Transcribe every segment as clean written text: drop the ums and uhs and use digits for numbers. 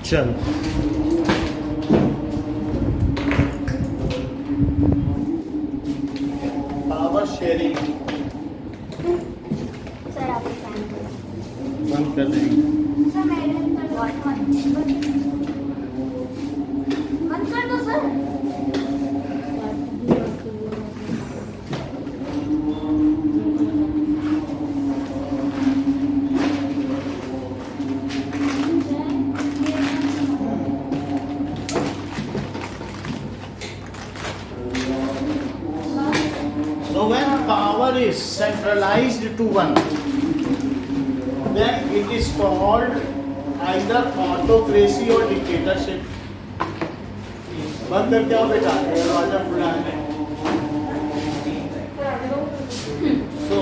चलो power sharing sir आप बंद कर देंगे। बंद कर दो sir. So when power is centralized to one, then it is called either autocracy or dictatorship. बंद कर क्या बेटा दरवाजा खुला है। So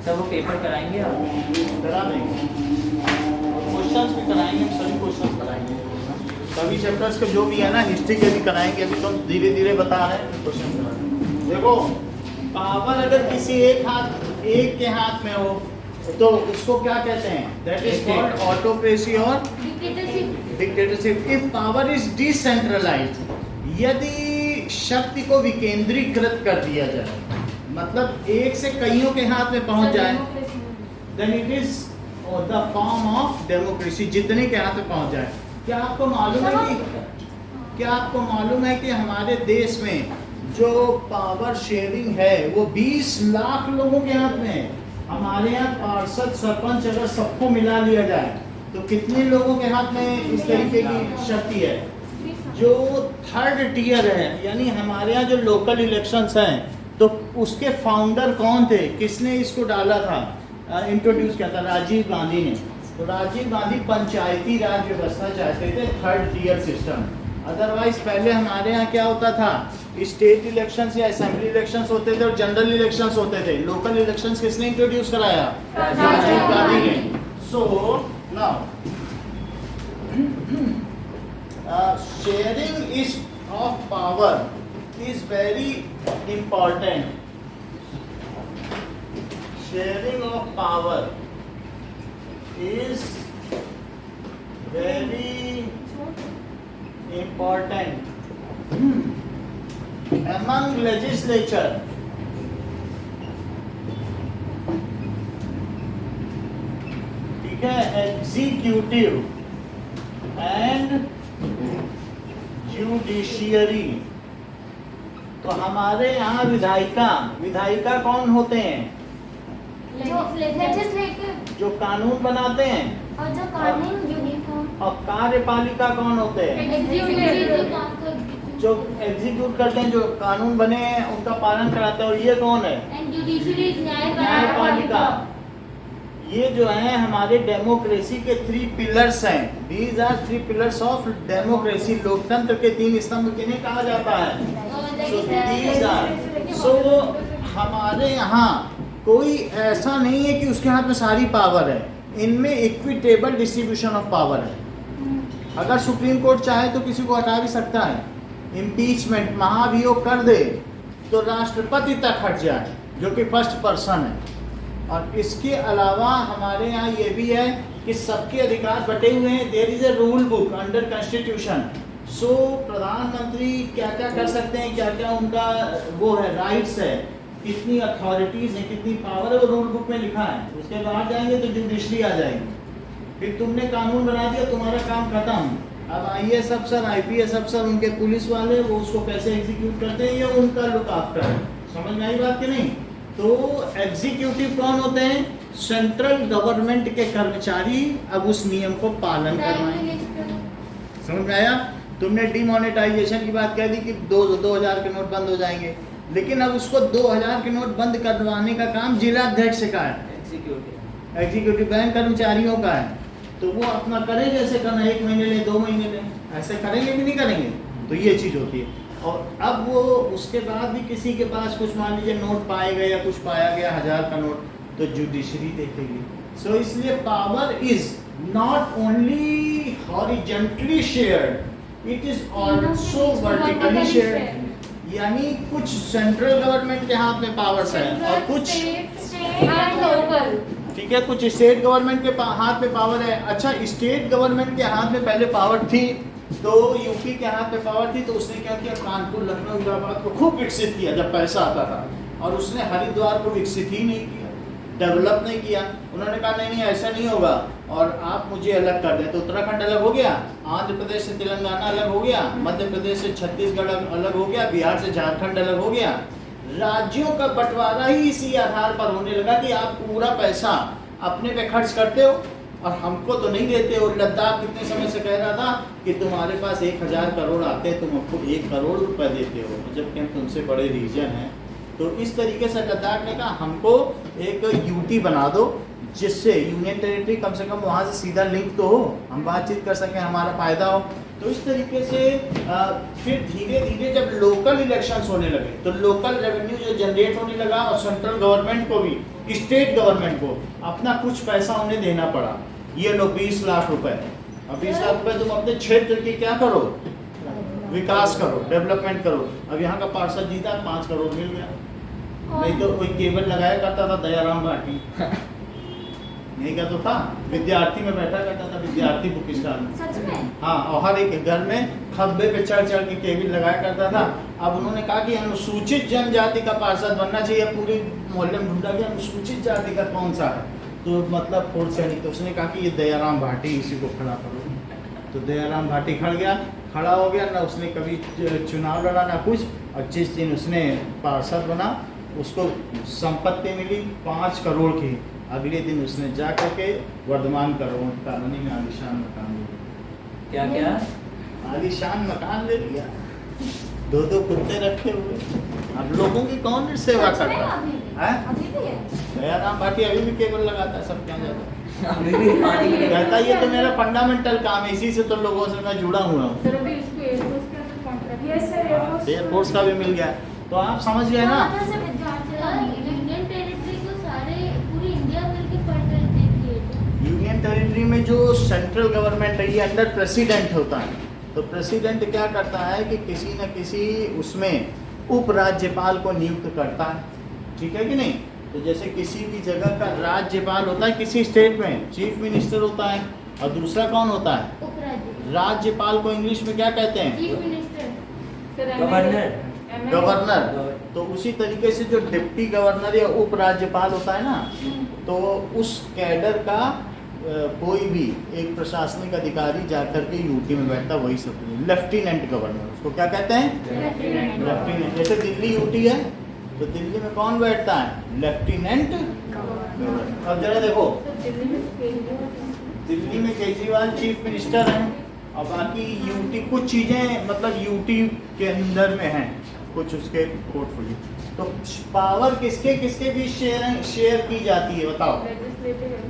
सर वो पेपर कराएंगे आप? करा देंगे, क्वेश्चंस भी कराएंगे, हम सभी क्वेश्चंस कराएंगे, सभी चैप्टर्स के जो भी है ना, हिस्ट्री के भी कराएंगे। अभी तो धीरे धीरे बता रहे हैं, क्वेश्चन करा रहे हैं। देखो पावर अगर किसी एक के हाथ में हो तो उसको क्या कहते हैं? दैट इज कॉल्ड ऑटोक्रेसी और dictatorship. If power is decentralised, यदि शक्ति को विकेंद्रीकृत कर दिया जाए, मतलब एक से कईयों के हाथ में पहुंच जाए, then it is the form of democracy, जितने के हाथ में पहुंच जाए। क्या आपको मालूम है कि हमारे देश में जो पावर शेयरिंग है वो 20 लाख लोगों के हाथ में है। हमारे यहाँ पार्षद सरपंच अगर सबको मिला लिया जाए तो कितने लोगों के हाथ में इस तरीके की शक्ति है? जो थर्ड टियर है, यानी हमारे यहाँ जो लोकल इलेक्शंस हैं, तो उसके फाउंडर कौन थे? किसने इसको डाला था, इंट्रोड्यूस किया था? राजीव गांधी ने। तो राजीव गांधी पंचायती राज व्यवस्था चाहते थे, थर्ड टियर सिस्टम। अदरवाइज पहले हमारे यहाँ क्या होता था, स्टेट इलेक्शंस या असेंबली इलेक्शंस होते थे और जनरल इलेक्शंस होते थे। लोकल इलेक्शंस किसने इंट्रोड्यूस कराया? राजीव गांधी ने। So now sharing is of power is very important. Sharing of power is very important among legislature. ठीक है, एग्जीक्यूटिव एंड जुडिशियरी। तो हमारे यहाँ विधायिका कौन होते हैं? जो कानून बनाते हैं। और जो कानून यूनिफॉर्म। और कार्यपालिका कौन होते हैं? जो एग्जीक्यूट करते हैं, जो कानून बने हैं उनका पालन कराते हैं। और ये कौन है? न्यायपालिका। ये जो है हमारे डेमोक्रेसी के 3 पिलर्स हैं। These are 3 pillars of democracy. लोकतंत्र के 3 स्तंभ किन्हें कहा जाता है? सो हमारे यहाँ कोई ऐसा नहीं है कि उसके हाथ में सारी पावर है। इनमें इक्विटेबल डिस्ट्रीब्यूशन ऑफ पावर है। अगर सुप्रीम कोर्ट चाहे तो किसी को हटा भी सकता है। इम्पीचमेंट महाभियोग कर दे तो राष्ट्रपति तक हट जाए, जो कि फर्स्ट पर्सन है। और इसके अलावा हमारे यहाँ ये भी है कि सबके अधिकार बटे हुए हैं। There is a rule book under constitution. So प्रधानमंत्री क्या क्या कर सकते हैं, क्या क्या उनका वो है, राइट्स है, कितनी अथॉरिटीज है, कितनी पावर है, वो रूल बुक में लिखा है। उसके बाद जाएंगे तो जुडिशरी आ जाएगी। फिर तुमने कानून बना दिया, तुम्हारा काम खत्म। अब IAS अफसर, IPS अफसर, उनके पुलिस वाले, वो उसको कैसे एग्जीक्यूट करते हैं, ये उनका लुक आफ्टर है। समझ में आई बात कि नहीं? तो एग्जीक्यूटिव कौन होते हैं? सेंट्रल गवर्नमेंट के कर्मचारी। अब उस नियम को पालन करवाएंगे। समझ में आया? तुमने डिमोनेटाइजेशन की बात कह दी कि 2000 के नोट बंद हो जाएंगे, लेकिन अब उसको 2000 के नोट बंद करवाने का काम जिलाध्यक्ष का है, एग्जीक्यूटिव बैंक कर्मचारियों का है। तो वो अपना करें, जैसे करना, 1 महीने ले, 2 महीने ले, ऐसे करेंगे कि नहीं करेंगे? तो ये चीज़ होती है। और अब वो उसके बाद भी किसी के पास कुछ मान लीजिए नोट पाए गए या कुछ पाया गया 1000 का नोट, तो जुडिशरी देखेगी। सो इसलिए power is not only horizontally shared, it is also vertically shared. यानी कुछ सेंट्रल गवर्नमेंट के हाथ में पावर्स है और कुछ एंड लोकल। ठीक है, कुछ स्टेट गवर्नमेंट के हाथ में पावर है। अच्छा, स्टेट गवर्नमेंट के हाथ में पहले पावर थी, तो यूपी के हाथ में पावर थी, तो उसने क्या किया, कानपुर, लखनऊ, इलाहाबाद को खूब विकसित किया जब पैसा आता था, और उसने हरिद्वार को विकसित ही नहीं किया, डेवलप नहीं किया। उन्होंने कहा नहीं ऐसा नहीं होगा, और आप मुझे अलग कर दें, तो उत्तराखंड अलग हो गया, आंध्र प्रदेश से तेलंगाना अलग हो गया, मध्य प्रदेश से छत्तीसगढ़ अलग हो गया, बिहार से झारखंड अलग हो गया। राज्यों का बंटवारा ही इसी आधार पर होने लगा कि आप पूरा पैसा अपने पे खर्च करते हो और हमको तो नहीं देते हो। लद्दाख कितने समय से कह रहा था कि तुम्हारे पास 1000 करोड़ आते हैं, तुम हमको 1 करोड़ रुपए देते हो, जबकि हम तुमसे बड़े रीजन हैं। तो इस तरीके से लद्दाख ने कहा हमको एक यूटी बना दो, जिससे यूनियन टेरिटरी कम से कम वहाँ से सीधा लिंक तो हो, हम बातचीत कर सकें, हमारा फायदा हो। तो इस तरीके से फिर धीरे धीरे जब लोकल इलेक्शंस होने लगे, तो लोकल रेवेन्यू जो जनरेट होने लगा, और सेंट्रल गवर्नमेंट को भी, स्टेट गवर्नमेंट को अपना कुछ पैसा उन्हें देना पड़ा। ये लो 20 लाख रुपए, अब 20 लाख रुपए तुम अपने क्षेत्र की क्या करो, विकास करो, डेवलपमेंट करो। अब यहाँ का पार्षद जीता, 5 करोड़ मिल गया। नहीं तो कोई केबल लगाया करता था दयाराम भाटी, नहीं क्या तो था, विद्यार्थी में बैठा करता था, विद्यार्थी बुक स्टॉल में। सच में? हाँ, और हर एक घर में खब्बे पे चढ़ चढ़ के केबिल लगाया करता था। अब उन्होंने कहा कि अनुसूचित जनजाति का पार्षद बनना चाहिए। पूरी मोहल्ले में ढूंढा कि अनुसूचित जाति का कौन सा है, तो मतलब फोर्थ श्रेणी। तो उसने कहा कि ये दयाराम भाटी, इसी को खड़ा करो। तो दयाराम भाटी खड़ा हो गया ना, उसने कभी चुनाव लड़ा ना कुछ, और जिस दिन उसने पार्षद बना, उसको संपत्ति मिली 5 करोड़ की। अगले दिन उसने जा करके वर्धमान कॉलोनी में आलीशान मकान ले लिया। क्या आलीशान मकान ले लिया, 2 कुत्ते रखे हुए। अब लोगों की कौन सेवा सच में करता अभी भी? है? अभी भी है? दयाराम भाटी अभी भी केबल लगाता है, सब क्या जाता अभी भी पानी है। कहता है ये तो मेरा फंडामेंटल काम है, इसी से तो लोगों से मैं जुड़ा हुआ हूँ। सर अभी इसको एयरफोर्स का तो contract yes sir, air force. Air force का भी मिल गया, तो आप समझ गए ना। कहाँ से विद्यार्थी आएंगे? यूनियन टेरिटरी को सारे पूरी इंडिया भर के फंड देती है। यूनियन टेरिटरी में जो सेंट्रल गवर्नमेंट है, ये अंडर प्रेसिडेंट होता है। तो प्रेसिडेंट क्या करता है कि किसी न किसी उसमें उपराज्यपाल को नियुक्त करता है, ठीक है कि नहीं। तो जैसे किसी भी जगह का राज्यपाल होता है, किसी स्टेट में चीफ मिनिस्टर होता है, और दूसरा कौन होता है, उपराज्य राज्यपाल को इंग्लिश में क्या कहते हैं, chief minister. Sir governor. Governor. तो उसी तरीके से जो डिप्टी गवर्नर या उपराज्यपाल होता है ना, तो उस कैडर का कोई भी एक प्रशासनिक अधिकारी जाकर के यूटी में बैठता, वही सब लेफ्टिनेंट गवर्नर, उसको क्या कहते हैं, लेफ्टिनेंट। जैसे दिल्ली यूटी है, तो दिल्ली में कौन बैठता है, लेफ्टिनेंट गवर्नर। अब जरा देखो, दिल्ली में केजरीवाल चीफ मिनिस्टर हैं, और बाकी यूटी कुछ चीज़ें मतलब यूटी के अंदर में हैं, कुछ उसके पोर्टफोलियो। तो पावर किसके किसके भी शेयर की जाती है, बताओ,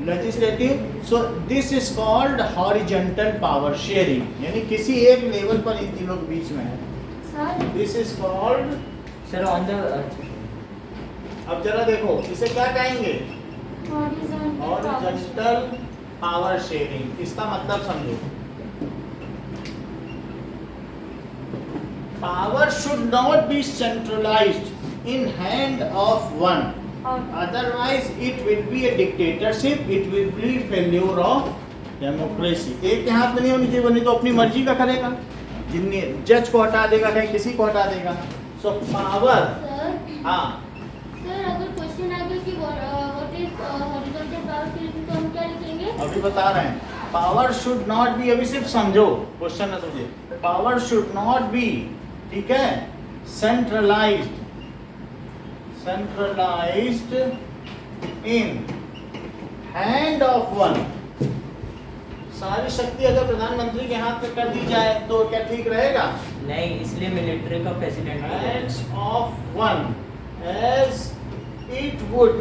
legislative. So this is called horizontal power sharing, यानी किसी एक लेवल पर इन तीनों के बीच में है। Sir this is called, sir on the, अब जरा देखो इसे क्या कहेंगे, हॉरिजॉन्टल हॉरिजॉन्टल पावर शेयरिंग। इसका मतलब समझो, power should not be centralised in hand of one, otherwise it will be a dictatorship, it will be failure of democracy। एक के हाथ में नहीं होनी चाहिए, वो नहीं तो अपनी मर्जी का करेगा, जिन्नी जज को हटा देगा, कहीं किसी को हटा देगा। सो पावर, सर हाँ सर अगर क्वेश्चन आ गया कि what is horizontal power sharing, तो हम क्या लिखेंगे? अभी बता रहे हैं, पावर शुड नॉट बी, अभी सिर्फ समझो क्वेश्चन है तुझे, पावर शुड नॉट बी, ठीक है, centralised in hand of one। सारी शक्ति अगर प्रधानमंत्री के हाथ में कर दी जाए तो क्या ठीक रहेगा? नहीं, इसलिए मिलिट्री का president Hands of one as it would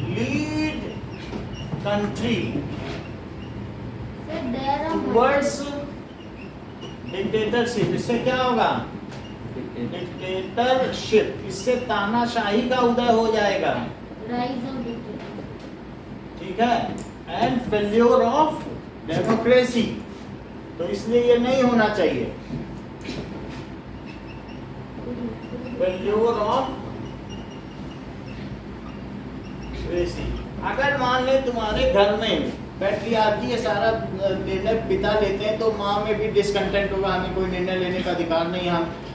lead country sir Dayaram towards dictatorship। इससे क्या होगा? डिक्टेटरशिप, इससे तानाशाही का उदय हो जाएगा, राइज ऑफ डिक्टेटर, ठीक है, एंड फेल्योर ऑफ डेमोक्रेसी। तो इसलिए ये नहीं होना चाहिए, फेल्योर ऑफ तुम्हारे घर में पैट्रियार्की ये सारा निर्णय पिता लेते हैं, तो माँ में भी डिसकंटेंट होगा, हमें कोई निर्णय लेने का अधिकार नहीं,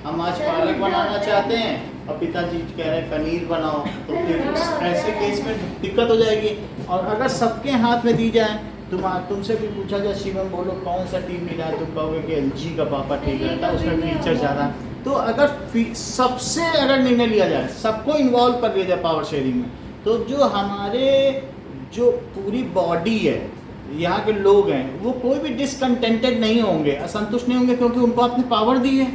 हम आज पालक बनाना चाहते हैं और पिताजी कह रहे हैं पनीर बनाओ, तो फिर ऐसे केस में दिक्कत हो जाएगी। और अगर सबके हाथ में दी जाए, तुमसे भी पूछा जाए शिवम बोलो कौन सा टीम मिला है, तुम कहोगे कि LG का पापा ठीक रहता है, उसमें फीचर ज़्यादा। तो अगर सबसे अगर निर्णय लिया जाए, सबको इन्वॉल्व कर लिया जाए पावर शेयरिंग में, तो जो हमारे जो पूरी बॉडी है, यहाँ के लोग हैं, वो कोई भी डिसकंटेंटेड नहीं होंगे, असंतुष्ट नहीं होंगे, क्योंकि उनको आपने पावर दी है।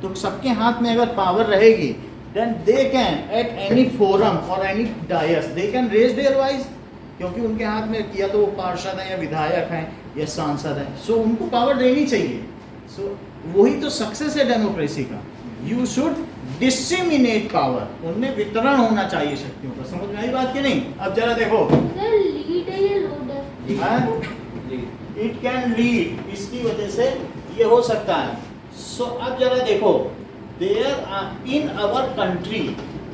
तो सबके हाथ में अगर पावर रहेगी, then they can at any forum और any dais they can raise their voice, क्योंकि उनके हाथ में या तो वो पार्षद हैं या विधायक हैं या सांसद हैं, सो उनको पावर देनी चाहिए। सो वही तो सक्सेस है डेमोक्रेसी का। यू शुड डिसिमिनेट पावर, उनमें वितरण होना चाहिए शक्तियों का। समझ में आई बात कि नहीं? अब जरा देखो, सर लीड है या लोड है? इट कैन लीड, इसकी वजह से ये हो सकता है। सो अब जरा देखो, there in our country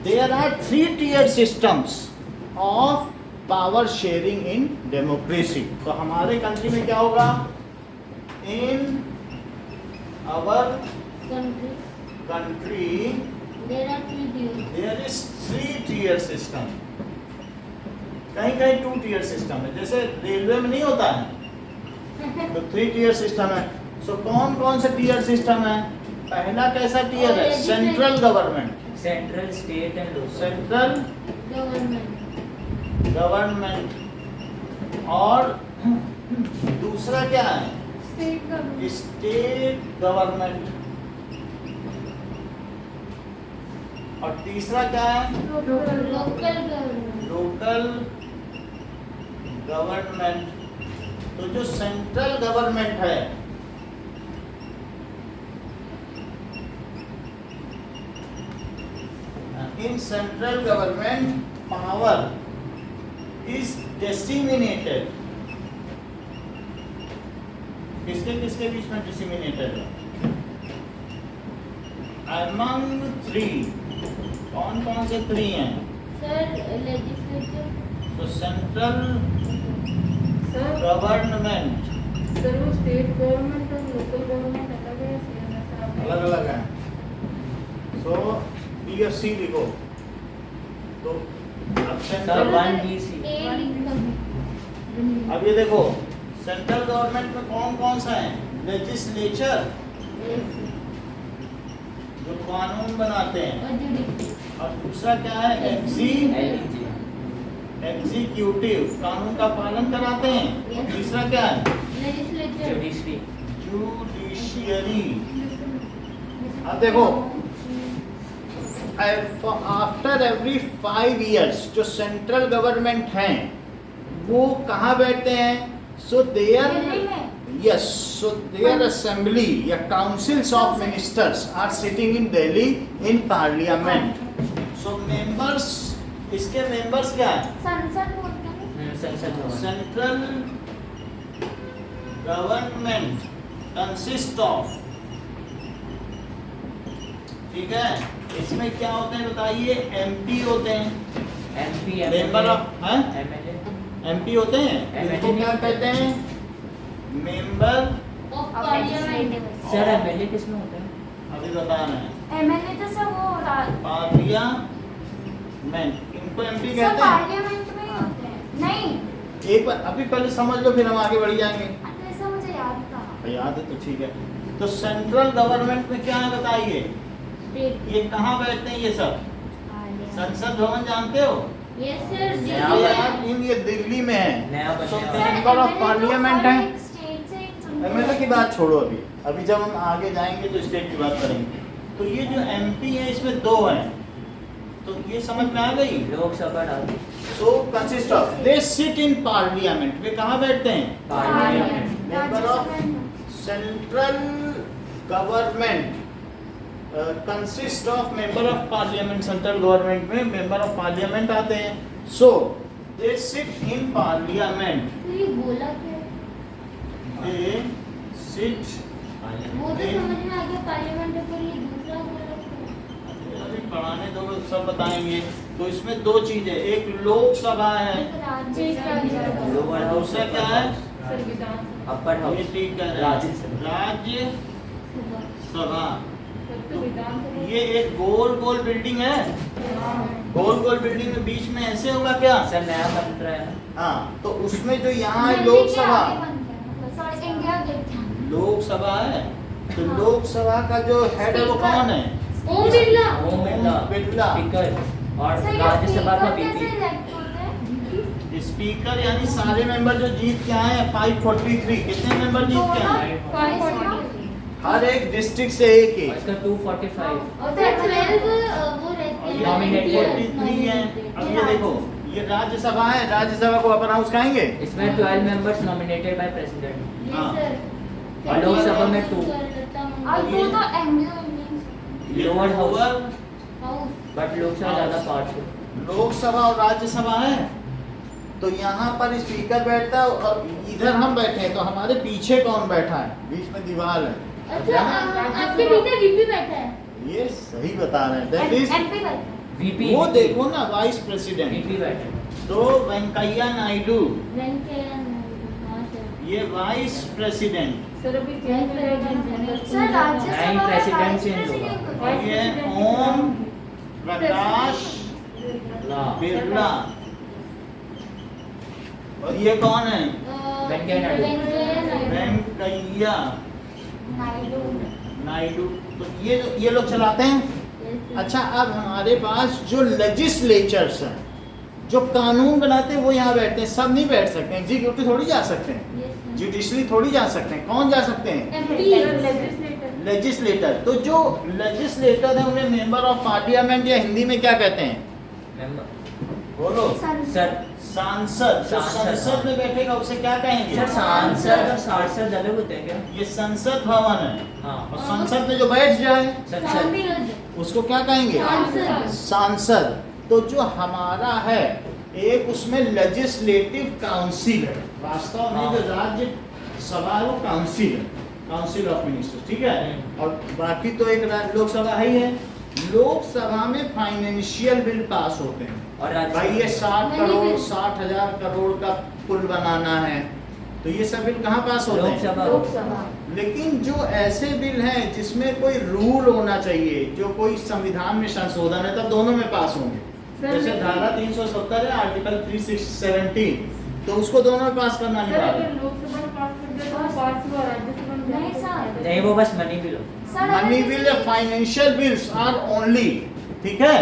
there are 3 tier systems of power sharing in democracy. तो हमारे कंट्री में क्या होगा? In our country there are 3 tiers. There is 3 tier system। कहीं कहीं 2 tier system है, जैसे रेलवे में नहीं होता है, तो 3 tier system है। सो कौन कौन से टीयर सिस्टम है? पहला कैसा टीयर है? Central government, central, state and local. Central government और दूसरा क्या है? State government. State government. और तीसरा क्या है? Local government. Local government. तो जो सेंट्रल गवर्नमेंट है, in central government power is disseminated। किसके किसके बीच में disseminated है? among 3। कौन कौन से 3 हैं? Sir legislature. तो सेंट्रल सर गवर्नमेंट सर वो स्टेट गवर्नमेंट और लोकल गवर्नमेंट अलग है, सेम ऐसा आप अलग अलग है। सो PSC लिखो, तो अब सर सेंट्रल 1DC। ए लिखा है। अब ये देखो, सेंट्रल गवर्नमेंट में कौन कौन सा है? लेजिस्लेचर, जो कानून बनाते हैं, और जुडिशरी। और दूसरा क्या है? एग्जीक्यूटिव, कानून का पालन कराते हैं। और तीसरा क्या है? लेजिस्लेचर। जुडिशरी। जुडिशियरी। अब देखो, आफ्टर एवरी 5 years जो सेंट्रल गवर्नमेंट हैं, वो कहाँ बैठते हैं? सो देयर दिल्ली में। Yes, so their assembly या councils of ministers are sitting in Delhi in parliament. So members, इसके members क्या है? संसद बोलते हैं। संसद भवन। Central government consists of, ठीक है, इसमें क्या होते हैं बताइए? MP होते हैं, MP, मेंबर ऑफ, हैं? MLA। MP होते हैं, इनको क्या कहते हैं? Member of parliament. Sir MLA किसमें होता है? अभी बता रहे हैं, एमएलए तो सब वो पार्लियामेंट, इनको MP सब कहते हैं। पार्लियामेंट में ही होते हैं। नहीं, एक बार अभी पहले समझ लो, फिर हम आगे बढ़ जाएंगे। अरे ऐसा मुझे याद था। याद है तो ठीक है। तो सेंट्रल गवर्नमेंट में क्या है बताइए? स्टेट। ये कहाँ बैठते हैं ये सब? संसद भवन जानते हो? Yes sir. नया ये बना। यार ये दिल्ली में है। नया बना। So, sir, member of MLA तो पार्लियामेंट हर है। एक स्टेट से एक चुनते एमएलए हैं। की बात छोड़ो, अभी अभी जब हम आगे जाएंगे तो स्टेट की बात करेंगे। तो ये जो MP है, इसमें 2 हैं, तो ये समझ में आ गई? लोकसभा राज्य। So consist of, they sit in parliament. वे कहाँ बैठते हैं? Parliament. Member of central government consist of member of parliament. Central government में मेंबर ऑफ पार्लियामेंट आते हैं। So they sit in parliament. तो ये बोला क्या? दे सिट, वो तो समझ में आ गया पार्लियामेंट, पर ये दूसरा बोला क्या? अभी पढ़ाने दो सब बताएंगे। तो इसमें दो चीजें, एक लोकसभा है, एक राज्य लोअर और हाउस दूसरा क्या है? सर विधानसभा अपर ये हाउस ठीक है, राज्यसभा। राज्य सभा। सर तो विधानसभा ये एक गोल गोल बिल्डिंग है, गोल गोल बिल्डिंग में बीच में ऐसे होगा क्या? सर नया बन रहा है। हाँ, तो उसमें जो यहाँ है लोकसभा, सॉरी इंडिया गेट था। लोकसभा है, तो लोकसभा का जो हेड है वो स्पीकर। कौन है? ओम बिरला। ओम बिरला। स्पीकर और सर, ये राज्यसभा का स्पीकर कैसे वीपी। elect होते हैं? स्पीकर यानी सारे मेंबर जो जीत के आए हैं 543, कितने मेंबर जीत के आए हैं? 543 हर एक डिस्ट्रिक्ट से एक और एक। इसका 245। और फिर 12 वो रहते हैं Nominated। 43 है। अब ये देखो, ये राज्यसभा है, राज्यसभा को अपन हाउस कहेंगे। इसमें 12 मेंबर्स नॉमिनेटेड बाय प्रेसिडेंट। हाँ। और लोकसभा में 2। और वो तो Anglo Indian. Lower house house but Lok Sabha ज्यादा पार्ट्स है। लोकसभा और राज्यसभा है, तो यहाँ पर स्पीकर बैठता है और इधर हम बैठे हैं, तो हमारे पीछे कौन बैठा है? बीच में दीवार है। अच्छा आपके पीछे वीपी बैठा है। ये सही बता रहे हैं। दैट इज, एमपी बैठा। वीपी वो देखो ना, वाइस प्रेसिडेंट। वीपी बैठे। तो वेंकैया नायडू, वेंकैया नायडू, हाँ सर। ये वाइस प्रेसिडेंट। सर अभी चेंज करेगा सर राज्यसभा नहीं, में प्रेसिडेंट वाइस चेंज प्रेसिडेंट होगा। होता है। ये ओम प्रकाश बिरला। और ये कौन है? वेंकैया नायडू। वेंकैया नायडू। वेंकैया नायडू। नायडू। तो ये लोग चलाते हैं। अच्छा, अब हमारे पास जो लेजिस्लेचर्स हैं, जो कानून बनाते हैं, वो यहाँ बैठते हैं। सब नहीं बैठ सकते, एग्जीक्यूटिव थोड़ी जा सकते हैं, जुडिशरी थोड़ी जा सकते हैं। कौन जा सकते हैं? Legislator legislator. तो जो लेजिस्लेटर है उन्हें मेंबर ऑफ पार्लियामेंट या हिंदी में क्या कहते हैं? मेंबर बोलो। सर सांसद। जो सांसद, संसद में बैठेगा उसे क्या कहेंगे? सर सांसद और सांसद अलग होते हैं क्या? ये संसद भवन है, हाँ और संसद में जो बैठ जाए संसद। उसको क्या कहेंगे? सांसद। सांसद। तो जो हमारा है एक, उसमें लेजिस्लेटिव काउंसिल है। वास्तव में जो राज्य सभा है वो काउंसिल है, काउंसिल ऑफ मिनिस्टर्स, ठीक है। और बाकी तो एक लोकसभा ही है। लोकसभा में फाइनेंशियल बिल पास होते हैं। और भाई ये 60 मनी करोड़ बिल। 60,000 करोड़ का पुल बनाना है, तो ये सब बिल कहाँ पास होते हैं? लोकसभा। लेकिन जो ऐसे बिल हैं जिसमें कोई रूल होना चाहिए, जो कोई संविधान में संशोधन है, तब दोनों में पास होंगे। जैसे धारा 370 है, आर्टिकल 317, तो उसको दोनों में पास करना सर अनिवार्य अगर है। लोकसभा में पास कर दिया तो पास हुआ, राज्यसभा में नहीं सर। नहीं, वो बस मनी बिल हो। सर अगर मनी किसी bill, financial bills are only, ठीक है।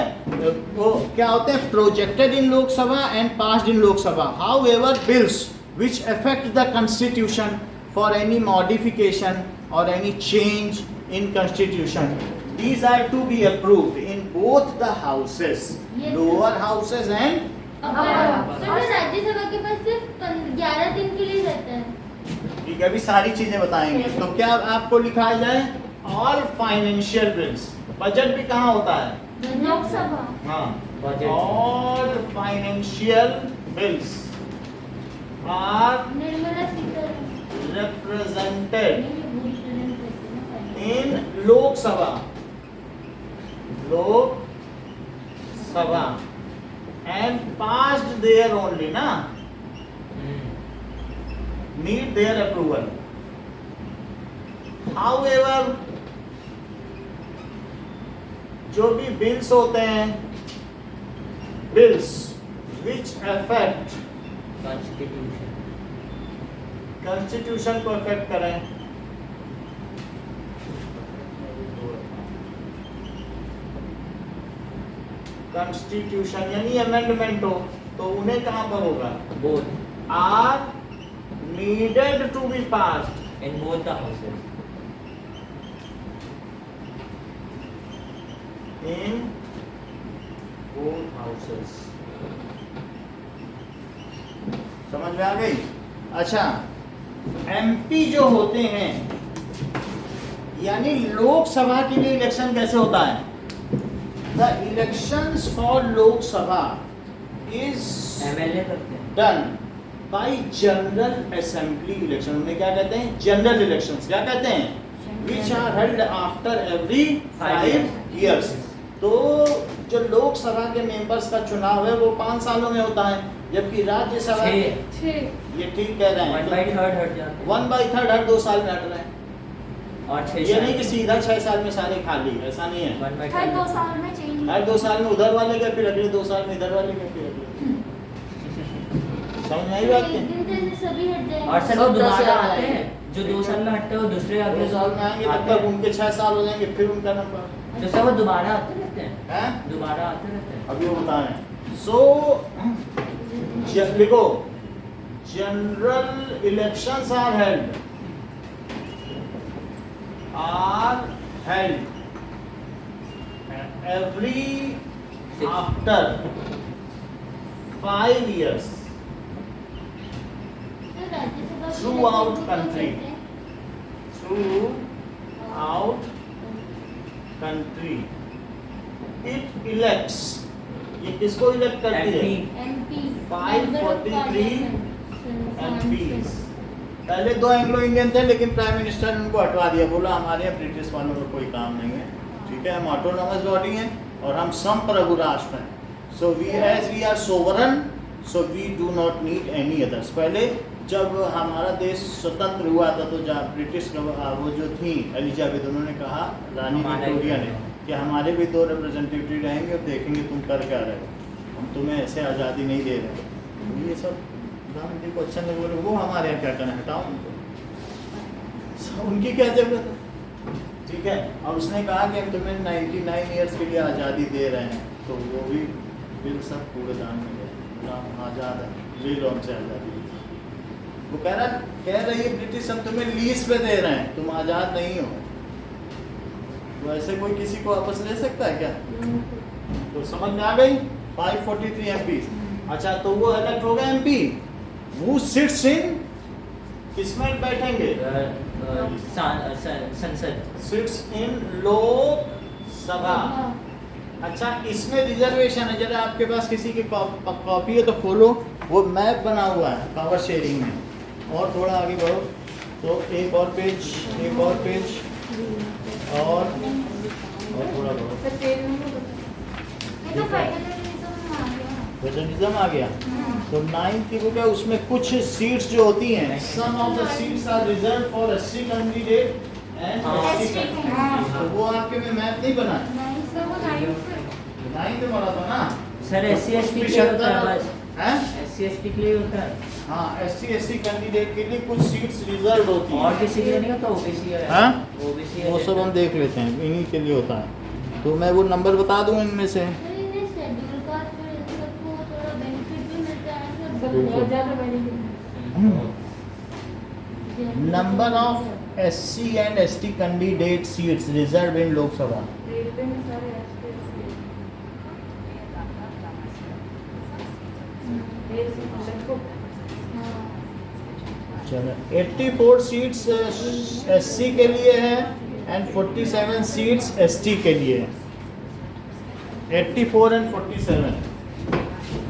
वो क्या होते हैं? Projected in Lok Sabha and passed in Lok Sabha. However bills which affect the constitution for any modification or any change in constitution, these are to be approved in both the houses, Yes, lower houses and sir Rajya Sabha के पास सिर्फ 11 दिन के लिए रहता है। ठीक है। अभी सारी चीजें बताएंगे। तो क्या आपको लिखा जाए? All financial bills. बजट भी कहाँ होता है? लोकसभा। हाँ, budget. All financial bills are Nirmala Sitharaman represented नहीं, in Lok Sabha, Lok Sabha, and passed there only, na? Need their approval. However, जो भी बिल्स होते हैं, bills which affect constitution. Constitution को अफेक्ट करें, कॉन्स्टिट्यूशन यानी अमेंडमेंट हो, तो उन्हें कहां पर होगा? Both are needed to be passed in both the houses. In both houses. समझ में आ गई? अच्छा, एमपी जो होते हैं, यानी लोकसभा के लिए इलेक्शन कैसे होता है? The elections for Lok Sabha is MLA करते हैं। Done by general assembly election. उन्हें क्या कहते हैं? General elections. क्या कहते हैं? Which are held after every 5 years। तो जो लोकसभा के मेंबर्स का चुनाव है वो 5 सालों में होता है, जबकि राज्यसभा 6 ये ठीक कह रहे हैं 1/3 हट जाते हैं 1/3 हर 2 साल में हट रहे हैं। और 6 ये नहीं कि सीधा 6 साल में सारे खाली, ऐसा नहीं है। 1/3 हर 2 साल में चेंज। हर 2 साल में उधर वाले गए, फिर अगले 2 साल में इधर वाले गए, फिर अगले। समझ में आई बात एक दिन से सभी हट जाएंगे। और सर वो सब दोबारा 10 साल आते हैं, जो 2 साल में हटते हैं वो दूसरे 2 अगले साल में आएंगे, तब तक उनके 6 साल हो जाएंगे, फिर उनका नंबर तो सर वो दोबारा आते रहते हैं, है। दोबारा आते रहते हैं। अभी वो बता रहे हैं। सो लिखो, general elections are held every after 5 years तो राज्यसभा के Throughout इलेक्शन को country. क्या कहते हैं? throughout country. It elects, ये किसको इलेक्ट करती है? MP 543 MPs। पहले 2 एंग्लो इंडियन थे, लेकिन प्राइम मिनिस्टर ने उनको हटवा दिया, बोला हमारे यहाँ ब्रिटिश वालों का कोई काम नहीं है, ठीक है, हम ऑटोनॉमस बॉडी हैं और हम संप्रभु राष्ट्र हैं। So we as we are sovereign, so we do not need any others. पहले जब हमारा देश स्वतंत्र हुआ था तो जब ब्रिटिश वो जो थी एलिजाबेथ, उन्होंने कहा, रानी विक्टोरिया ने, कि हमारे भी 2 रिप्रेजेंटेटिव रहेंगे और देखेंगे तुम कर क्या रहे हो, हम तुम्हें ऐसे आज़ादी नहीं दे रहे। तो ये सब प्रधानमंत्री को अच्छा नहीं बोले, वो हमारे यहाँ क्या करना, हटाओ उनको, उनकी क्या जरूरत है, ठीक है। और उसने कहा कि हम तुम्हें 99 ईयर्स के लिए आज़ादी दे रहे हैं, तो वो भी बिल सब कूड़ेदान में गए, आज़ाद है, ले लो हमसे आज़ादी। वो कह रही है ब्रिटिश हम तुम्हें लीज पे दे रहे हैं, तुम आज़ाद नहीं हो। तो ऐसे कोई किसी को वापस ले सकता है क्या? तो समझ में आ गई 543 MP। अच्छा, तो वो इलेक्ट हो गए MP। वो सिट्स इन, किसमें बैठेंगे? संसद। Sits in Lok Sabha. अच्छा, इसमें रिजर्वेशन है, जरा आपके पास किसी की कॉपी है तो खोलो, वो मैप बना हुआ है पावर शेयरिंग में। और थोड़ा आगे बढ़ो तो एक और पेज, एक और पेज, और थोड़ा बढ़ो, ये तो फेडरलिज्म में आ गया। फेडरलिज्म आ गया। तो 9th की बुक है, उसमें कुछ सीट्स जो होती हैं, some of the seats are reserve for SC candidate and ST candidate. तो वो आपके में मैप नहीं बना है, नहीं सर, वो 9th 9th बना था ना सर SC ST के लिए होता है बस, हैं? SC ST के लिए होता है, हाँ, SC ST कैंडिडेट के लिए कुछ सीट्स रिजर्व होती हैं। और किसी के लिए नहीं होता, OBC है। हाँ? OBC वो सब हम देख लेते हैं, इन्हीं के लिए होता है। तो मैं वो नंबर बता दूं इनमें से। सर, इन्हें शेड्यूल कास्ट में इन सबको थोड़ा बेनिफिट भी मिलता है सर। बहुत ज़्यादा benefit. Number of SC and ST candidate seats reserve in Lok Sabha. Railway में सारे ST चलो, 84 सीट्स SC के लिए है एंड 47 सीट्स ST के लिए है। 84 एंड 47,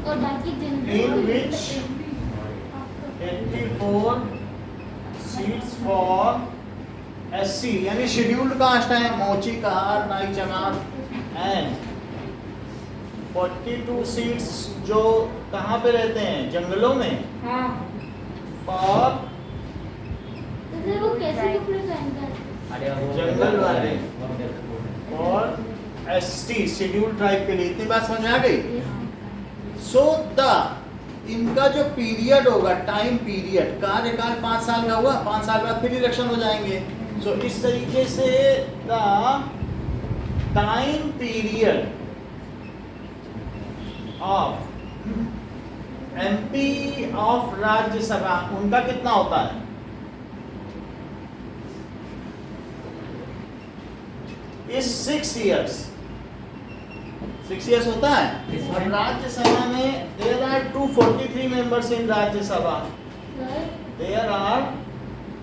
और बाकी In which 84 seats for SC, यानी शेड्यूल्ड कास्ट है, मोची, कहार, नाई, चमार, एंड 42 सीट्स जो कहाँ पे रहते हैं, जंगलों में, हाँ और तो सर वो कैसे कपड़े पहनते हैं? अरे वो जंगल वाले, और ST शेड्यूल्ड ट्राइब के लिए। इतनी बात समझ में आ गई? सो द इनका जो पीरियड होगा, टाइम पीरियड, कार्यकाल 5 साल का हुआ, 5 साल बाद फिर इलेक्शन हो जाएंगे। सो इस तरीके से the time period of MP of Rajya Sabha, उनका कितना होता है? इस 6 years, 6 years होता है। और राज्यसभा में there are 243 members in Rajya Sabha, sir, there are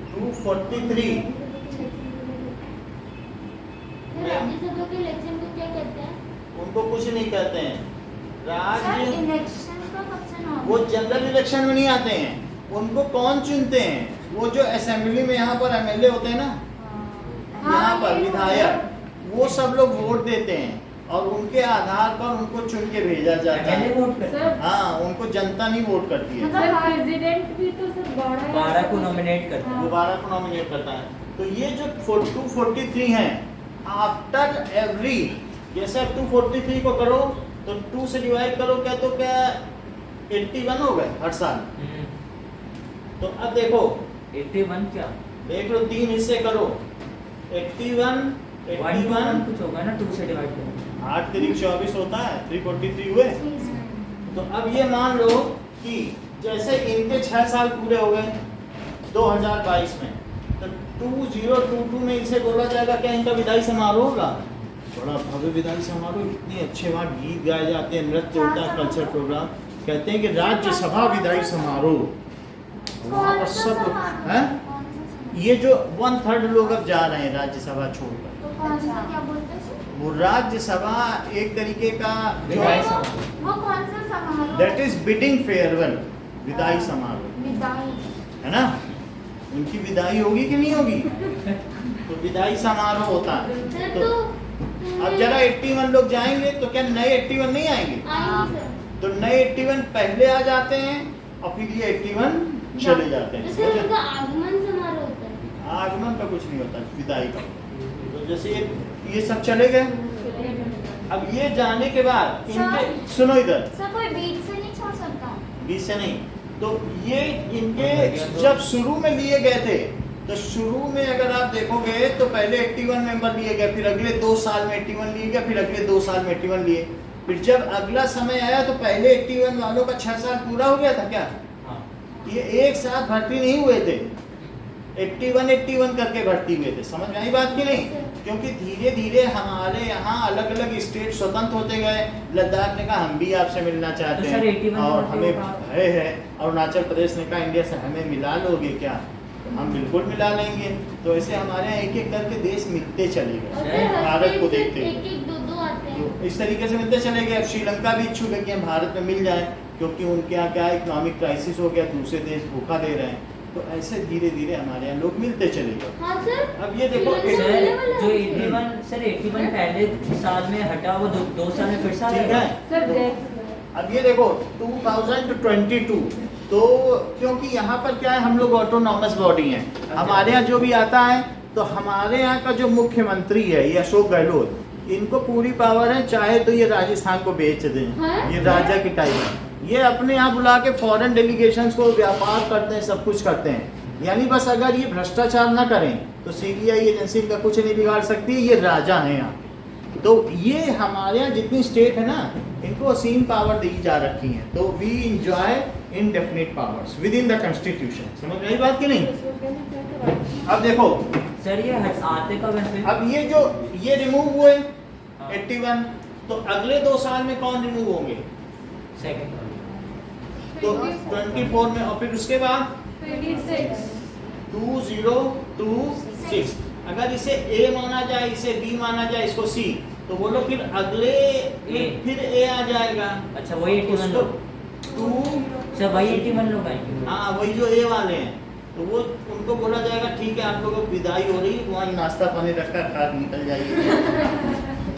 243। Rajya Sabha के इलेक्शन को क्या कहते हैं? उनको कुछ नहीं कहते हैं। सर, राज्य इलेक्शन का कब से ना वो जनरल इलेक्शन में नहीं आते हैं। उनको कौन चुनते हैं? वो जो असेंबली में यहाँ पर MLA होते हैं ना, यहाँ पर विधायक, वो सब लोग वोट देते हैं। और उनके आधार पर उनको चुन के भेजा जाता पहले है। वोट करते हैं। हाँ, उनको जनता नहीं वोट करती है, सर प्रेसिडेंट भी तो सर 12 को नॉमिनेट करते हैं। वो 12 को नॉमिनेट करता है। तो ये जो 243 हैं, आफ्टर एवरी, जैसे अब 243 को करो तो 2 से डिवाइड करो क्या, तो क्या 81 हो गए हर साल। तो अब देखो 81 क्या? देख लो, 3 हिस्से करो, 81 81 कुछ होगा ना 2 से डिवाइड करो। 8 3 24 होता है, 343 हुए। तो अब ये मान लो कि जैसे इनके 6 साल पूरे हो गए 2022 में, तो 2022 में इसे बोला जाएगा क्या इनका विदाई समारोह होगा। बड़ा भव्य विदाई समारोह, इतने अच्छे वहाँ गीत गाए जाते हैं, नृत्य होता है, कल्चर प्रोग्राम। कहते हैं कि राज्यसभा विदाई समारोह वहाँ पर सब हैं। ये जो 1/3 लोग अब जा रहे हैं राज्यसभा छोड़कर, तो कौन सा क्या बोलते हैं? वो राज्यसभा एक तरीके का विदाई वो समारोह। वो कौन सा समारोह? दैट इज बिडिंग फेयरवेल, विदाई समारोह विदाई। है ना। उनकी विदाई होगी कि नहीं होगी, तो विदाई समारोह होता है। सर तो अब जरा 81 लोग जाएंगे तो क्या नए 81 नहीं आएंगे, आएंगे सर। तो नए 81 पहले आ जाते हैं और फिर ये 81 चले जाते हैं। तो सर उनका आगमन समारोह होता है। आगमन का कुछ नहीं होता, विदाई का। तो जैसे ये सब चले गए, अब ये जाने के बाद इनके, सुनो इधर, सर कोई बीच से नहीं छोड़ सकता? बीच से नहीं, तो ये इनके जब शुरू में लिए गए थे, तो शुरू में अगर आप देखोगे तो पहले 81 मेंबर लिए गए, फिर अगले 2 साल में 81 लिए गए, फिर अगले 2 साल में 81 लिए। फिर जब अगला समय आया तो पहले 81 वालों का 6 साल पूरा हो गया था क्या, हाँ। ये एक साथ भर्ती नहीं हुए थे, 81 करके भर्ती हुए थे। समझ में आई बात की नहीं, क्योंकि धीरे धीरे हमारे यहाँ अलग अलग स्टेट स्वतंत्र होते गए। लद्दाख ने कहा हम भी आपसे मिलना चाहते तो सर हैं 81 और में हमें होगा। भय है। अरुणाचल प्रदेश ने कहा इंडिया से हमें मिला लोगे क्या, तो हम बिल्कुल मिला लेंगे। तो ऐसे हमारे यहाँ एक एक करके देश मिलते चले और गए सर भारत को हर स्टेट देखते से हुए। 1-1 2-2 आते हैं। तो इस तरीके से मिलते चले गए। अब श्रीलंका भी इच्छुक है कि हम भारत में मिल जाए, क्योंकि उनके यहाँ क्या इकोनॉमिक क्राइसिस हो गया, दूसरे देश धोखा दे रहे हैं। तो ऐसे धीरे धीरे हमारे यहाँ लोग मिलते चले गए। हाँ सर। अब ये देखो श्रीलंका सर मिलने वाला जो है। 81 सर 81 पहले साल में हटा, वो 2 साल में फिर से आ ठीक जाएगा। है। सर तो जैसे अब ये देखो 2022, तो क्योंकि यहाँ पर क्या है, हम लोग ऑटोनॉमस बॉडी हैं, हमारे यहाँ जो भी आता है, तो हमारे यहाँ का जो मुख्यमंत्री है ये अशोक गहलोत, इनको पूरी पावर है, चाहे तो ये राजस्थान को बेच दें, हाँ? ये राजा की टाइप है। ये अपने यहाँ बुला के फॉरेन डेलीगेशंस को व्यापार करते हैं, सब कुछ करते हैं। यानी बस अगर ये भ्रष्टाचार ना करें तो सीबीआई एजेंसी का कुछ नहीं बिगाड़ सकती, ये राजा हैं यहाँ। तो ये हमारे यहाँ जितनी स्टेट है ना, इनको असीम पावर दी जा रखी है। तो we enjoy indefinite powers within the constitution. समझ में आई बात की नहीं। अब देखो, सर ये आते कब है फिर? अब ये जो ये रिमूव हुए 81, तो अगले 2 साल में कौन रिमूव होंगे, सेकंड तो 24 में, और फिर उसके बाद 2026। अगर इसे ए माना जाए, इसे बी माना जाए, इसको सी, तो बोलो फिर अगले A। फिर ए आ जाएगा। अच्छा वही 81 लोग, 2, सर वही 81 लोग आएंगे। हाँ वही जो ए वाले हैं, तो वो उनको बोला जाएगा ठीक है आप लोगों को विदाई हो रही है, वहाँ नाश्ता पानी रखा खा के निकल जाइए।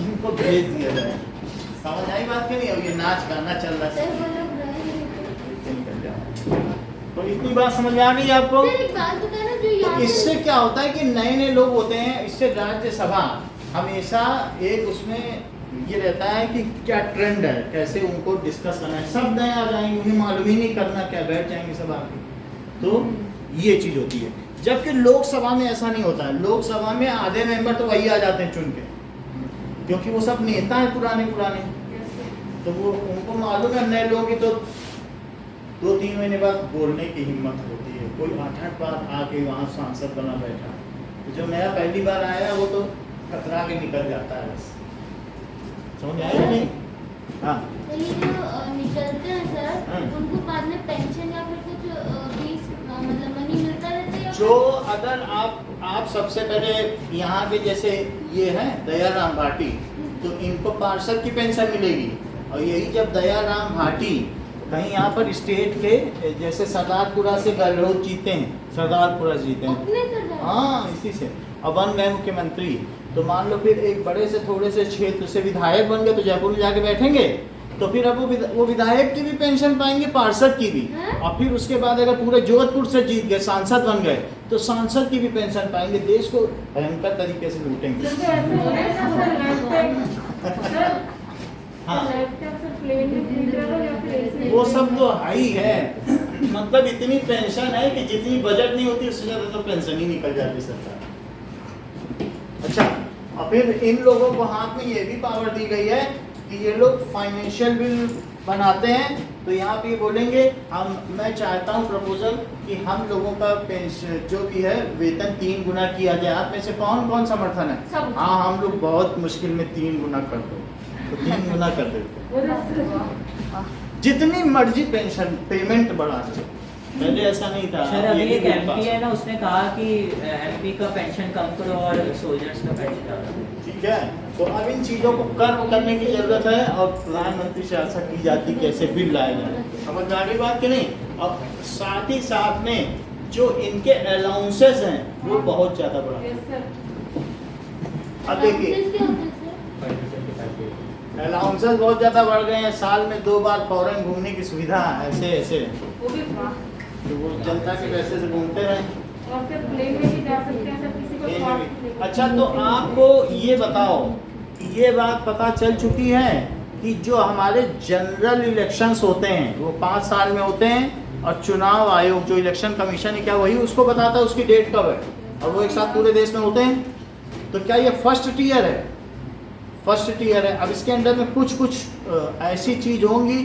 उनको भेज दिया जाए। समझ आई बात की नहीं। अब ये नाच गाना चल रहा सर है, वो लोग रहेंगे। निकल जाओ। तो इतनी बात समझ में आ गई आपको। सर एक बात बताना जो तो यहाँ इससे पे क्या होता है कि नए नए लोग होते हैं, इससे राज्यसभा हमेशा एक उसमें ये रहता है कि क्या ट्रेंड है, कैसे उनको डिस्कस करना है। सब नए आ जाएंगे, उन्हें मालूम ही नहीं करना क्या, बैठ जाएंगे सब आके। तो ये चीज होती है। जबकि लोकसभा में ऐसा नहीं होता है। लोकसभा में आधे मेंबर तो वही आ जाते हैं चुन के, क्योंकि वो सब नेता हैं पुराने पुराने। तो वो उनको मालूम है नए लोगों की तो 2-3 महीने बाद बोलने की हिम्मत होती है। कोई 8-8 बार आके वहाँ सांसद बना बैठा, तो जो नया पहली बार आया वो तो खतरा के निकल जाता है बस। समझ आया नहीं। हाँ तो ये जो निकलते हैं हाँ। सर, उनको बाद में पेंशन या फिर कुछ फीस मतलब मनी मिलता रहता है या जो अगर आप सबसे पहले यहाँ पे जैसे ये है दयाराम भाटी, तो इनको पार्षद की पेंशन मिलेगी। और यही जब दयाराम भाटी कहीं यहाँ पर स्टेट के जैसे सरदारपुरा से गहलोत जीते हैं, सरदारपुरा जीते हैं, अपने सरदार? हाँ इसी से। और बन गए मुख्यमंत्री, तो मान लो फिर एक बड़े से थोड़े से क्षेत्र से विधायक बन गए तो जयपुर में जाके बैठेंगे, तो फिर अब वो विधायक की भी पेंशन पाएंगे, पार्षद की भी, और फिर उसके बाद अगर पूरे जोधपुर से जीत गए, सांसद बन गए, तो सांसद की भी पेंशन पाएंगे। देश को भयंकर तरीके से लूटेंगे। हाँ, वो सब तो हाई है, मतलब इतनी पेंशन है कि जितनी बजट नहीं होती उससे ज्यादा तो पेंशन ही निकल जाती सरकार। अच्छा, और फिर इन लोगों को हाथ में ये भी पावर दी गई है कि ये लोग फाइनेंशियल बिल बनाते हैं, तो यहाँ पे बोलेंगे मैं चाहता हूँ प्रपोजल कि हम लोगों का पेंशन जो भी है वेतन 3 गुना किया जाए। आप में से कौन कौन समर्थन है? हाँ, हम लोग बहुत मुश्किल में 3 गुना कर दो, तो 3 गुना कर देते, जितनी मर्जी पेंशन पेमेंट बढ़ा दो। पहले ऐसा नहीं था। सर अभी एक एमपी है ना, उसने कहा कि एमपी का पेंशन कम करो और सोल्जर्स का पेंशन ज़्यादा करो। ठीक है, तो अब इन चीज़ों को कर्व करने की जरूरत है, और प्रधानमंत्री से आशा की जाती कैसे बिल लाए जाए, समझ में आ गई बात कि नहीं। और साथ ही साथ में जो इनके अलाउंसेस हैं वो बहुत ज़्यादा बढ़ा। अब देखिए अलाउंसेस बहुत ज़्यादा बढ़ गए हैं, साल में 2 बार फॉरेन घूमने की सुविधा, ऐसे तो वो जनता के पैसे से घूमते रहें। और फिर प्लेन में भी जा सकते हैं, सब किसी को स्वास्थ्य लेके। अच्छा, तो आपको ये बताओ, ये बात पता चल चुकी है कि जो हमारे जनरल इलेक्शंस होते हैं वो 5 साल में होते हैं, और चुनाव आयोग जो इलेक्शन कमीशन है क्या वही उसको बताता है उसकी डेट कब है, और वो एक साथ पूरे देश में होते हैं। तो क्या ये फर्स्ट टीयर है? फर्स्ट टीयर है। अब इसके अंदर में कुछ ऐसी चीज़ होंगी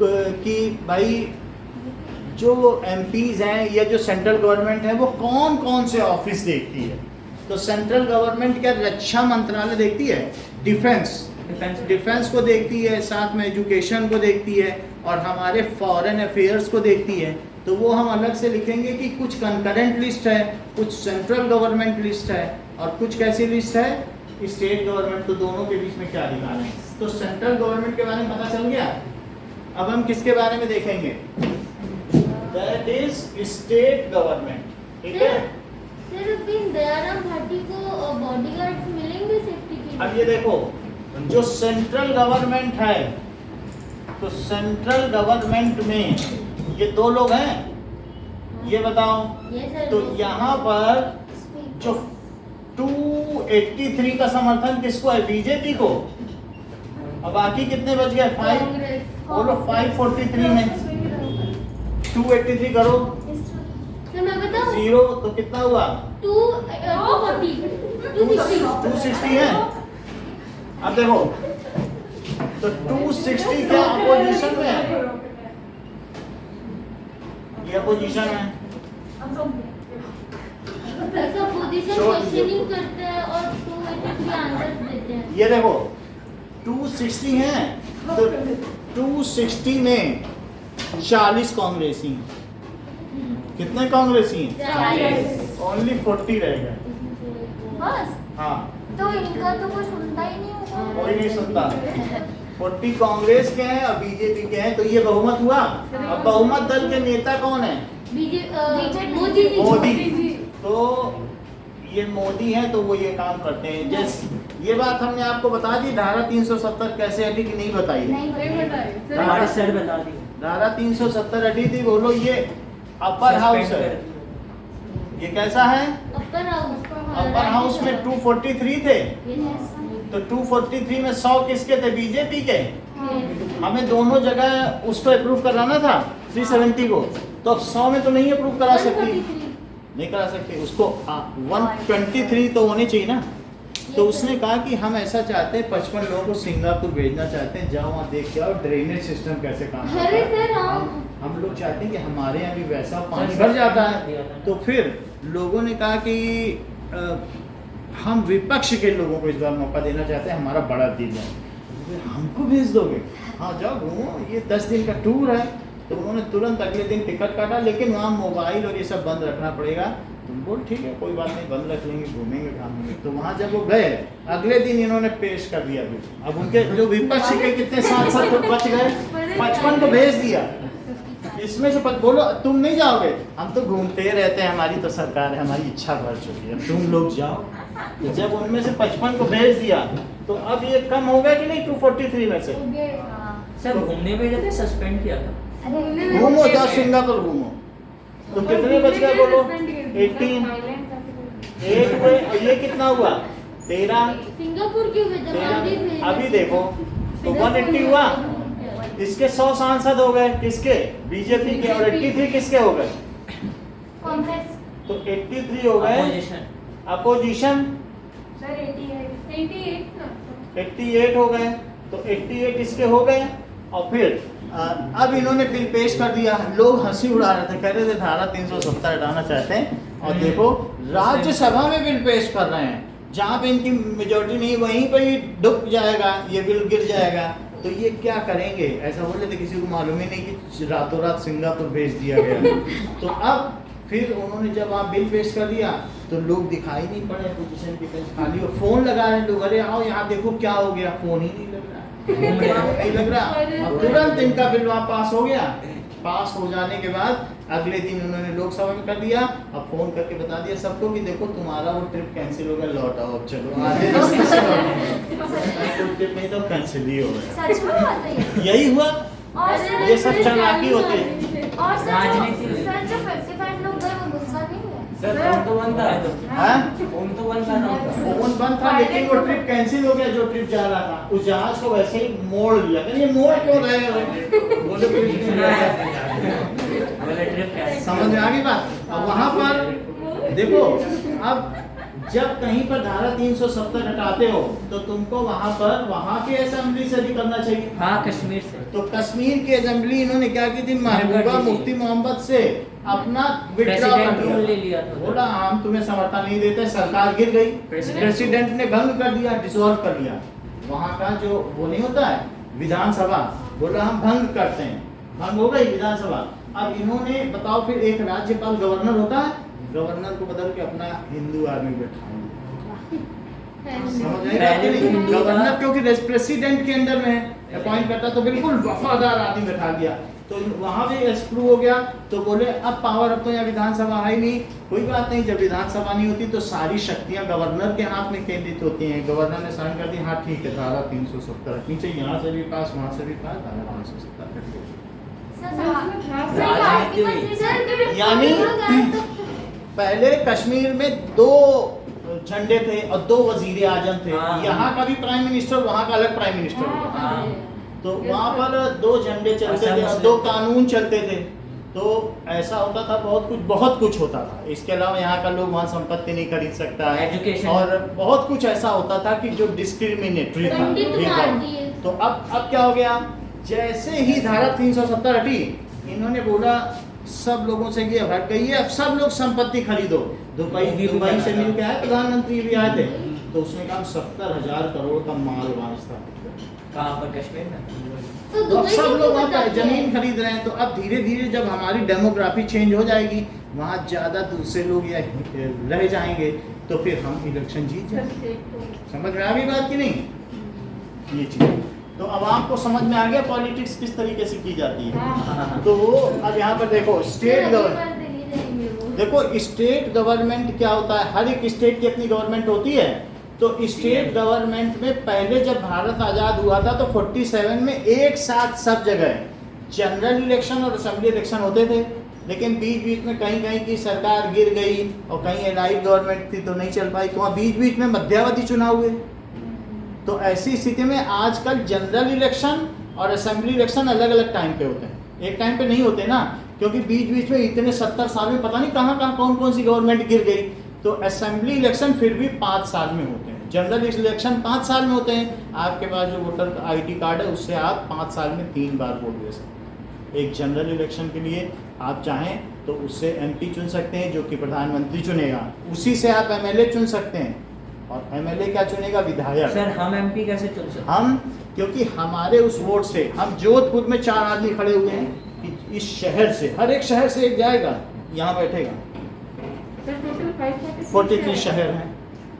कि भाई जो एमपीज़ हैं या जो सेंट्रल गवर्नमेंट है वो कौन कौन से ऑफिस देखती है। तो सेंट्रल गवर्नमेंट क्या रक्षा मंत्रालय देखती है, डिफेंस को देखती है, साथ में एजुकेशन को देखती है, और हमारे फॉरेन अफेयर्स को देखती है। तो वो हम अलग से लिखेंगे कि कुछ कंकरेंट लिस्ट है, कुछ सेंट्रल गवर्नमेंट लिस्ट है, और कुछ कैसी लिस्ट है, स्टेट गवर्नमेंट। तो दोनों के बीच में क्या लिखा है। तो सेंट्रल गवर्नमेंट के बारे में पता चल गया। अब हम किसके बारे में देखेंगे, दैट इज स्टेट गवर्नमेंट। ठीक है, सिर्फ इन दयाराम भाटी को बॉडीगार्ड्स मिलेंगे सेफ्टी के लिए। अब ये देखो, जो सेंट्रल गवर्नमेंट है, तो सेंट्रल गवर्नमेंट में ये 2 लोग हैं, ये बताओ। तो यहाँ पर जो 283 का समर्थन किसको है, बीजेपी को, और बाकी कितने बच गए, 5, बोलो 543 में 283 करो, तो मैं बताऊं 0, तो कितना हुआ, 260 है। अब देखो, तो 260 क्या अपोजिशन में है, ये अपोजिशन है। ऐसा पोजीशन क्वेश्चनिंग करते हैं और 283 आंसर्स देते हैं। ये देखो 260 है, तो 260 में 40 कांग्रेसी, कितने कांग्रेसी, 40। ओनली 40 रह गए। बस, हाँ, तो इनका तो कोई सुनता ही नहीं होगा। कोई नहीं सुनता। 40 कांग्रेस के हैं और बीजेपी के हैं, तो ये बहुमत हुआ। अब बहुमत दल के नेता कौन है, मोदी मोदी। तो ये मोदी है, तो वो ये काम करते हैं। जैसे ये बात हमने आपको बता दी, धारा 370 कैसे हटी कि नहीं बताई, नहीं बताइए हमारे सर बता दी। धारा 370 हटी थी। बोलो, ये अपर हाउस है, ये कैसा है, अपर हाउस में 243 थे, तो 243 में 100 किसके थे, बीजेपी के। हमें दोनों जगह उसको अप्रूव कराना था 370 को, तो अब 100 में तो नहीं अप्रूव करा सकती, नहीं करा सकते उसको। 123 तो होने चाहिए ना। तो उसने कहा कि हम ऐसा चाहते हैं 55 लोगों को सिंगापुर भेजना चाहते हैं, जाओ वहाँ देख के आओ ड्रेनेज सिस्टम कैसे काम करता है। हम लोग चाहते हैं कि हमारे यहाँ भी वैसा पानी भर जाता है। तो फिर लोगों ने कहा कि हम विपक्ष के लोगों को इस बार मौका देना चाहते हैं, हमारा बड़ा दिल है, हमको भेज दोगे, हाँ जाओ घूमो, ये 10 दिन का टूर है। तो उन्होंने तुरंत अगले दिन टिकट काटा, लेकिन वहाँ मोबाइल और ये सब बंद रखना पड़ेगा। तुम बोल ठीक है कोई बात नहीं, बंद रख लेंगे, घूमेंगे घामेंगे। तो वहाँ जब वो गए, अगले दिन इन्होंने पेश कर दिया बिल। अब उनके जो विपक्ष के कितने सांसद तो बच गए, 55 को भेज दिया। इसमें से बोलो तुम नहीं जाओगे, हम तो घूमते रहते हैं, हमारी तो सरकार है, हमारी इच्छा भर चुकी है, तुम लोग जाओ। तो जब उनमें से 55 को भेज दिया तो अब ये कम हो गया कि नहीं 243 में से? सर घूमने भेजे थे, सस्पेंड किया था। घूमो, जाओ सिंगापुर घूमो। तो कितने बच गए बोलो? 18 8 हुए, और ये कितना हुआ? 13। सिंगापुर क्यों भेजा? मालदीव भेजा। अभी देखो तो 180 हुआ, इसके 100 सांसद हो गए, किसके? बीजेपी के। और 83 किसके हो गए? कांग्रेस। तो 83 हो गए अपोजिशन। अपोजिशन, सर 88 ना 88 हो गए। तो 88 इसके हो गए। और फिर अब इन्होंने बिल पेश कर दिया, लोग हंसी उड़ा रहे थे, कह रहे थे धारा 370 हटाना चाहते हैं। और देखो राज्यसभा में बिल पेश कर रहे हैं, जहाँ पे इनकी मेजोरिटी नहीं, वहीं पे ही डूब जाएगा, ये बिल गिर जाएगा। तो ये क्या करेंगे? ऐसा बोल रहे थे, किसी को मालूम ही नहीं कि रातों रात सिंगापुर भेज दिया गया। तो अब फिर उन्होंने जब वहाँ बिल पेश कर दिया तो लोग दिखाई नहीं पड़े, पोजीशन की बेंच खाली, और फोन लगा रहे लोग, अरे आओ यहाँ देखो क्या हो गया, फोन ही नहीं लग रहा, नहीं लग रहा। और तुरंत इनका बिल वहाँ पास हो गया। पास हो जाने के बाद अगले दिन उन्होंने लोकसभा में कर दिया, अब फोन करके बता दिया सबको कि देखो तुम्हारा वो ट्रिप कैंसिल हो गया, लौट आओ, अब चलो आधे रास्ते से लौट। ट्रिप नहीं तो कैंसिल ही हो गया। सच में बात है ये? यही हुआ, और सर ये सब चालाकी होती है। और सर राजनीति। सर जो 55 लोग गए वो गुस्सा नहीं है? सर फोन तो बंद था, हाँ? फोन तो बंद था ना। फोन बंद था, लेकिन वो ट्रिप कैंसिल हो गया जो ट्रिप जा रहा था, उस जहाज को वैसे ही मोड़ लिया। ये मोड़ क्यों रहे हो? बोले ट्रिप क्या है? समझ में आ गई बात? अब वहां पर देखो, अब जब कहीं पर धारा 370 हटाते हो तो तुमको वहां के असेंबली से भी करना चाहिए। हाँ, कश्मीर से। तो कश्मीर की असेंबली इन्होंने क्या की थी? महबूबा मुफ्ती मोहम्मद से अपना विड्रॉ कर रोल ले लिया था। बोला हम तुम्हें समर्थन नहीं देते, सरकार गिर गई, प्रेसिडेंट ने भंग कर दिया, डिसॉल्व कर दिया। वहां का जो वो नहीं होता है विधानसभा, बोला हम भंग करते हैं, भंग हो गई विधानसभा। अब इन्होंने बताओ, फिर एक राज्यपाल गवर्नर होता है, गवर्नर को बदल के अपना हिंदू आदमी बैठाएंगे। समझ आएगा? गवर्नर क्योंकि प्रेसिडेंट के अंडर में अपॉइंट करता, तो बिल्कुल वफादार आदमी बैठा दिया। तो वहां भी एक्सप्रू हो गया। तो बोले अब पावर, अब तो यहाँ विधानसभा है ही नहीं, कोई बात नहीं, जब विधानसभा नहीं होती तो सारी शक्तियां गवर्नर के हाथ में केंद्रित होती हैं। गवर्नर ने साइन कर दी, हाँ ठीक है, धारा 370 रखनी चाहिए, यहाँ से भी पास, वहाँ से भी पास, धारा 370 रखनी चाहिए। यानी पहले कश्मीर में 2 झंडे थे और 2 वजीर आजम थे, यहाँ का भी प्राइम मिनिस्टर, वहाँ का अलग प्राइम मिनिस्टर होगा। तो वहाँ पर 2 झंडे चलते थे और 2 कानून चलते थे। तो ऐसा होता था, बहुत कुछ होता था। इसके अलावा यहाँ का लोग वहाँ संपत्ति नहीं खरीद सकता है, एजुकेशन, और बहुत कुछ ऐसा होता था कि जो डिस्क्रिमिनेटरी था। तो अब क्या हो गया? जैसे ही धारा 370 हटी, इन्होंने बोला सब लोगों से ये हट गई है, अब सब लोग संपत्ति खरीदो। दुबई से मिल के आए प्रधानमंत्री भी आए थे, तो उसने कहा 70,000 करोड़ का माल वहाँ स्थापित कर। कहाँ पर? कश्मीर में। तो अब सब लोग वहाँ पर जमीन खरीद रहे हैं। तो अब धीरे धीरे जब हमारी डेमोग्राफी चेंज हो जाएगी, वहाँ ज्यादा दूसरे लोग या रह जाएंगे, तो फिर हम इलेक्शन जीत जाएंगे। समझ में आ गई बात की नहीं? ये चीज तो अब आपको समझ में आ गया पॉलिटिक्स किस तरीके से की जाती है। तो अब यहाँ पर देखो स्टेट गवर्नमेंट, देखो स्टेट गवर्नमेंट क्या होता है, हर एक स्टेट की अपनी गवर्नमेंट होती है। तो स्टेट गवर्नमेंट में पहले जब भारत आज़ाद हुआ था तो 47 में एक साथ सब जगह जनरल इलेक्शन और असेंबली इलेक्शन होते थे, लेकिन बीच बीच में कहीं कहीं की सरकार गिर गई और कहीं एलाइड गवर्नमेंट थी तो नहीं चल पाई, तो वहाँ बीच बीच में मध्यावधि चुनाव हुए। तो ऐसी स्थिति में आजकल जनरल इलेक्शन और असेंबली इलेक्शन अलग अलग टाइम पे होते हैं, एक टाइम पे नहीं होते ना, क्योंकि बीच बीच में इतने 70 साल में पता नहीं कहाँ कहाँ कौन कौन सी गवर्नमेंट गिर गई। तो असेंबली इलेक्शन फिर भी 5 साल में होते हैं, जनरल इलेक्शन 5 साल में होते हैं। आपके पास जो वोटर ID कार्ड है उससे आप 5 साल में 3 बार वोट दे सकते हैं। एक जनरल इलेक्शन के लिए आप चाहें तो उससे MP चुन सकते हैं जो कि प्रधानमंत्री चुनेगा, उसी से आप MLA चुन सकते हैं, और MLA क्या चुनेगा? विधायक। सर हम MP कैसे चुन सकते? हम, क्योंकि हमारे उस वोट से, हम जोधपुर में 4 आदमी खड़े हुए हैं कि इस शहर से, हर एक शहर से एक जाएगा, यहाँ बैठेगा। 43 शहर हैं,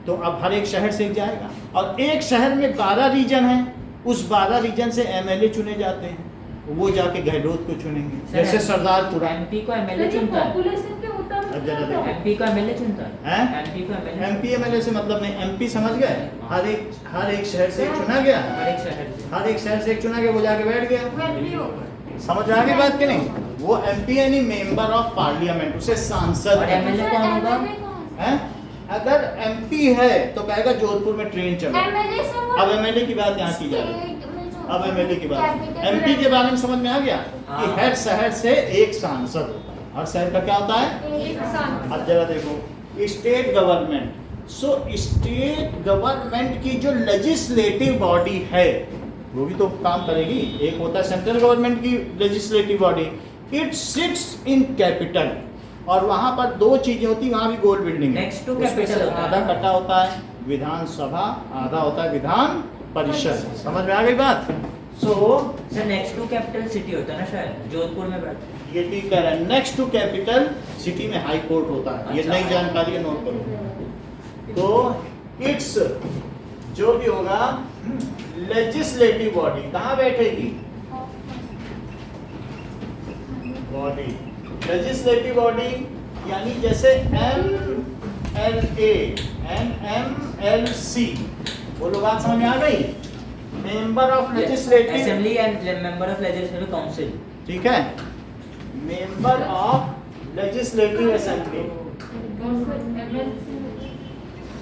तो अब हर एक शहर से एक जाएगा, और एक शहर में 12 रीजन हैं, उस 12 रीजन से MLA चुने जाते हैं। वो जाके गहलोत को चुनेंगे, सर, जैसे सरदारपुरा। एमपी को एमएलए सर, ये चुनता है। पॉपुलेशन के मुताबिक अब जरा होता है। एमपी को एमएलए चुनता है। हैं? एमपी को एमएलए। एमपी एमएलए से मतलब नहीं, एमपी समझ गए, हर एक शहर से एक चुना गया, हर एक शहर से। हर एक शहर से एक चुना गया, वो जाके बैठ गया। वो एमपी होगा। समझ आ गई बात कि नहीं? वो एमपी यानी मेंबर ऑफ पार्लियामेंट, उसे सांसद और एमएलए कौन होगा? हैं? अगर एमपी है तो कहेगा जोधपुर में ट्रेन चलो। एमएलए से वो अब एमएलए की बात यहाँ की जा रही है। स्टेट में जो अब एमएलए की बात, कैपिटल एमपी के बारे में समझ में आ गया कि हाँ। हर शहर से एक सांसद होता है। हर शहर का क्या होता है? एक साथ। अब जरा देखो, स्टेट गवर्नमेंट। सो स्टेट गवर्नमेंट की जो लेजिस्लेटिव बॉडी है वो भी तो काम करेगी। एक होता है सेंट्रल गवर्नमेंट की legislative body, it sits in capital, और वहां पर दो चीजें होती, वहां भी गोल बिल्डिंग है। Next to उसमें capital से होता है। आधा कटा होता है विधानसभा, आधा होता है विधान परिषद। समझ में आ गई बात? So sir next to capital city होता है ना शायद, जोधपुर में बैठता है। ये ठीक कह रहा है, नेक्स्ट टू कैपिटल सिटी में हाई कोर्ट होता है। ये अच्छा। नई जानकारी है, नोट करो। तो इट्स जो भी होगा लेजिस्लेटिव बॉडी कहाँ बैठेगी? बॉडी, लेजिस्लेटिव बॉडी यानी जैसे MLA, बोलो बात समझ में आ गई? Member of legislative assembly and member of legislative council. ठीक है, member of legislative assembly.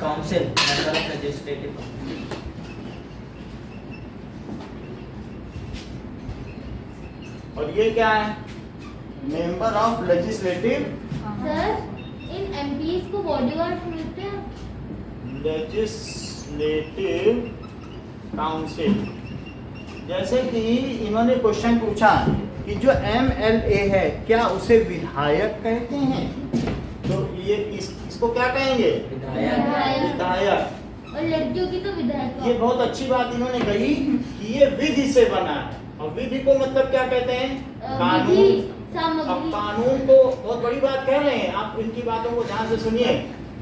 Council member of legislative. और ये क्या है? Member of legislative sir in MPs को बॉडीगार्ड मिलते हैं। Legislative council. जैसे कि इन्होंने क्वेश्चन पूछा कि जो MLA है क्या उसे विधायक कहते हैं? तो ये इसको क्या कहेंगे? विधायक। विधायक। और लड़कियों की तो विधायक। ये बहुत अच्छी बात इन्होंने कही कि ये विधि से बना है, और विधि को मतलब क्या कहते हैं? कानून। अब सामग्री। कानून को बहुत बड़ी बात कह रहे हैं आप, इनकी बातों को ध्यान से सुनिए।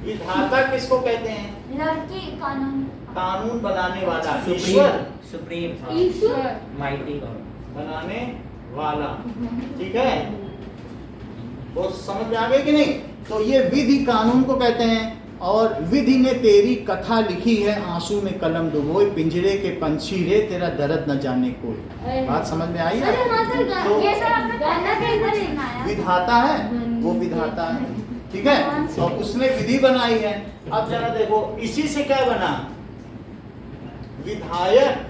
विधाता किसको कहते हैं? लड़की कानून। कानून बनाने वाला, सुप्रीम। ईश्वर सुप्रीम। ईश्वर। Mighty god. बनाने वाला। ठीक है, वो समझ में आ गए कि नहीं? तो ये विधि कानून को कहते हैं। और विधि ने तेरी कथा लिखी है, आंसू में कलम डुबोए, पिंजरे के पंछी रे, तेरा दर्द न जाने कोई। बात समझ में आई है? अरे हाँ सर, तो ये सर आपने गाना पहले कैसे कैसे सुना सुनाया? विधाता है, वो विधाता है। ठीक है, और उसने विधि बनाई है। अब जरा देखो, इसी से क्या बना? विधायक।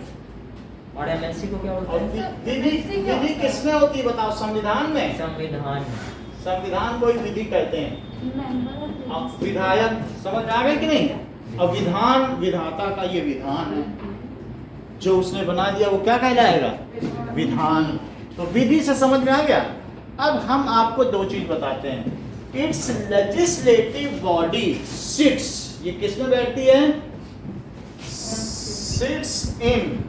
और एमएलसी को क्या और बोलते हैं? विधि, विधि किसमें होती है बताओ? संविधान में। संविधान। संविधान को ही विधि कहते हैं। मेंबर ऑफ अब विधायक समझ आ गए कि नहीं? अब विधान, विधाता का ये विधान है जो उसने बना दिया, वो क्या कहलाएगा? विधान। तो विधि से समझ में आ गया। अब हम आपको दो चीज बताते हैं। इट्स लेजिस्लेटिव बॉडी सिट्स, ये किस में बैठती है? Sits in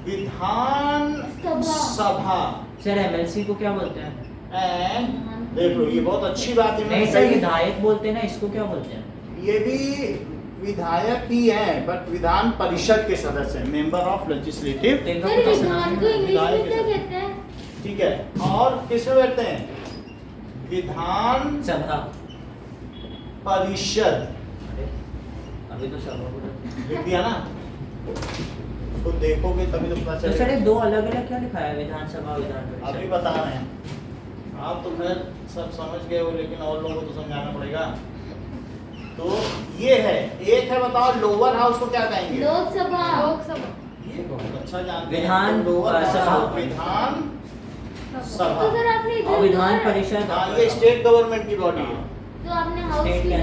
Vidhan Sabha. Sir MLC को क्या बोलते हैं? एंड देख लो, ये बहुत अच्छी बात नहीं इन्होंने सर, कही। विधायक बोलते हैं ना, इसको क्या बोलते हैं? ये भी विधायक ही है, बट विधान परिषद के सदस्य हैं, मेंबर ऑफ लेजिस्लेटिव। तो इनका सर कुछ विधान को इंग्लिश में क्या कहते हैं? ठीक है, और किसमें बैठते हैं? विधान सभा। परिषद। अरे, अभी तो सभा बोला। लिख दिया ना? उसको देखोगे तभी तो पता तो सर चलेगा। ये दो अलग अलग क्या लिखा है? विधानसभा, विधान अभी परिषद। बता रहे हैं, आप तो खैर सब समझ गए हो, लेकिन और लोगों को तो समझाना पड़ेगा। तो ये है, एक है, बताओ लोअर हाउस को क्या कहेंगे? लोकसभा। ये बहुत अच्छा जानते हैं। विधान तो लोअर सभा। हाउस, विधान तो सभा। सर आपने इधर और विधान लोअर- परिषद। हाँ, ये स्टेट गवर्नमेंट की बॉडी है। तो आपने हाउस State की के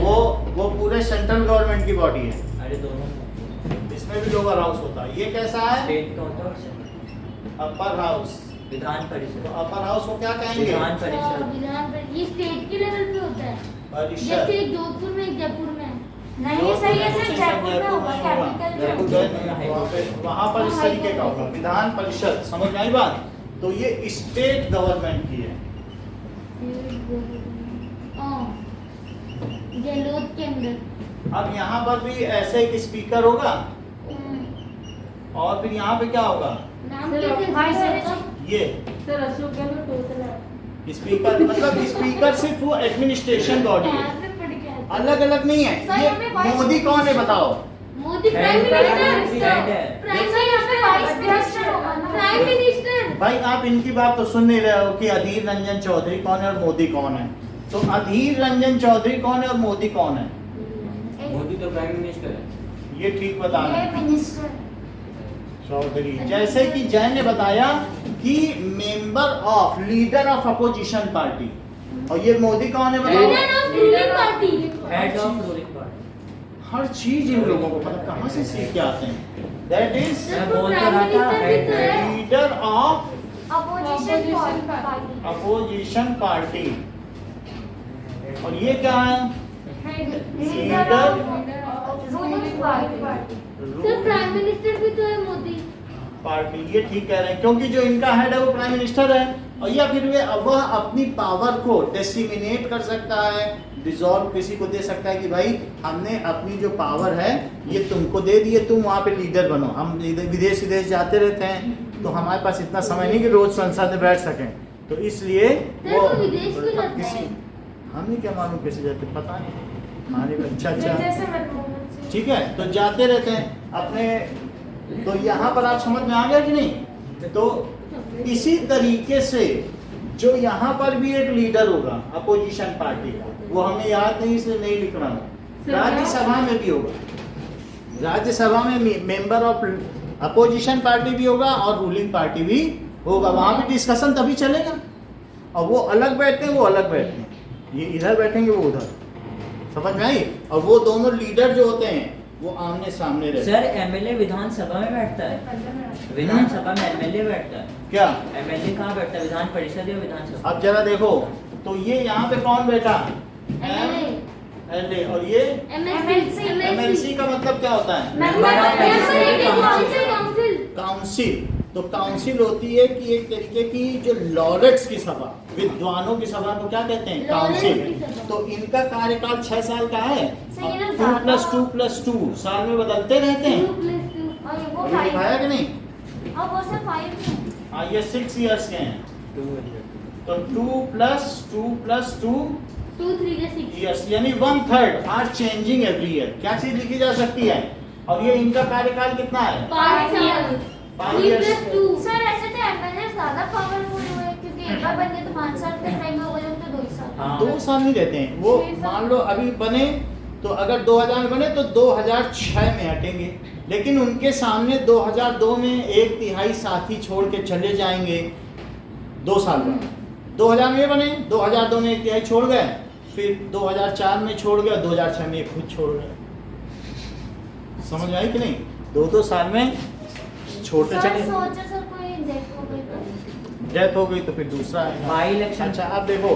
वो पूरे सेंट्रल गवर्नमेंट की बॉडी है। अरे दोनों इसमें भी लोअर हाउस होता है। ये कैसा है? स्टेट का होता है और सेंट्रल। Upper house. विधान तो परिषद। अपर हाउस को क्या कहेंगे? विधान अच्छा, परिषद। विधान पर ये स्टेट के लेवल पे होता है। परिषद। जैसे एक जोधपुर में, एक जयपुर में। नहीं, ये सही है सर, जयपुर में होगा, कैपिटल जयपुर जयपुर। गए नहीं, वहाँ पर इस तरीके का होगा, विधान परिषद। समझ में आई बात? तो ये स्टेट गवर्नमेंट की है। गहलोत के अंदर। अब यहाँ पर भी ऐसे एक स्पीकर होगा, और फिर यहाँ पे क्या होगा? नाम सर, क्या वाइस है? प्रेसिडेंट। ये सर अशोक गहलोत टोटल है। स्पीकर मतलब स्पीकर सिर्फ वो एडमिनिस्ट्रेशन बॉडी है, यहाँ पे पढ़ के आए थे। अलग अलग नहीं है। सर, ये हमें वाइस मोदी कौन है बताओ? मोदी प्राइम हेड है। मिनिस्टर। सर, यहाँ पे वाइस मिनिस्टर होगा ना। Prime minister. भाई आप इनकी बात तो सुन नहीं रहे हो कि अधीर रंजन चौधरी कौन है और मोदी कौन है। तो अधीर रंजन चौधरी कौन है और मोदी कौन है? मोदी तो प्राइम मिनिस्टर है। ये ठीक बता रहे ये हैं मिनिस्टर। चौधरी। जैसे कि जय ने बताया कि member of leader of opposition party, और ये मोदी कौन है बताओ? Leader of ruling party. Head of ruling party. हर चीज इन लोगों को मतलब कहाँ से सीख के आते हैं। दैट इज मैं बोल तो रहा था हेड है। Leader of opposition party. Opposition party. और ये क्या है? Leader of ruling party. Sir prime minister भी तो है मोदी। पार्टी। ये ठीक कह रहे हैं क्योंकि जो इनका हेड है वो प्राइम मिनिस्टर है, और या फिर वह अपनी पावर को डिसिमिनेट कर सकता है, डिसॉल्व किसी को दे सकता है कि भाई हमने अपनी जो पावर है ये तुमको दे दिए, तुम वहाँ पे लीडर बनो। हम विदेश जाते रहते हैं तो हमारे पास इतना समय नहीं कि रोज संसद में बैठ सकें, तो इसलिए सर, वो विदेश क्यों जाते किसी हैं? हमें क्या मालूम कैसे जाते, पता नहीं हमारे को। अच्छा जैसे मनमोहन सिंह। ठीक है, तो जाते रहते हैं अपने। तो यहाँ पर आप समझ में आ गया कि नहीं? तो इसी तरीके से जो यहाँ पर भी एक लीडर होगा अपोजिशन पार्टी का, वो हमें याद नहीं इसलिए नहीं लिख रहा हूँ। राज्यसभा में भी होगा, राज्यसभा में मेंबर ऑफ अपोजिशन पार्टी भी होगा और रूलिंग पार्टी भी होगा। वहाँ भी डिस्कशन तभी चलेगा, और वो अलग बैठते हैं, वो अलग बैठते हैं, ये इधर बैठेंगे वो उधर। समझ में आई? और वो दोनों लीडर जो होते हैं वो आमने सामने रहते हैं। सर एमएलए विधानसभा में बैठता है। विधानसभा में एमएलए बैठता है। क्या एमएलए कहाँ बैठता है? विधान परिषद या विधानसभा? अब जरा देखो, तो ये यहाँ पे कौन बैठा? MLA। और ये MLC। एमएलसी का मतलब क्या होता है? Member of council. काउंसिल। तो काउंसिल होती है कि एक तरीके की जो लॉरेट्स की सभा, विद्वानों की सभा को क्या कहते हैं? लॉरेट्स की काउंसिल। सभा। तो इनका कार्यकाल 6 साल का है, सही है ना? 2+2+2 साल में बदलते रहते हैं। 2+2। और ये वो ये लिखाया कि नहीं? और वो सब 5 है। हाँ, ये 6 इयर्स के हैं। तो 2+2+2 2 3 या 6। यस, यानी 1/3 आर चेंजिंग एवरी ईयर। क्या चीज लिखी जा सकती है? और ये इनका कार्यकाल कितना है? 5 साल। 5 years। 3+2। सर ऐसे तो एमएलए ज्यादा पावरफुल हुए क्योंकि एक बार बन गए तो 5 साल के टाइम में हो गए तो 2 साल। हाँ। 2 साल नहीं रहते हैं वो। 6 साल। मान लो अभी बने तो अगर 2000 में बने तो 2006 में हटेंगे, लेकिन उनके सामने 2002 में 1/3 साथी छोड़ के चले जाएंगे 2 साल बाद। 2000 में बने, 2002 में 1/3 छोड़ गए, फिर 2004 में छोड़ गए, 2006 में खुद छोड़ गए। समझ में आई कि नहीं? 2-2 साल में छोड़ते सर चले। सोचो सर कोई डेथ हो गई तो डेथ हो गई तो फिर दूसरा है बाई इलेक्शन। अच्छा आप देखो,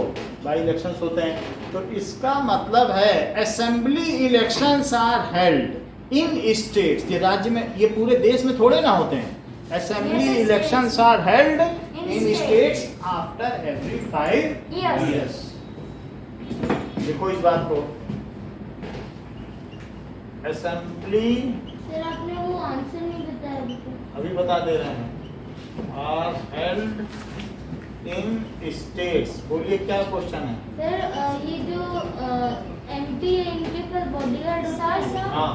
बाई इलेक्शंस होते हैं, तो इसका मतलब है assembly elections are held in states. ये राज्य में, ये पूरे देश में थोड़े ना होते हैं। Assembly Yes, elections are held in states. States after every 5 Years. years। देखो इस बात को, असेंबली, सर आपने वो आंसर नहीं बताया अभी तक। अभी बता दे रहे हैं, आर हेल्ड इन स्टेट्स। बोलिए क्या क्वेश्चन है? सर ये जो एमपी है इनके पास बॉडीगार्ड होता है सर हाँ,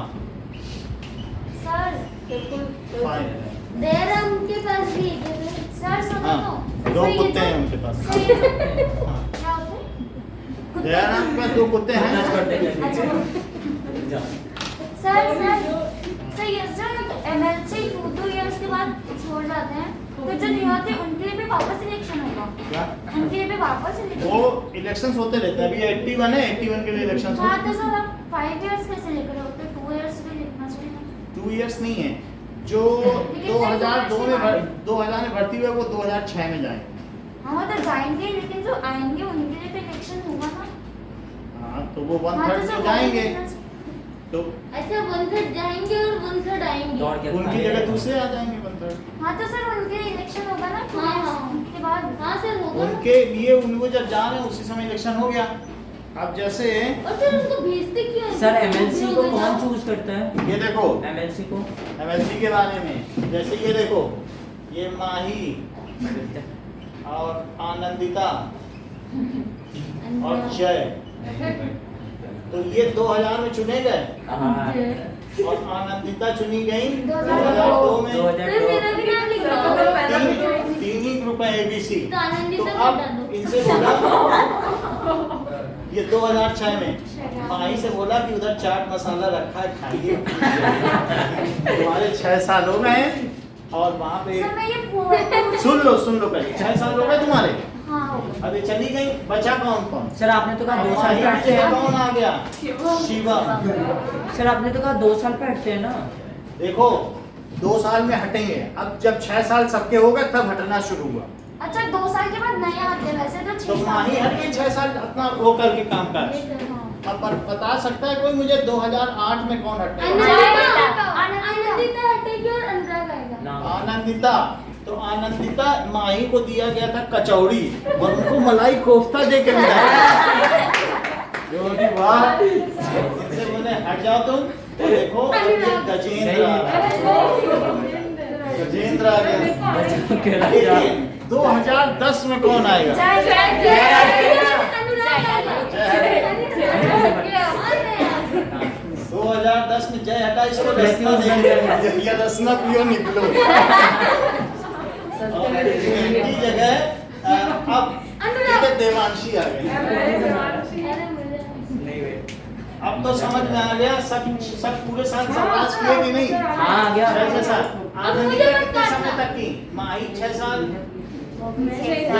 सर फाइन। देर उनके पास भी है क्या सर? सर सुनो हाँ, तो 2 सर, ये कुत्ते जो- हैं उनके पास। सर, ये जो- हाँ। क्या होते हैं? दयानंद के पास 2 कुत्ते हैं। जाओ। सर ये जब एमएलसी 2 इयर्स के बाद छोड़ जाते हैं तो जो नहीं होते उनके लिए भी वापस इलेक्शन होगा। क्या? उनके लिए भी वापस इलेक्शन। वो इलेक्शंस होते रहते हैं। अभी 81 है, 81 के लिए इलेक्शंस हाँ होते तो सर आप 5 इयर्स कैसे लेकर होते? 2 इयर्स भी लिखना चाहिए ना। 2 इयर्स नहीं है, जो लेकिन सर, 2002 में 2000 में भर्ती हुए वो 2006 में जाएंगे। हाँ वो तो जाएंगे लेकिन जो आएंगे उनके लिए तो इलेक्शन होगा ना। हाँ, तो वो हाँ, 1/3 तो सर में वो जाएंगे, लिखना चाहिए। तो अच्छा 1/3 जाएंगे और 1/3 आएंगे। दौड़ के उनकी जगह दूसरे आ जाएंगे 1/3। हाँ तो सर उनके इलेक्शन होगा ना 2 हाँ, years हाँ। के बाद। हाँ सर होगा ना। उनके लिए उनको जब जा रहे हैं उसी समय इलेक्शन हो गया। अब जैसे और सर उनको भेजते क्यों हैं? सर एमएलसी को जो कौन होगा। चूज करता है? ये देखो एमएलसी को एमएलसी के बारे में, जैसे ये देखो ये माही और आनंदिता और जय, तो ये 2000 में चुने गए हाँ और आनंदिता चुनी गई 2002 में। फिर मेरा भी नाम लिख दो। तीन ही ग्रुप है ABC। तो आनंदिता तो को अब हटा दो। इनसे बोला, ये 2006 में माही से बोला कि उधर चाट मसाला रखा है, खाइए। तुम्हारे 6 साल हो गए हैं और वहाँ पे सर मैं ये सुन लो पहले, 6 साल हो गए तुम्हारे, हाँ हो गया। अभी चली गई, बचा कौन? सर आपने तो कहा 2 साल माही पे की हटते जगह हैं। कौन आ गया? शिवा। सर आपने तो कहा 2 साल पे हटते हैं ना। देखो 2 साल में हटेंगे, अब जब 6 साल सबके हो गए तब हटना शुरू हुआ। अच्छा 2 साल के बाद नया आते हैं, वैसे तो 6 तो माही हट गई 6 साल अपना वो करके काम काज। अब बता सकता है कोई मुझे 2008 में कौन हटेगा? आनंदिता हटेगी और अनुराग आएगा। ना आनंदिता। तो आनंदिता माही को दिया गया था कचौड़ी और उनको मलाई कोफ्ता दे के मिला। वाह, इनसे बोले हट जाओ तुम, तो देखो अब ये गजेंद्र आ गया। गजेंद्र आ गया। देखिए, 2010 में कौन आएगा? जय 2010 में जय हटा, इसको रसना दे, ये रसना पियो निकलो। और इनकी जगह अब ठीक है, देवांशी आ गई। अब तो समझ में आ गया, सब पूरे साल समाज किए कि नहीं? हाँ आ गया। 6 साल। आनंदिता कितने समय तक की? माही 6 साल,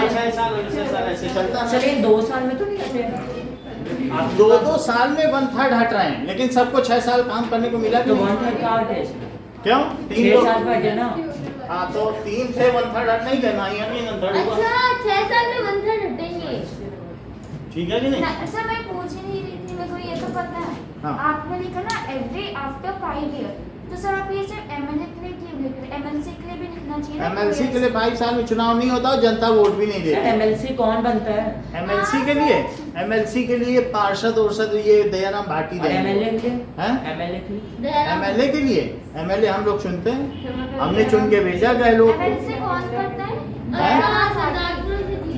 6 साल ऐसे चलता है। सर ये 2 साल में तो नहीं हटे। आप 2 साल में 1/3 हट रहे हैं, लेकिन सबको 6 साल काम करने को मिला कि तो नहीं? 1/3 का हटे इसमें। क्यों? 6 साल पे हटे ना। हाँ तो 3 थे, 1/3 हट नहीं थे, माही हट गई, 1/3 हुआ। अच्छा 6 साल में 1/3 हटेंगे। ठीक है कि नहीं? सर मैं पूछ ही नहीं रही थी, मेरे को ये तो पता है। हाँ। आपने लिखा ना एवरी आफ्टर 5 ईयर, तो सर आप ये सिर्फ एमएलए के लिए क्यों लिख रहे हैं? एमएलसी के लिए भी लिखना चाहिए ना। एमएलसी के लिए 5 साल में चुनाव नहीं होता और जनता वोट भी नहीं सर देती। एमएलसी कौन बनता है? एमएलसी के लिए, एमएलसी के लिए पार्षद उर्षद ये दयाराम भाटी और देंगे। एमएलए के लिए? हैं? एमएलए के लिए? एमएलए के लिए, एमएलए हम लोग चुनते हैं, हमने चुन के भेजा गए लोग को। एमएलसी कौन करता है?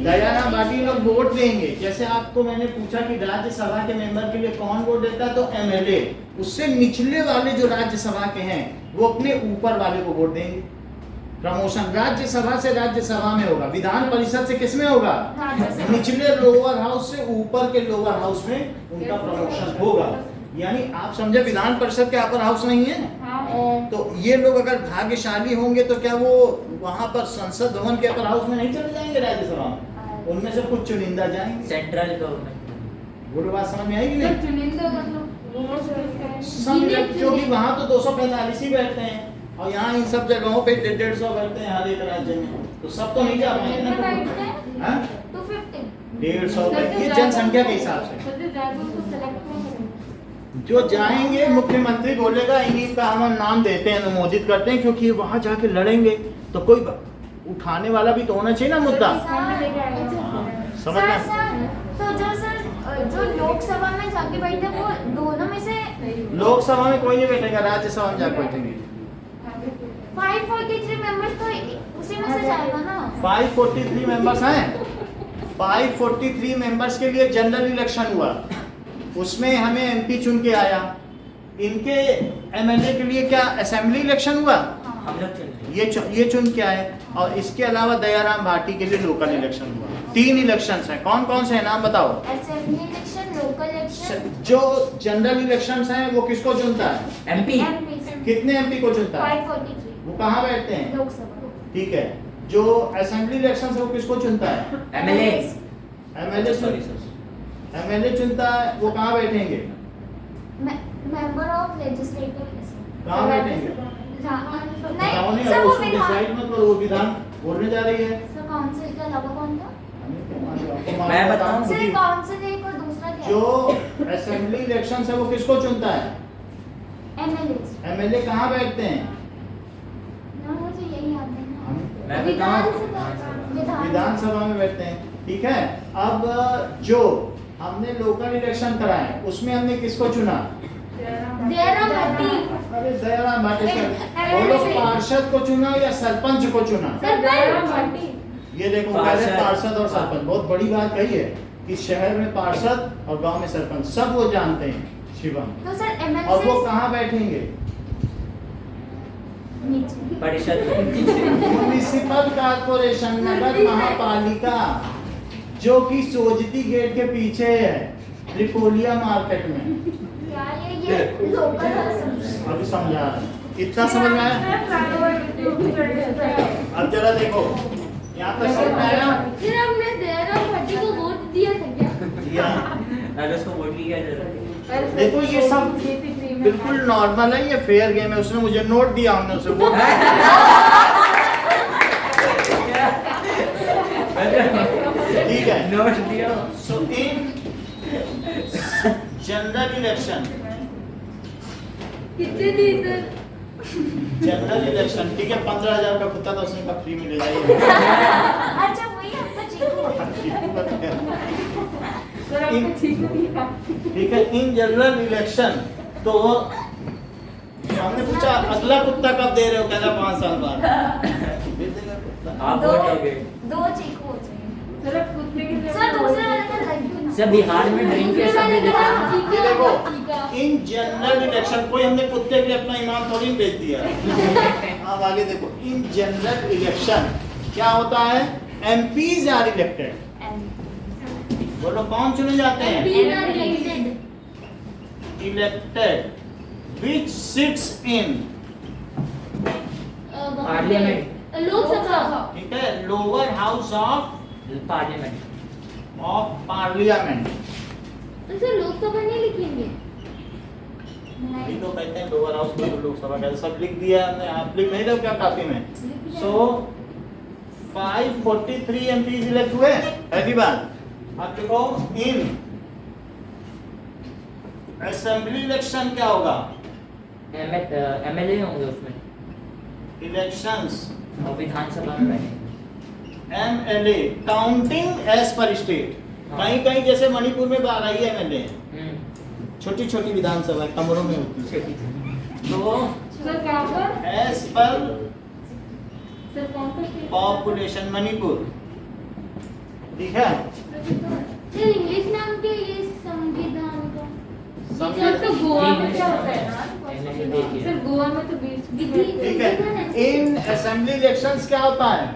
दयाराम भाटी लोग वोट देंगे। जैसे आपको मैंने पूछा कि राज्यसभा के मेंबर के लिए कौन वोट देता है, तो एमएलए। उससे निचले वाले जो राज्यसभा के हैं वो अपने ऊपर वाले को वोट देंगे। प्रमोशन राज्यसभा से राज्यसभा में होगा, विधान परिषद से किस में होगा? राज्यसभा। निचले लोअर हाउस से ऊपर के लोअर हाउस में उनका प्रमोशन होगा। यानी आप समझे, विधान परिषद के अपर हाउस नहीं है, तो ये लोग अगर भाग्यशाली होंगे तो क्या वो वहां पर संसद भवन के अपर हाउस में नहीं चले जाएंगे? राज्यसभा में उनमें से कुछ चुनिंदा जाएंगे। Central government. बोलो, बात समझ में आएगी नहीं? चुनिंदा मतलब सब क्योंकि वहां तो 245 ही बैठते हैं और यहाँ इन सब जगहों पे 150 बैठते हैं हर एक राज्य में, तो सब तो नहीं जा पाएंगे कितने ना। बैठते हैं? हाँ? 250। 150 ये जनसंख्या के हिसाब से। जो जाएंगे मुख्यमंत्री बोलेगा इन्हीं का हम नाम देते हैं, अनुमोदित करते हैं, क्योंकि वहां जाके लड़ेंगे तो कोई उठाने वाला भी तो होना चाहिए ना मुद्दा। समझ में? तो जो लोकसभा में जाके बैठे वो दोनों में से लोकसभा में कोई नहीं बैठेगा, राज्यसभा में जाके बैठेंगे। 543 मेंबर्स तो उसी में से जाएगा ना। 543 मेंबर्स हैं। 543 मेंबर्स के लिए जनरल इलेक्शन हुआ, उसमें हमें एमपी चुन के आया। इनके एमएलए के लिए क्या असेंबली इलेक्शन हुआ? हम लोग चल रहे ये चुन के आए। और इसके अलावा दयाराम भाटी के लिए लोकल इलेक्शन हुआ। 3 इलेक्शंस हैं। कौन कौन से हैं, नाम बताओ। असेंबली इलेक्शन, लोकल इलेक्शन, जो जनरल इलेक्शंस हैं वो किसको चुनता है? एमपी। एमपी। कितने एमपी को चुनता है? 543 वो कहाँ बैठते हैं? लोकसभा। ठीक है। जो असेंबली इलेक्शन है वो किसको चुनता है? एमएलए। एमएलए चुनता है, वो कहाँ बैठेंगे? Member of legislative. कहाँ बैठेंगे? नहीं सर, वो विधान, वो विधान बोलने जा रही है। सर काउंसिल के अलावा कौन था? मैं बताऊं? सर काउंसिल एक और दूसरा क्या जो असेंबली इलेक्शन है वो किसको चुनता है? एमएलए। एमएलए कहाँ बैठते हैं? ना मुझे यही याद है ना। मैं बताऊं? विधानसभा में बैठते हैं। ठीक है। अब जो हमने लोकल इलेक्शन कराए उसमें हमने किसको चुना? जयराम भट्टी। अरे जयराम भाटी सर, वो लोग पार्षद को चुना या सरपंच को चुना? ये देखो कह रहे पार्षद और सरपंच, बहुत बड़ी बात कही है कि शहर में पार्षद और गांव में सरपंच, सब वो जानते हैं शिवम। तो सर और एमएलसी वो कहाँ बैठेंगे? नीचे। परिषद म्युनिसिपल कारपोरेशन, नगर महापालिका, जो कि सोजती गेट के पीछे है, त्रिपोलिया मार्केट में। क्या ये लोकल है? अभी समझा रहा हूं। इतना समझ में आया? अब जरा देखो यहाँ पर समझ में आया? फिर हमने जयराम भट्टी को वोट दिया था क्या? दिया। अगर उसको वोट की क्या जरूरत है? देखो ये सब बिल्कुल नॉर्मल है, ये फेयर गेम है। उसने मुझे नोट दिया, हमने उसे वोट ठीक है। नोट दिया। सो इन जनरल इलेक्शन, कितने दिन जनरल इलेक्शन ठीक है, 15,000 का कुत्ता तो उसने कब फ्री में ले जाइए। अच्छा वही हम तो ठीक है, इन जनरल इलेक्शन तो हमने पूछा अगला कुत्ता कब दे रहे हो, कहना 5 साल बाद। आप वोट दोगे? दो चीकू हो चाहिए। सिर्फ कुत्ते के लिए सर दूसरे वाले का लग गया ना। सर बिहार में ड्रिंक के सामने देता है। ये देखो इन जनरल इलेक्शन, कोई हमने कुत्ते के लिए अपना ईमान थोड़ी बेच दिया। अब आगे देखो, इन जनरल इलेक्शन क्या होता है? MPs are elected. बोलो कौन चुने जाते हैं? Elected which sits in parliament. Lok Sabha. ठीक है, लोअर हाउस ऑफ पार्लियामेंट। तो सर लोकसभा नहीं लिखेंगे? अभी तो कहते हैं लोअर हाउस को लोकसभा कहते हैं, सब लिख दिया हमने। आप लिख नहीं रहे हो क्या काफी में? सो 543 एमपीज इलेक्ट हुए, पहली बात। अब देखो इन असेंबली इलेक्शन क्या होगा? एमएलए होंगे उसमें इलेक्शंस और विधानसभा में बैठे। MLA counting as per state. कहीं कहीं जैसे मणिपुर में 12 ही एमएलए, छोटी छोटी विधानसभा कमरों में होती है। तो सर कहाँ पर? एज पर सर कौन सा स्टेट? पॉपुलेशन मणिपुर, ठीक है। सर इंग्लिश नाम के ये संविधान का सर तो गोवा में क्या होता है ना? एमएलए देखिए। सर गोवा में तो बीच ठीक है, इन असेंबली इलेक्शंस क्या होता है?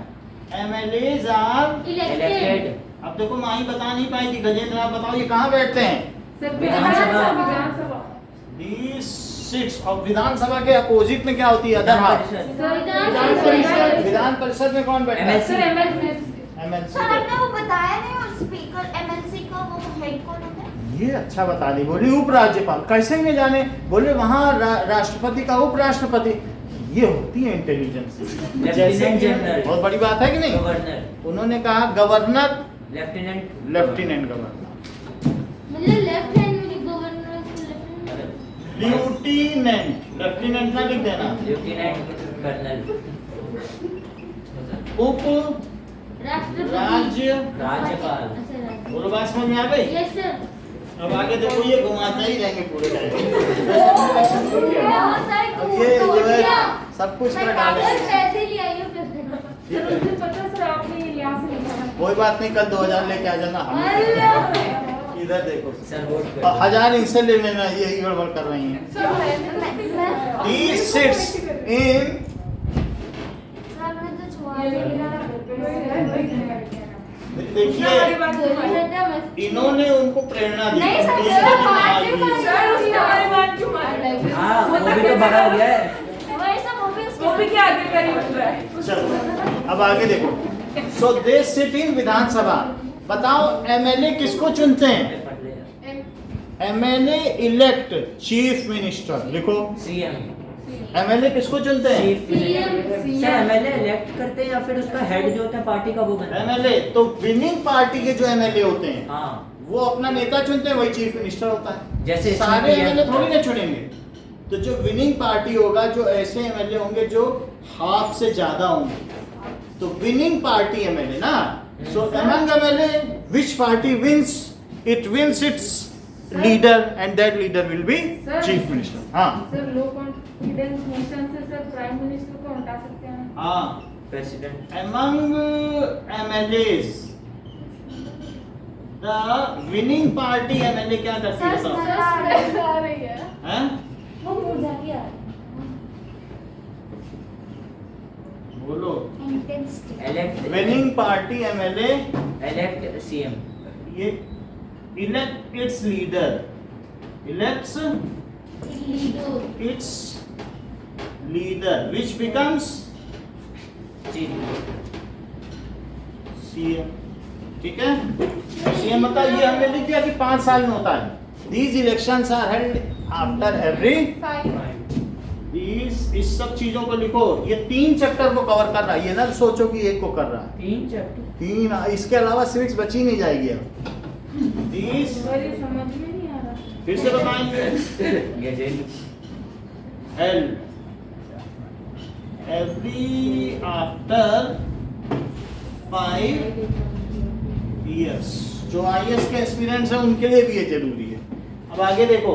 MLAs are elected. अब देखो माही बता नहीं पाई थी, गजेंद्र आप बताओ ये कहाँ बैठते हैं? Sir Vidhan Sabha. Vidhan Sabha. These six और विधानसभा के अपोजिट में क्या होती है? Other half. विधान परिषद। विधान परिषद में कौन बैठता है? Sir MLC. एमएलसी। सर आपने वो बताया नहीं, और स्पीकर एमएलसी का वो हेड कौन होता है? ये अच्छा बता दी, बोली उपराज्यपाल। कैसे नहीं जाने, बोले वहाँ राष्ट्रपति का उपराष्ट्रपति। ये होती है इंटेलिजेंस। Lieutenant general. बहुत बड़ी बात है कि नहीं? गवर्नर। उन्होंने कहा गवर्नर, लेफ्टिनेंट लेफ्टिनेंट गवर्नर, मतलब लेफ्ट हैंड में गवर्नर लेफ्टिनेंट। लेफ्टिनेंट ना लिख देना। Lieutenant colonel. उप राष्ट्रपति। राज्यपाल। अच्छा राज्य। बोलो बात समझ में आ गई? Yes sir. अब आगे देखो ये घुमाते ही रहेंगे पूरे टाइम। अब वो ये तो जो है दिया। सब कुछ सर कर डालेंगे। पैसे ले आइए फिर। सर उस दिन पता सर आपने यहाँ से लिखा कोई बात नहीं, कल 2000 लेके आ जाना। अल्लाह। इधर देखो, सर वोट और कर। 1000 इनसे ले लेना, यही गड़बड़ कर रही हैं। He sits in देखिए, इन्होंने उनको प्रेरणा दी। नहीं सर, ये सर, जो पाँच आज में भी- सर उसने हमारी बात क्यों मान रहे? हाँ वो भी तो बड़ा हो गया है। वही सब वो भी उसके वो भी क्या आगे करी बन रहा है? चलो अब आगे देखो। सो दे सिट इन विधानसभा। बताओ एमएलए किसको चुनते हैं? MLA elect chief minister. लिखो सीएम। एमएलए किसको चुनते हैं? Chief minister. Sir MLA elect करते हैं या फिर उसका हेड जो होता है पार्टी का वो बनता है? एमएलए तो विनिंग पार्टी के जो एमएलए होते हैं हाँ वो अपना नेता चुनते हैं, वही चीफ मिनिस्टर होता है। जैसे इसमें सारे PM एमएलए थोड़ी ना चुनेंगे। तो जो विनिंग पार्टी होगा, जो ऐसे एमएलए होंगे जो हाफ से ज्यादा होंगे, तो विनिंग पार्टी एमएलए ना। So among MLA which party wins, it wins its leader, and that leader will be Sir. chief minister. हाँ सर लो कॉन्फिडेंस मोशन से सर प्राइम मिनिस्टर को हटा सकते हैं हाँ president among MLAs the winning party MLA क्या करती है Sir, बताओ? सर आ रही है हैं? वो मुर्जा की आ बोलो intensity elect winning party MLA elect CM ये elect its leader, elects leader its leader which becomes chief CM. ठीक है CM मतलब ये हमने लिख दिया कि 5 साल में होता है. These elections are held after every इस सब चीजों को लिखो. ये 3 चैप्टर को कवर कर रहा है, ये ना सोचो कि एक को कर रहा है. 3 चैप्टर 3 इसके अलावा सिविक्स बची नहीं जाएगी अब. These सर ये समझ में नहीं आ रहा फिर से बताएंगे. Gajendra held every after 5 years. जो IAS के एक्सपीरियंस है उनके लिए भी ये जरूरी है. अब आगे देखो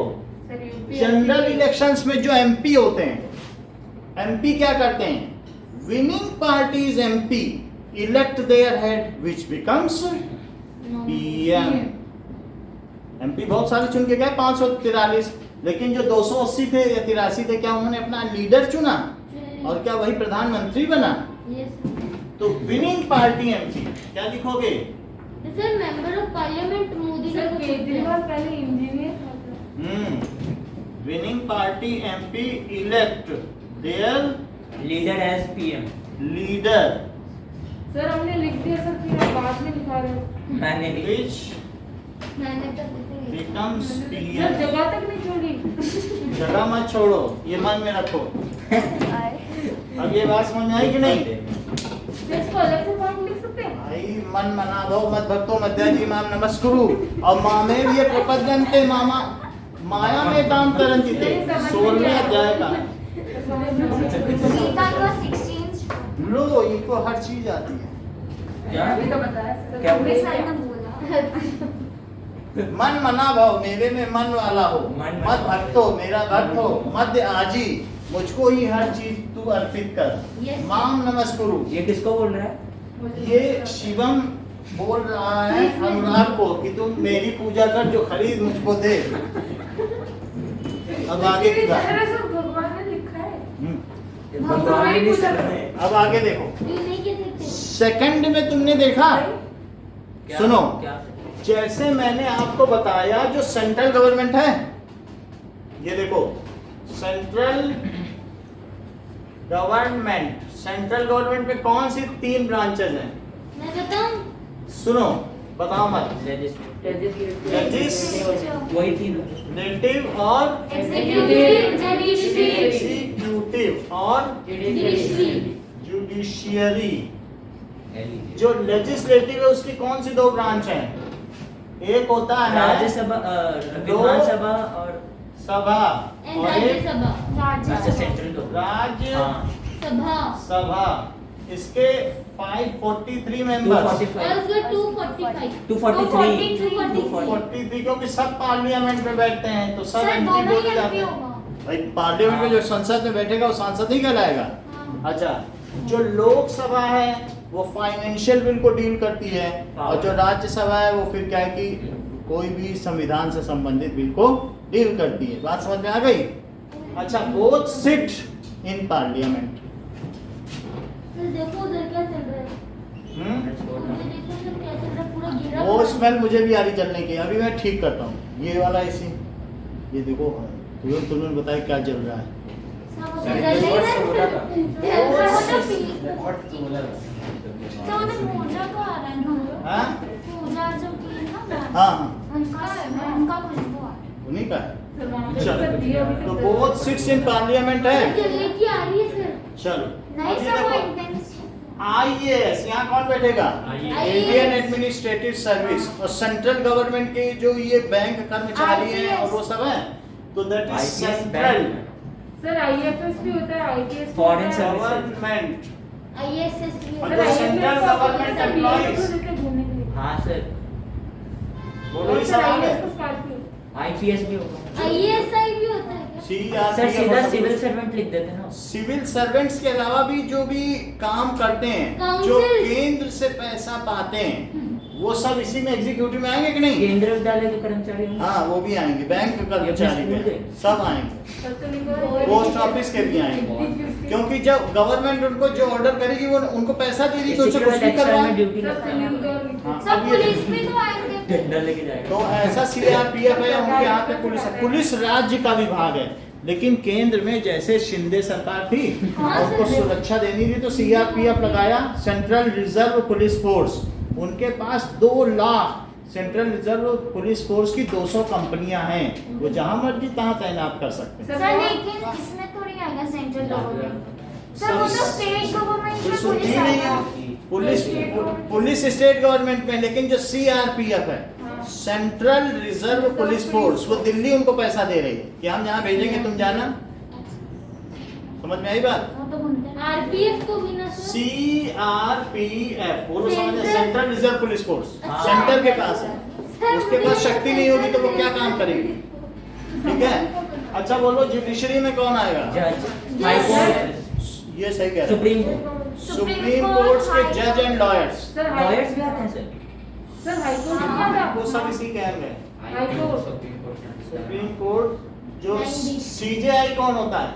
सर यूपी जनरल इलेक्शंस में जो MP होते हैं, MP क्या करते हैं? Winning parties MP elect their head which becomes PM. MP बहुत सारे चुन के गए 543, लेकिन जो 280 थे या 83 थे क्या उन्होंने अपना लीडर चुना और क्या वही प्रधानमंत्री बना? यस तो विनिंग पार्टी MP क्या लिखोगे? Sir member of parliament Modi sir ji को केजरीवाल पहले इंजीनियर था sir winning party MP elect their leader as PM leader sir हमने लिख दिया सर फिर आप बाद में लिखा रहे हो मैंने नहीं which मैंने कर दी becomes सर PM. जगह तक नहीं छोड़ी जगह मत छोड़ो, ये मन में रखो. अब ये बात समझ में आई कि नहीं? सर इसको अलग से पॉइंट लिख सकते हैं भाई मन मना भो मत भक्तो मध्याजी माम नमस्कुरु और मामे ये प्रपद्यन्ते मामा माया में काम तरंजिते 16वें अध्याय का. गीता का 16 लो इनको हर चीज आती है. क्या अभी तो बताया सर क्या पूरे साल में बोला मन मना भाव मेरे में मन वाला हो, मन मत भक्तो मेरा भक्त हो, मध्य आजी मुझको ही हर चीज तू अर्पित कर. Yes. माम नमस्कुरु. ये किसको बोल रहा है? ये शिवम बोल रहा है अनुराग को कि तुम मेरी पूजा कर जो खरीद मुझको दे. अब आगे की बात. अरे सर भगवान ने लिखा है हम्म. भगवान ने सर ने अब आगे देखो. ये नहीं कह सकते सेकंड में तुमने देखा, क्या- सुनो. क्या जैसे मैंने आपको बताया जो सेंट्रल गवर्नमेंट है, ये देखो सेंट्रल गवर्नमेंट. सेंट्रल गवर्नमेंट में कौन सी 3 ब्रांचेस हैं? मैं बताऊं सुनो बताओ मत. लेजिस्लेटिव लेजिस्लेटिव वही तीन और एग्जीक्यूटिव और जुडिशियरी. जो लेजिस्लेटिव है उसकी कौन सी 2 ब्रांच हैं? एक होता है राज्यसभा विधानसभा और सभा एंड और एक राज्यसभा अच्छा सेंट्रल तो राज्य हाँ सभा सभा. इसके 543 मेंबर्स. 245 और उसका 245 243 243 क्योंकि सब पार्लियामेंट में बैठते हैं तो सब सर एमपी दोनों बोले ही जाते एमपी हैं. होगा भाई पार्लियामेंट में जो संसद में बैठेगा वो सांसद ही कहलाएगा. हाँ। अच्छा जो लोकसभा है वो फाइनेंशियल बिल को डील करती है और जो राज्यसभा है वो फिर क्या है कि कोई भी संविधान से संबंधित बिल को डील करती है. बात समझ में आ गई? अच्छा बोथ सिट इन पार्लियामेंट. देखो उधर क्या चल रहा है उधर देखो उधर क्या चल रहा है पूरा गिरा वो पड़ा है। स्मेल मुझे भी आ रही जलने की. अभी मैं ठीक करता हूँ ये वाला इसी. ये देखो तुमने बताया क्या चल रहा है. सब सर, उधर ये ले बहुत रहे सोलह हैं। था। सर, वो तो पी- तो उन्हें पूजा का आ रहा है ना हाँ पूजा जो की है ना हाँ हाँ उनका खुशबू आ रहा है. उन्हीं का है. सर वहाँ पे चलो सर दिया अभी तो तक बोथ सिट्स इन पार्लियामेंट है. जल्दी की आ रही है सर चलो नहीं अब ये सर वो देखो इंटेंस IAS यहाँ कौन बैठेगा? Indian administrative service. और सेंट्रल गवर्नमेंट के जो ये बैंक कर्मचारी हैं और वो सब है तो that is central sir IFS भी होता है ITS Foreign service. Government. ISS और जो सेंट्रल गवर्नमेंट एम्प्लॉइज. हाँ सर बोलो ये सर सब आ आईएएस गए. को स्कॉर्पियो आईपीएस भी होगा। आईएएसआई भी होता है क्या? सर सीधा सिविल सर्वेंट लिख देते हैं ना। सिविल सर्वेंट्स के अलावा भी जो भी काम करते हैं, जो Councils। केंद्र से पैसा पाते हैं, वो सब इसी में एग्जीक्यूटिव में आएंगे कि नहीं? केंद्रीय विद्यालय के कर्मचारी होंगे। हाँ, वो भी आएंगे, बैंक के कर्मचारी ये भी, सब आएंगे, सबसे निकल पोस्ट ऑफिस के भी आएंगे, क्योंकि जब गवर्नमेंट उनको जो ऑर्डर करेगी वो उनको पैसा दे रही, तो उसे कुछ भी करवा। ड्यूटी सब लगता है सिविल वहाँ गवर्नमेंट हाँ, सब अब ये पुलिस भी तो आएंगे। पे। टेंडर लेके जाएगा। तो ऐसा सीआरपीएफ है, उनके यहाँ पे पुलिस है। पुलिस राज्य का विभाग है, लेकिन केंद्र में जैसे शिंदे सरकार थी, हाँ, उनको सर। सुरक्षा देनी थी, तो सीआरपीएफ लगाया, सेंट्रल रिजर्व पुलिस फोर्स। उनके पास 2 lakh central reserve police force की 200 कंपनियां हैं, वो जहां मर्जी तहां तैनात कर सकते हैं। सर लेकिन इसमें थोड़ी आएगा सेंट्रल गवर्नमेंट। सर वो तो स्टेट गवर्नमेंट में सुनती पुलिस नहीं आएगा। है। पुलिस स्टेट गवर्नमेंट में, लेकिन जो सीआरपीएफ है, सेंट्रल रिजर्व पुलिस फोर्स, वो दिल्ली उनको पैसा दे रही है कि हम जहाँ भेजेंगे तुम जाना। समझ में आई बात? वो तो घूमते हैं। आरपीएफ को भी ना सर? सीआरपीएफ वो लोग समझ Central- central reserve police force, अच्छा। सेंटर के पास है। सर, उसके मुझे पास ये शक्ति नहीं होगी तो वो क्या काम करेगी? ठीक है। अच्छा बोलो, जुडिशरी में कौन आएगा? जज, हाई कोर्ट, ये सही कह रहे सुप्रीम कोर्ट। हैं। सुप्रीम कोर्ट के जज and lawyers, sir high lawyers भी आते हैं सर। सर हाई कोर्ट क्या था? वो सब इसी के में। High court. सुप्रीम कोर्ट जो न्यायाधीश। सीजेआई कौन होता है?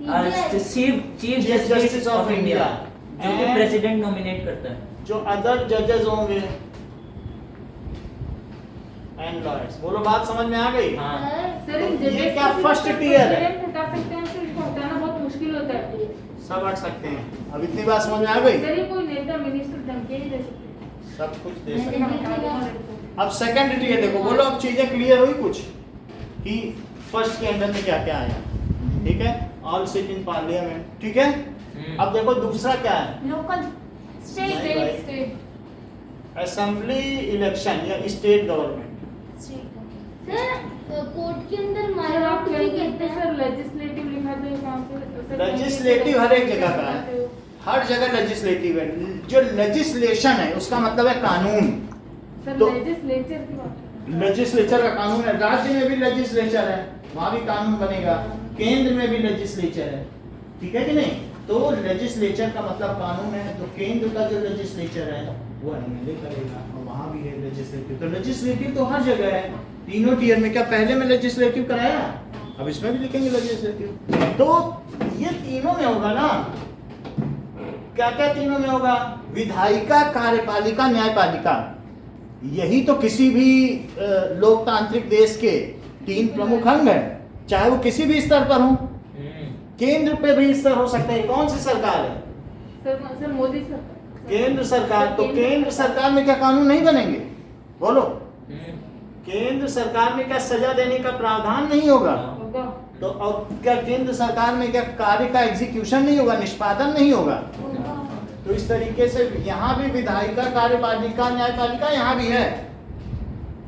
चीफ जस्टिस ऑफ इंडिया, जो कि And- प्रेसिडेंट नॉमिनेट करता है। जो अदर जजेस होंगे एंड लॉयर्स। बोलो, बात समझ में आ गई? हाँ। सर तो इन ये जजेस क्या को first सिर्फ tier है? प्रेसिडेंट हटा सकते हैं, सर इसको हटाना बहुत मुश्किल होता है। सब हट सकते हैं। अब इतनी बात समझ में आ गई? सर ये कोई नेता मिनिस्टर धमकी नहीं दे सकते। सब कुछ दे सकते मैंने हैं। देखा था। अब सेकंड टियर देखो, बोलो अब चीजें क्लियर हुई कुछ कि फर्स्ट के अंदर में क्या क्या आया। ठीक है, ऑल सिट इन पार्लियामेंट। ठीक है, अब देखो दूसरा क्या है? लोकल नहीं भाई। स्टेट स्टेट असेंबली इलेक्शन या state government. State sir court के अंदर सर माइनॉरिटी आप भी कहेंगे कहते हैं। सर लेजिस्लेटिव लिखा तो कहां पे? लेजिस्लेटिव हर एक जगह का है, हर जगह लेजिस्लेटिव है। जो लेजिस्लेशन है उसका मतलब है कानून। सर तो- लेजिस्लेचर की बात कर रहे हैं। लेजिस्लेचर का कानून है, राज्य में भी लेजिस्लेचर है, वहां भी कानून बनेगा, केंद्र में भी लेजिस्लेचर है। ठीक है कि नहीं? तो लेजिस्लेचर का मतलब कानून है, तो केंद्र का जो लेजिस्लेचर है वो एमएलए करेगा, और वहां भी है लेजिस्लेटिव। तो लेजिस्लेटिव तो हर जगह है, तीनों टियर में। क्या पहले में लेजिस्लेटिव कराया? अब इसमें भी लिखेंगे लेजिस्लेटिव। तो ये तीनों में होगा ना। क्या क्या तीनों में होगा? विधायिका, कार्यपालिका, न्यायपालिका। यही तो किसी भी लोकतांत्रिक देश के 3 प्रमुख अंग हैं, चाहे वो किसी भी स्तर पर हो। केंद्र पे भी स्तर हो सकते हैं। कौन सी सरकार है? सर मोदी सरकार। केंद्र सरकार। तो केंद्र सरकार में क्या कानून नहीं बनेंगे? बोलो, केंद्र सरकार में क्या सजा देने का प्रावधान नहीं होगा? होगा। तो और क्या केंद्र सरकार में क्या कार्य का एग्जीक्यूशन नहीं होगा, निष्पादन नहीं होगा? तो इस तरीके से यहाँ भी विधायिका, कार्यपालिका, न्यायपालिका यहाँ भी है।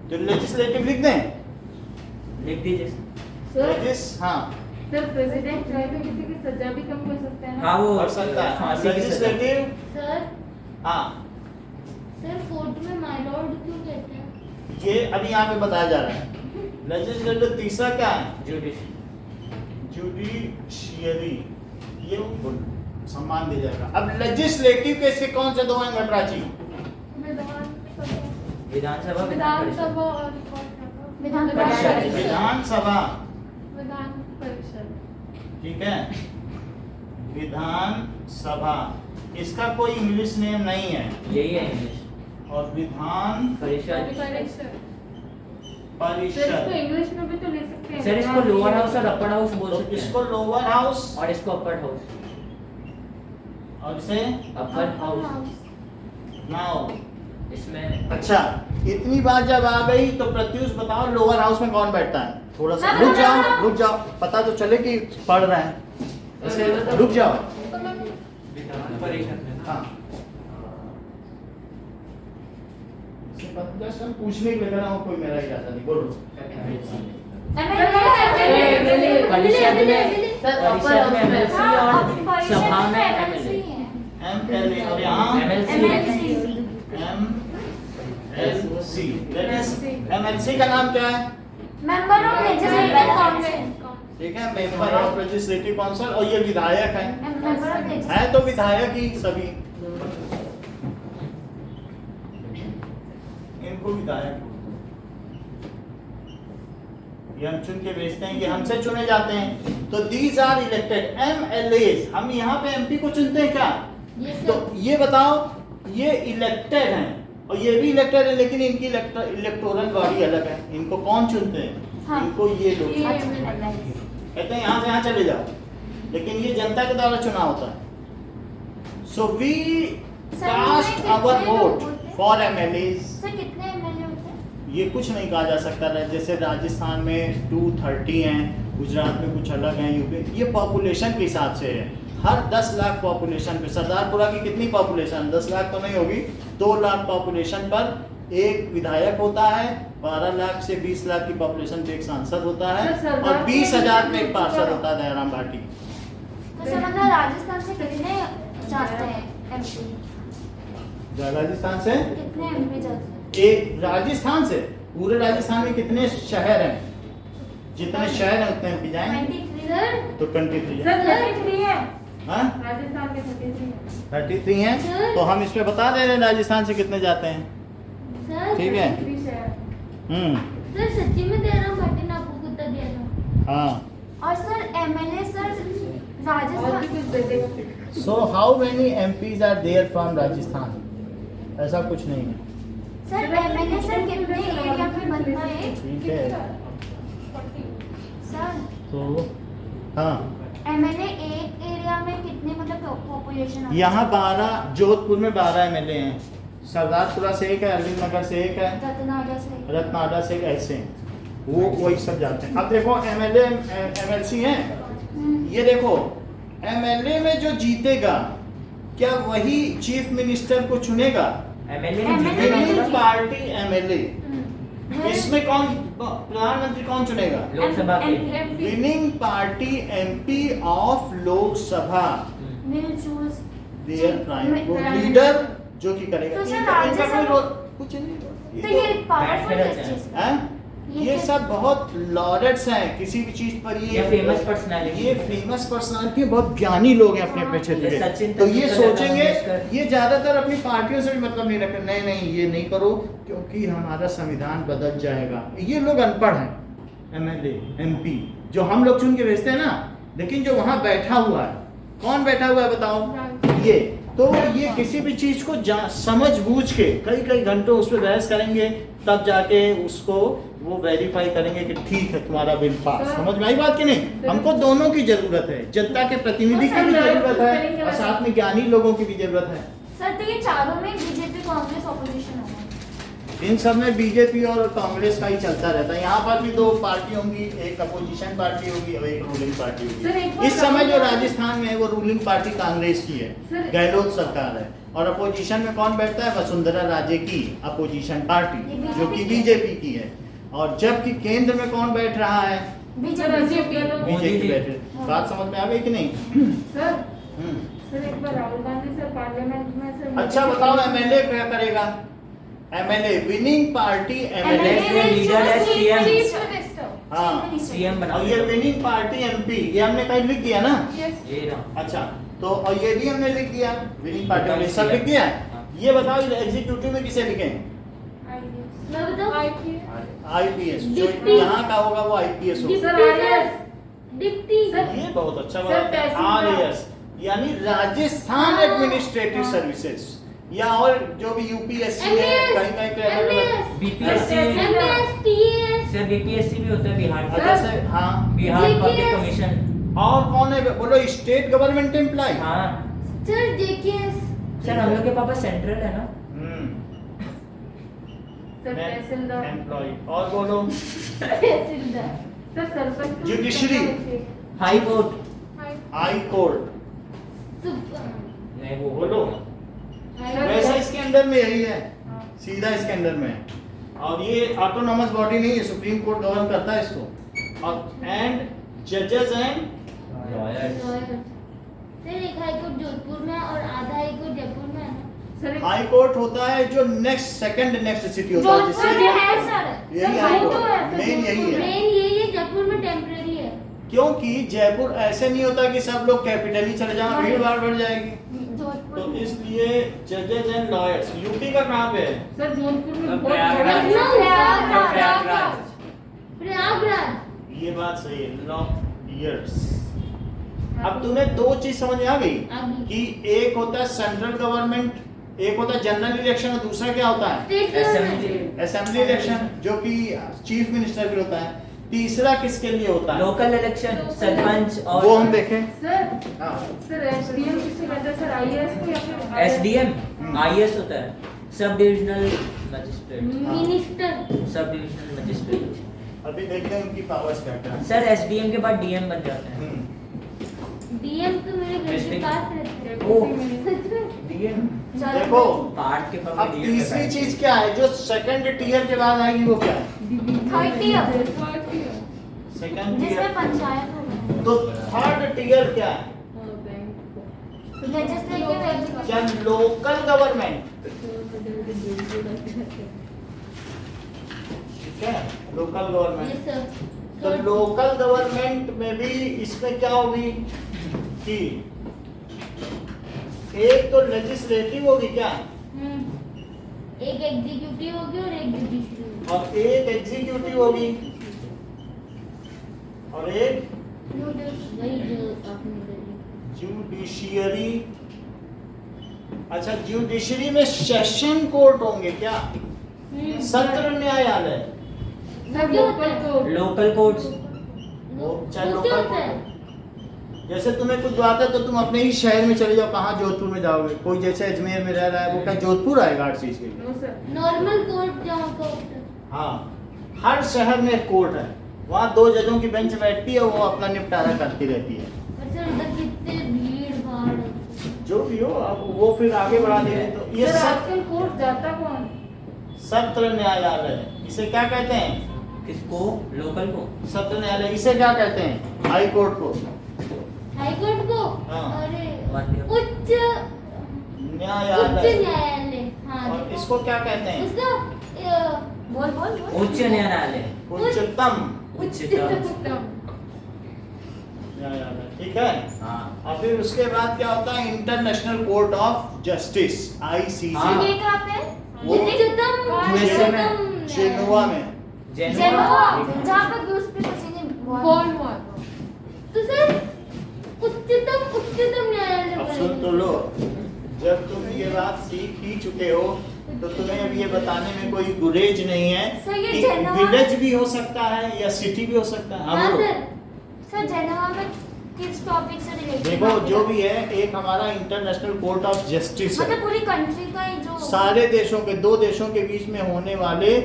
तो लेजिस्लेटिव लिख दें? लिख दीजिए। सर हाँ, सर प्रेसिडेंट चाहे तो किसी की सजा भी कम कर सकते हैं ना? हाँ वो कर सकता है फांसी की सजा। लेजिस्लेटिव। सर हाँ, सर कोर्ट में माइलॉर्ड क्यों कहते हैं? ये अभी यहाँ पे बताया जा रहा है। लेजिस्लेटिव तीसरा क्या है? जुडिशरी। जुडिशियरी, ये उनको सम्मान दिया जाएगा। अब लेजिस्लेटिव के इसके कौन से 2 अंग है प्राची? विधानसभा, विधानसभा और विधान परिषद। विधानसभा। विधान परिषद। ठीक है, विधानसभा। इसका कोई इंग्लिश नेम नहीं है। यही है इंग्लिश। और विधान परिषद। सर परिषद। इसको इंग्लिश में भी तो ले सकते हैं। सर इसको लोअर हाउस और अपर हाउस बोल तो सकते इसको हैं, लोअर हाउस और इसको अपर हाउस। और इसे अपर हाउस। नाउ। इसमें अच्छा, इतनी बात जब आ गई तो प्रत्युष बताओ लोअर हाउस में कौन बैठता है? थोड़ा सा मैं रुक जाओ, बताऊं? रुक जाओ, पता तो चले कि पढ़ रहे हैं। ऐसे रुक जाओ। हाँ, जस्ट हम पूछने के लिए कर रहा हूँ, कोई मेरा इरादा नहीं। बोलो। परिषद में एमएलसी हाँ, और सभा में एमएलसी एमएलए। है। एमएलए और यहाँ एमएलसी। एमएलसी। एमएलसी का नाम क्या है? मेंबर ऑफ लेजिस्लेटिव काउंसिल, ठीक है, मेंबर ऑफ लेजिस्लेटिव काउंसिल, और ये विधायक हैं, मेंबर ऑफ लेजिस्लेटिव है तो विधायक ही सभी, इनको विधायक, ये हम चुन के भेजते हैं, ये हमसे चुने जाते हैं। तो दीज आर इलेक्टेड MLAs। हम यहाँ पे MP को चुनते हैं क्या? Yes, तो sir. ये बताओ, ये इलेक्टेड हैं और ये भी इलेक्टेड है, लेकिन इनकी इलेक्टोरल बॉडी अलग है। इनको कौन चुनते हैं? हाँ। इनको ये लोग ये कहते हैं यहाँ से यहाँ चले जाओ, लेकिन ये जनता के द्वारा चुनाव होता है। So we cast our vote for MLAs। Sir कितने एमएलए होते हैं? ये कुछ नहीं कहा जा सकता है, जैसे राजस्थान में 230 हैं, गुजरात में कुछ अलग हैं, यूपी, ये पॉपुलेशन के हिसाब से है। हर 10 लाख पॉपुलेशन पे, सरदारपुरा की कितनी पॉपुलेशन? 10 लाख तो नहीं होगी, 2 लाख पॉपुलेशन पर एक विधायक होता है, 12 लाख से 20 लाख की पॉपुलेशन पे एक सांसद होता है, और 20,000 पे एक पार्षद होता है, दयाराम भाटी। तो सर मतलब राजस्थान से कितने जाते हैं एमपी? राजस्थान से कितने एमपी जाते हैं? एक, राजस्थान से पूरे राजस्थान में कितने शहर हैं? जितने शहर हैं उतने MP जाएंगे, 23 सर। तो 23 है। सर 33 है, हाँ? राजस्थान के 33 है। 33 हैं, तो हम इस पे बता दे रहे हैं राजस्थान से कितने जाते हैं। सर ठीक है। 33 शहर। सर सच्ची में दे रहा हूँ, भाटी ने आपको कितना दिया था? हाँ। और सर एमएलए सर और भी राजस्थान कुछ दे देगा। So how many MPs are there from Rajasthan? ऐसा कुछ नहीं है। सर एमएलए सर कितने एरिया में बनता है? ठीक है, सर तो हाँ, एमएलए एक एरिया में कितने मतलब पॉपुलेशन? यहाँ 12, जोधपुर में 12 MLA हैं, सरदारपुरा से एक है, अरविंद नगर से एक है, रत्नाडा से। रत्नाडा से एक, ऐसे वो वही सब जाते हैं। अब देखो MLA MLC हैं, ये देखो MLA में जो जीतेगा क्या वही चीफ मिनिस्टर को चुनेगा? MLA MLA winning party MLA, हम्म। इसमें कौन प्रधानमंत्री कौन चुनेगा? लोकसभा के winning party MP of Lok Sabha, will choose there prime leader जो कि करेगा। तो सर इनका कोई राज्यसभा- रोल कुछ नहीं, तो ये पावरफुल बैठे किस रहते चीज हैं? में? ये सब बहुत लॉरेट्स हैं किसी भी चीज पर। ये famous personality। ये फेमस पर्सनालिटी, बहुत ज्ञानी लोग हैं अपने अपने क्षेत्र ये के। सचिन तो ये तेंदुलकर, सोचेंगे, लता मंगेशकर। ये ज्यादातर अपनी पार्टियों से भी मतलब नहीं रखते, नहीं नहीं ये नहीं करो क्योंकि हमारा संविधान बदल जाएगा। ये लोग अनपढ़ हैं, MLA MP जो हम लोग चुन के भेजते हैं ना, लेकिन जो वहां बैठा हुआ है, कौन बैठा हुआ है बताओ? ये तो ये किसी भी चीज को समझ बूझ के कई घंटों उस पर बहस करेंगे, तब जाके उसको वो वेरीफाई करेंगे कि ठीक है तुम्हारा बिल पास। समझ में आई बात कि नहीं? हमको दोनों की जरूरत है, जनता के प्रतिनिधि की भी जरूरत है और साथ में ज्ञानी लोगों की भी जरूरत है। सर तो ये चारों में बीजेपी कांग्रेस ऑपोजिशन होगा? इन सब में बीजेपी और कांग्रेस का ही चलता रहता है। यहाँ पर भी 2 पार्टी होंगी, एक अपोजिशन पार्टी होगी और एक रूलिंग पार्टी सर, एक होगी। बात इस समय जो बताइए। राजस्थान में है वो रूलिंग पार्टी कांग्रेस की है, सर- गहलोत सरकार है, और अपोजिशन में कौन बैठता है? वसुंधरा राजे की अपोजिशन पार्टी ये जो कि BJP बीजेपी की है। और जबकि केंद्र में कौन बैठ रहा है? बीजेपी। मोदी बीजेपी जी। बैठे। बात समझ में आ गई कि नहीं? सर हम्म। सर एक बार राहुल गांधी सर पार्लियामेंट में सर अच्छा बताओ MLA क्या करेगा? MLA winning party MLA, leader है CM, हाँ CM बना और ये विनिंग पार्टी MP, ये हमने कहीं लिख दिया ना? ये रहा। अच्छा, तो और ये भी हमने लिख दिया, विनिंग पार्टी वाले सब लिख दिया है। हाँ। ये बताओ एग्जीक्यूटिव में किसे लिखें? मैं बताऊँ? IPS, जो डिप्टी। यहाँ का होगा वो IPS होगा। सर IAS डिप्टी ये बहुत अच्छा सर, बात है। तहसीलदार। RAS यानी राजस्थान हाँ। एडमिनिस्ट्रेटिव सर्विसेज, या और जो भी UPSC है, MAS, कहीं कहीं पे अलग अलग। BPSC, MS, TAS, sir BPSC भी होता है बिहार का। जैसे हाँ, बिहार पब्लिक JPS। कमीशन। और कौन है बोलो? State government employ. हाँ सर JKS, सर हम लोग के पापा सेंट्रल है ना। Sir tehsildar employ. और बोलो? Tehsildar, sir sarpanch Judiciary। High court. High court. नहीं वो बोलो। सर- वैसे इसके अंदर में यही है, सीधा इसके अंदर में है। और ये ऑटोनॉमस बॉडी नहीं है, सुप्रीम कोर्ट गवर्न करता है इसको। और एंड जजेस एंड लॉयर। लॉयर। सर एक हाई कोर्ट जोधपुर में और आधा हाई कोर्ट जयपुर में है ना? सर हाई कोर्ट होता है जो सेकंड नेक्स्ट सिटी होता है, जोधपुर जिससे में है सर। यही सर, हाई वही तो कोर्ट है, मेन यही है। मेन यही है, जयपुर में टेम्परेरी है। क्योंकि जयपुर ऐसे नहीं होता कि सब लोग कैपिटल ही चले जाएं, भीड़ भाड़ बढ़ जाएगी। जोधपुर तो में। इसलिए जजेज एंड लॉयर्स यूपी का कहाँ पे है? सर जोधपुर में बहुत प्रयागराज। बड़ा प्रयागराज। प्रयागराज। ये बात सही है, लॉयर्स। अब तुम्हें दो चीज समझ में आ गई आ गई। कि एक होता है सेंट्रल गवर्नमेंट, एक होता है जनरल इलेक्शन, और दूसरा क्या होता है state assembly. Government. Assembly election, जो कि चीफ मिनिस्टर के होता है। तीसरा किसके लिए होता है? लोकल इलेक्शन, सरपंच और वो हम देखें। सर हाँ। सर एसडीएम किसे कहते हैं सर? आईएएस को या फिर एसडीएम आईएएस होता है, sub divisional magistrate. Minister. Sub divisional magistrate. अभी देखते हैं उनकी पावर्स क्या क्या है। सर एसडीएम के बाद डीएम बन जाते हैं। डीएम तो मेरे घर के District- पास रहते हैं। ओह। सच में? डीएम देखो पार्ट के अब बाद तीसरी चीज क्या है जो सेकंड टियर के बाद आएगी, वो क्या है? थर्ड टियर, सेकंड जिसमें टियर। पंचायत होगा। तो थर्ड टियर क्या है? लेजिस्लेटिव क्या लोकल गवर्नमेंट, ठीक है, लोकल गवर्नमेंट। Yes sir. तो लोकल गवर्नमेंट में भी इसमें क्या होगी कि एक तो लेजिस्लेटिव होगी क्या, एक एग्जीक्यूटिव होगी और एक जुडिशरी होगी। और एक एग्जीक्यूटिव होगी और एक वही जो आपने बोली। जुडिशियरी। अच्छा, जुडिशरी में सेशन कोर्ट होंगे क्या? सत्र न्यायालय। Sir local court. Local courts. वो चाहे वो क्या लोकल होता है? कोर्ट। जैसे तुम्हें कुछ बात है तो तुम अपने ही शहर में चले जाओ, कहाँ जोधपुर में जाओगे? कोई जैसे अजमेर में रह रहा है, वो क्या जोधपुर आएगा हर चीज के लिए? No sir. नॉर्मल कोर्ट जहाँ का होता है। हाँ, हर शहर में एक कोर्ट है, वहाँ दो जजों की बेंच बैठती है, वो अपना निपटारा करती रहती है। और सर उधर कितने भीड़ भाड़ होती है। जो भी हो, अब वो फिर आगे बढ़ा देंगे। तो ये सर आजकल कोर्ट जाता कौन? सत्र न्यायालय, इसे क्या कहते हैं? किसको? लोकल को। सत्र न्यायालय, इसे क्या कहते हैं? हाई कोर्ट को। हाई कोर्ट को? हाँ। अरे मान्य। उच्च न्यायालय। न्यायालय। हाँ और देखो। इसको क्या कहते हैं? उसका बोल बोल बोल। उच्च न्यायालय। उच्चतम उच्चतम। न्यायालय, ठीक है। हाँ। और फिर उसके बाद क्या होता है? International court of justice, ICC। हाँ। ये कहाँ पे है? वो USA में, जेनोवा में। जेनोवा, जहाँ पे ग्रूस पे किसी ने कौन हुआ? तो सर उच्चतम न्यायालय अब सुन तो लो, जब तुम ये बात सीख ही चुके हो तो तुम्हें अब ये बताने में कोई गुरेज नहीं है सर, ये कि जेनोवा- विलेज भी हो सकता है या सिटी भी हो सकता है। हाँ हाँ बोलो। सर। सर जेनोवा में किस टॉपिक से रिलेटेड? देखो, जो भी है, एक हमारा इंटरनेशनल कोर्ट ऑफ जस्टिस मतलब है। पूरी कंट्री का ही जो सारे देशों के, दो देशों के बीच में होने वाले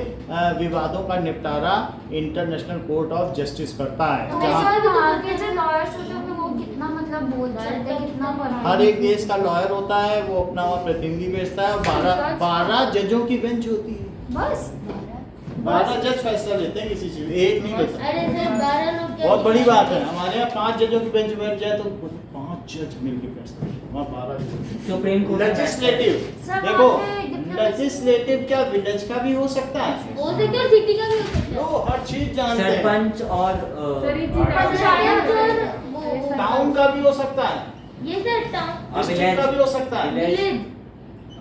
विवादों का निपटारा इंटरनेशनल कोर्ट ऑफ जस्टिस करता है। तो जहाँ सर वहाँ के जो लॉयर्स होते हैं वो कितना मतलब बोल सकते हैं, कितना पढ़ा हर एक देश का लॉयर होता है, वो अपना वहाँ प्रतिनिधि भेजता है, और 12 जजों की बेंच होती है। बस 12 जज फैसला लेते हैं किसी चीज में, एक नहीं लेता। अरे सर 12 लोग क्या? बहुत बड़ी बात है। हमारे यहाँ 5 जजों की बेंच बैठ जाए तो 5 जज मिलकर फैसला लेते हैं, वहाँ 12 सुप्रीम कोर्ट। लेजिस्लेटिव। सर, देखो, वहाँ पे diplomacy- लेजिस्लेटिव क्या विलेज का भी हो सकता है? हो सकता है सिटी का भी हो सकता लो, है। हर चीज जानते हैं। सरपंच और सर, ये चीज़ पंचायत और वो टाउन का भी हो सकता है, ये सर टाउन डिस्ट्रिक्ट का भी हो सकता है। विलेज।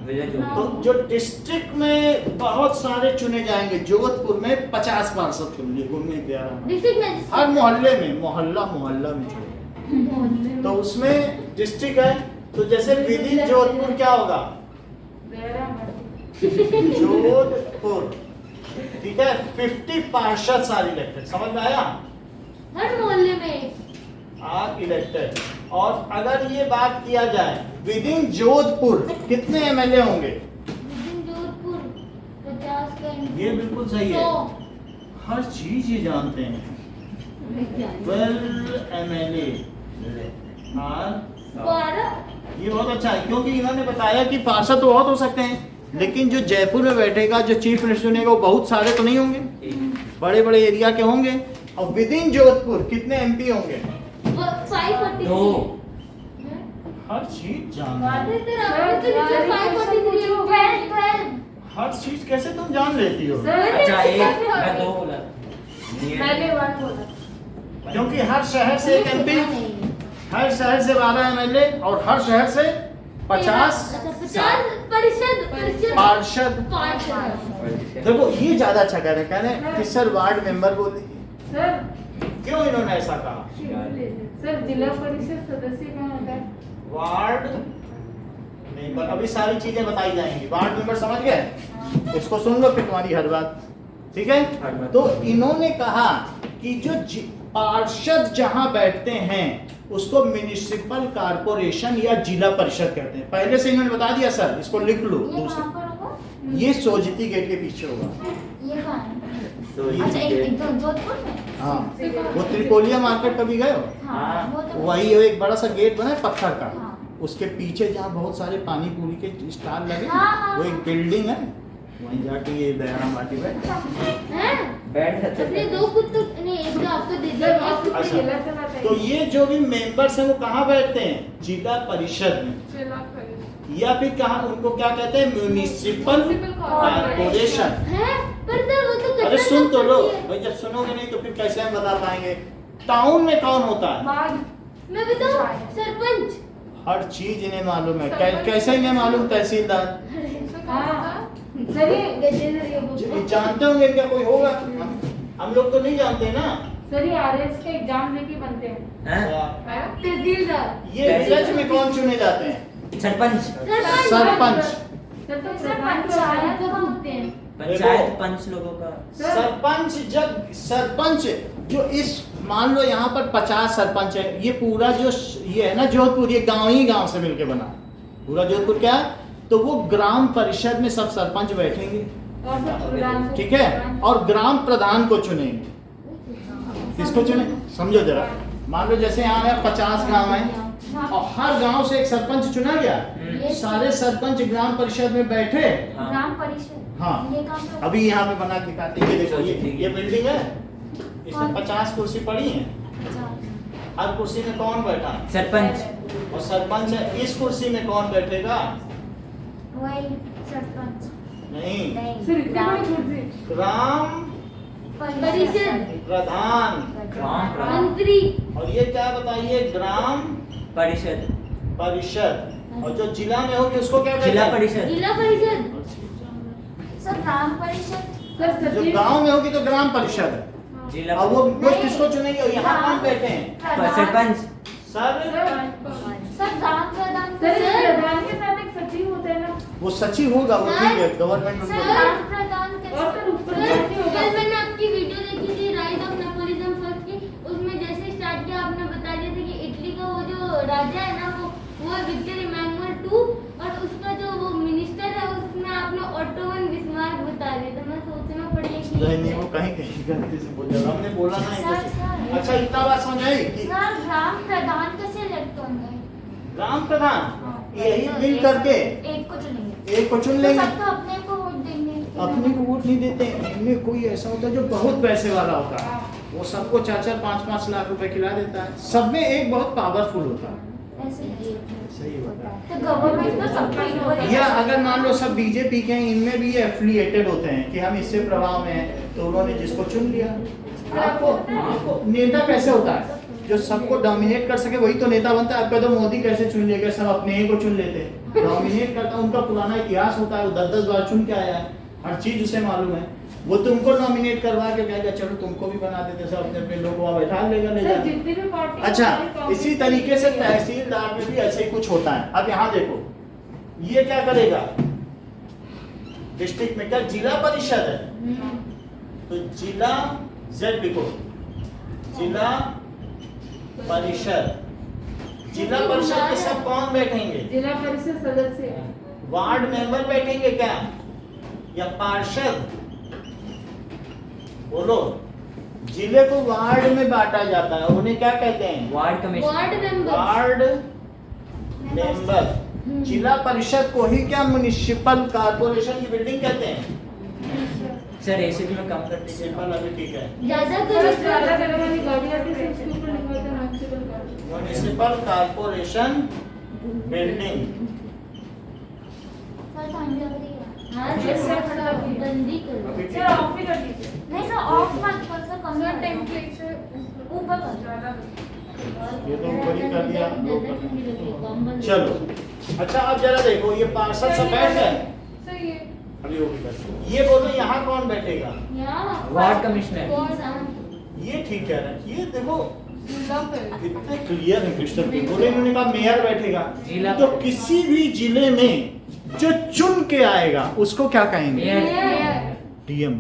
विलेज तो जो डिस्ट्रिक्ट में बहुत सारे चुने जाएंगे, जोधपुर में 50 पार्षद चुन लिए घूमने के डिस्ट्रिक्ट हर मैजिस्ट्रेट। मोहल्ले में, मोहल्ला में चुने। तो उसमें डिस्ट्रिक्ट है, तो जैसे विद इन जोधपुर क्या होगा? जोधपुर, ठीक है। 50 पार्षद सारे इलेक्टेड, समझ में आया? हर मोहल्ले में आर इलेक्टेड। और अगर ये बात किया जाए विद इन जोधपुर कितने MLA होंगे? विदिन जोधपुर 50 का ये बिल्कुल सही है, 100। हर चीज ये जानते हैं। 12 MLA आर। 12। ये बहुत अच्छा है, क्योंकि इन्होंने बताया कि पार्षद तो बहुत हो सकते हैं, लेकिन जो जयपुर में बैठेगा, जो चीफ मिनिस्टर चुनेगा, वो बहुत सारे तो नहीं होंगे, बड़े बड़े एरिया के होंगे। और विद इन जोधपुर कितने MP होंगे? 543। 2। हर चीज जानना है। सर आपने तो नीचे 543 हर चीज कैसे तुम जान लेती हो? अच्छा एक मैं दो बोला मैंने 1 बोला। क्योंकि हर शहर से एक MP, हर शहर से 12 MLA और हर शहर से 50 पार्षद। देखो ये ज्यादा अच्छा कह रहे हैं, कह रहे हैं कि सर वार्ड मेंबर बोल दीजिए। सर क्यों इन्होंने ऐसा कहा? सर जिला परिषद सदस्य कौन होता है? वार्ड मेंबर, अभी सारी चीजें बताई जाएंगी। वार्ड मेंबर समझ गए? इसको सुन लो फिर तुम्हारी हर बात, ठीक है? तो इन्होंने कहा कि जो पार्षद जहां बैठते हैं उसको म्युनिसिपल कारपोरेशन या जिला परिषद कहते हैं। पहले से इन्होंने बता दिया सर, इसको लिख लो। ये कहाँ पर होगा? ये सोजती गेट के पीछे होगा। ये कहाँ है? तो अच्छा एक जोधपुर में? हाँ, वो त्रिपोलिया मार्केट कभी गए हो? हाँ वो तो वही एक बड़ा सा गेट बना है पत्थर का, हाँ। उसके पीछे जहाँ बहुत सारे पानी पूरी के स्टॉल लगे, हाँ। वो एक बिल्डिंग है, वहीं जाके ये दयाराम बाटी बैठ। बैठ सकते अपने हैं। 2 कुत्तों नहीं एक तो आपको दे सर दिया आप अच्छा। जिला चलाते तो ये जो भी मेंबर्स हैं वो कहाँ बैठते हैं? जिला परिषद में, जिला परिषद या फिर कहाँ उनको क्या कहते हैं? Municipal corporation. है पर सर वो तो अरे सुन तो लो भाई, जब सुनोगे नहीं तो फिर कैसे हम बता पाएंगे? टाउन में कौन होता है? मैं बताऊं सरपंच। हर चीज इन्हें मालूम है। कैसे इन्हें मालूम? तहसीलदार सर ये गजेंद्र ये बोल जानते होंगे, इनका कोई होगा, हम लोग तो नहीं जानते ना। सर ये आरएस के एग्जाम देके बनते हैं। हैं? तहसीलदार ये विलेज में कौन चुने जाते हैं? सरपंच सरपंच। सर तो सर प्रधान को पंचायत को पूछते हैं पंचायत पंच लोगों का सरपंच, जब सरपंच जो इस मान लो यहाँ पर 50 सरपंच है, ये पूरा जो ये है ना जोधपुर, ये गांव ही गांव से मिलके बना पूरा जोधपुर। क्या है? तो वो ग्राम परिषद में सब सरपंच बैठेंगे, और सर प्रधान को ठीक है, और ग्राम प्रधान को चुनेंगे। किसको चुने? समझो जरा, मान लो जैसे यहाँ है 50 गांव है और हर गांव से एक सरपंच चुना गया, सारे सरपंच ग्राम परिषद में बैठे। हाँ। ग्राम परिषद। हाँ, ये काम तो अभी यहाँ पे बना के दिखाते हैं। ये देखो, ये बिल्डिंग है, इसमें 50 कुर्सी पड़ी है। हर कुर्सी में कौन बैठा? सरपंच और सरपंच है। इस कुर्सी में कौन बैठेगा? वही सरपंच। नहीं, सर इतनी बड़ी कुर्सी ग्राम परिषद प्रधान। ग्राम प्रधान मंत्री और ये क्या बताइए? ग्राम परिषद परिषद। और जो जिला में होगी उसको क्या कहते जिला हैं? परिषद जिला परिषद सर ग्राम परिषद। सर जो सचिव गांव में होगी तो ग्राम परिषद है। जिला और वो किसको चुनेंगे? और यहाँ कौन बैठे हैं? सरपंच सर सर ग्राम प्रधान। सर इस प्रधान के साथ एक सचिव होता है ना। वो सचिव होगा, वो ठीक है, गवर्नमेंट सर में। ग्राम प्रधान और कैसे? सर ऊपर सर, नहीं होगा। कल मैंने आपकी वीडियो देखी थी राइज ऑफ नेपोलिज्म फर्स्ट की, उसमें जैसे स्टार्ट किया आपने बता दिया था कि इटली का वो जो राजा है ना वो विक्टर इमैनुअल 2 और उसका जो वो मिनिस्टर है उसमें आपने ऑटोवन बिस्मार्क बता दिया था। मैं सोचना पड़ेगा कि नहीं, वो कहीं कहीं गलती से बोल दिया, हमने बोला ना सर, ऐसे। सर। अच्छा, इतना बात समझ आई कि सर ग्राम प्रधान कैसे इलेक्ट होंगे? ग्राम प्रधान हाँ, यही तो मिल एक- करके एक को चुनेंगे। एक को चुन तो लेंगे। सब तो अपने को वोट देंगे। अपने को वोट नहीं देते हैं। इनमें कोई ऐसा होता है जो बहुत पैसे वाला होता है, वो सबको 4-4, 5-5 लाख रुपए खिला देता है। सब में एक बहुत पावरफुल होता है। ऐसे ही। सही होता है। तो गवर्नमेंट तो सबका इक्वल है। या अगर मान लो सब बीजेपी के हैं, इनमें भी ये एफिलिएटेड होते हैं कि हम इससे प्रभाव में हैं, तो उन्होंने जिसको चुन लिया। आपको नेता कैसे होता है? जो सबको डोमिनेट कर सके वही तो नेता बनता है। आपका तो मोदी कैसे चुन लेगा? सब अपने ही को चुन लेते हैं, डोमिनेट करता है। उनका पुराना इतिहास होता है, वो 10-10 बार चुन के आया है, हर चीज उसे मालूम है। वो तुमको नॉमिनेट करवा के कहेगा चलो तुमको भी बना देते, सब अपने अपने लोग वहाँ बैठा लेगा, ले सर जाके। जितनी भी पार्टी अच्छा, इसी तरीके से तहसीलदार में भी ऐसे ही कुछ होता है। अब यहाँ देखो, ये क्या करेगा? डिस्ट्रिक्ट में क्या जिला परिषद है, तो जिला जेड लिखो, जिला परिषद। जिला परिषद में सब कौन बैठेंगे? जिला परिषद सदस्य वार्ड मेंबर बैठेंगे क्या, या पार्षद? बोलो। जिले को वार्ड में बांटा जाता है, उन्हें क्या कहते हैं? Ward commission ward member ward member. जिला परिषद को ही क्या म्युनिसिपल कारपोरेशन की बिल्डिंग कहते हैं? सर एसीपी में कम कर दीजिए सिंपल, अभी ठीक है। ज्यादा सर कर ज्यादा करने वाली गाड़ी आती है उसके ऊपर लिखा होता है municipal municipal corporation building. Sir ठंडी लग रही है। हाँ Yes, sir, सर जल्दी करो। अभी सर ऑफ ही कर दीजिए। नहीं सर ऑफ मत कर सर, कम सर कर दो। टेम्परेचर ऊपर कर। ज़्यादा ये तो ऊपर ही कर दिया। ज़्यादा ठंडी लग रही है, कम बंद चलो अच्छा, अब जरा देखो ये पार्षद सब बैठ गए। सर ये अभी वो भी बैठ गए। ये बोलो यहाँ कौन बैठेगा? यहाँ वार्ड कमिश्नर। ये ठीक कह रहे हैं। ये देखो जिला पे कितने क्लियर है क्रिस्टल क्लियर। बोले इन्होंने कहा मेयर बैठेगा। जिला तो किसी भी जिले में जो चुन के आएगा उसको क्या कहेंगे? डीएम।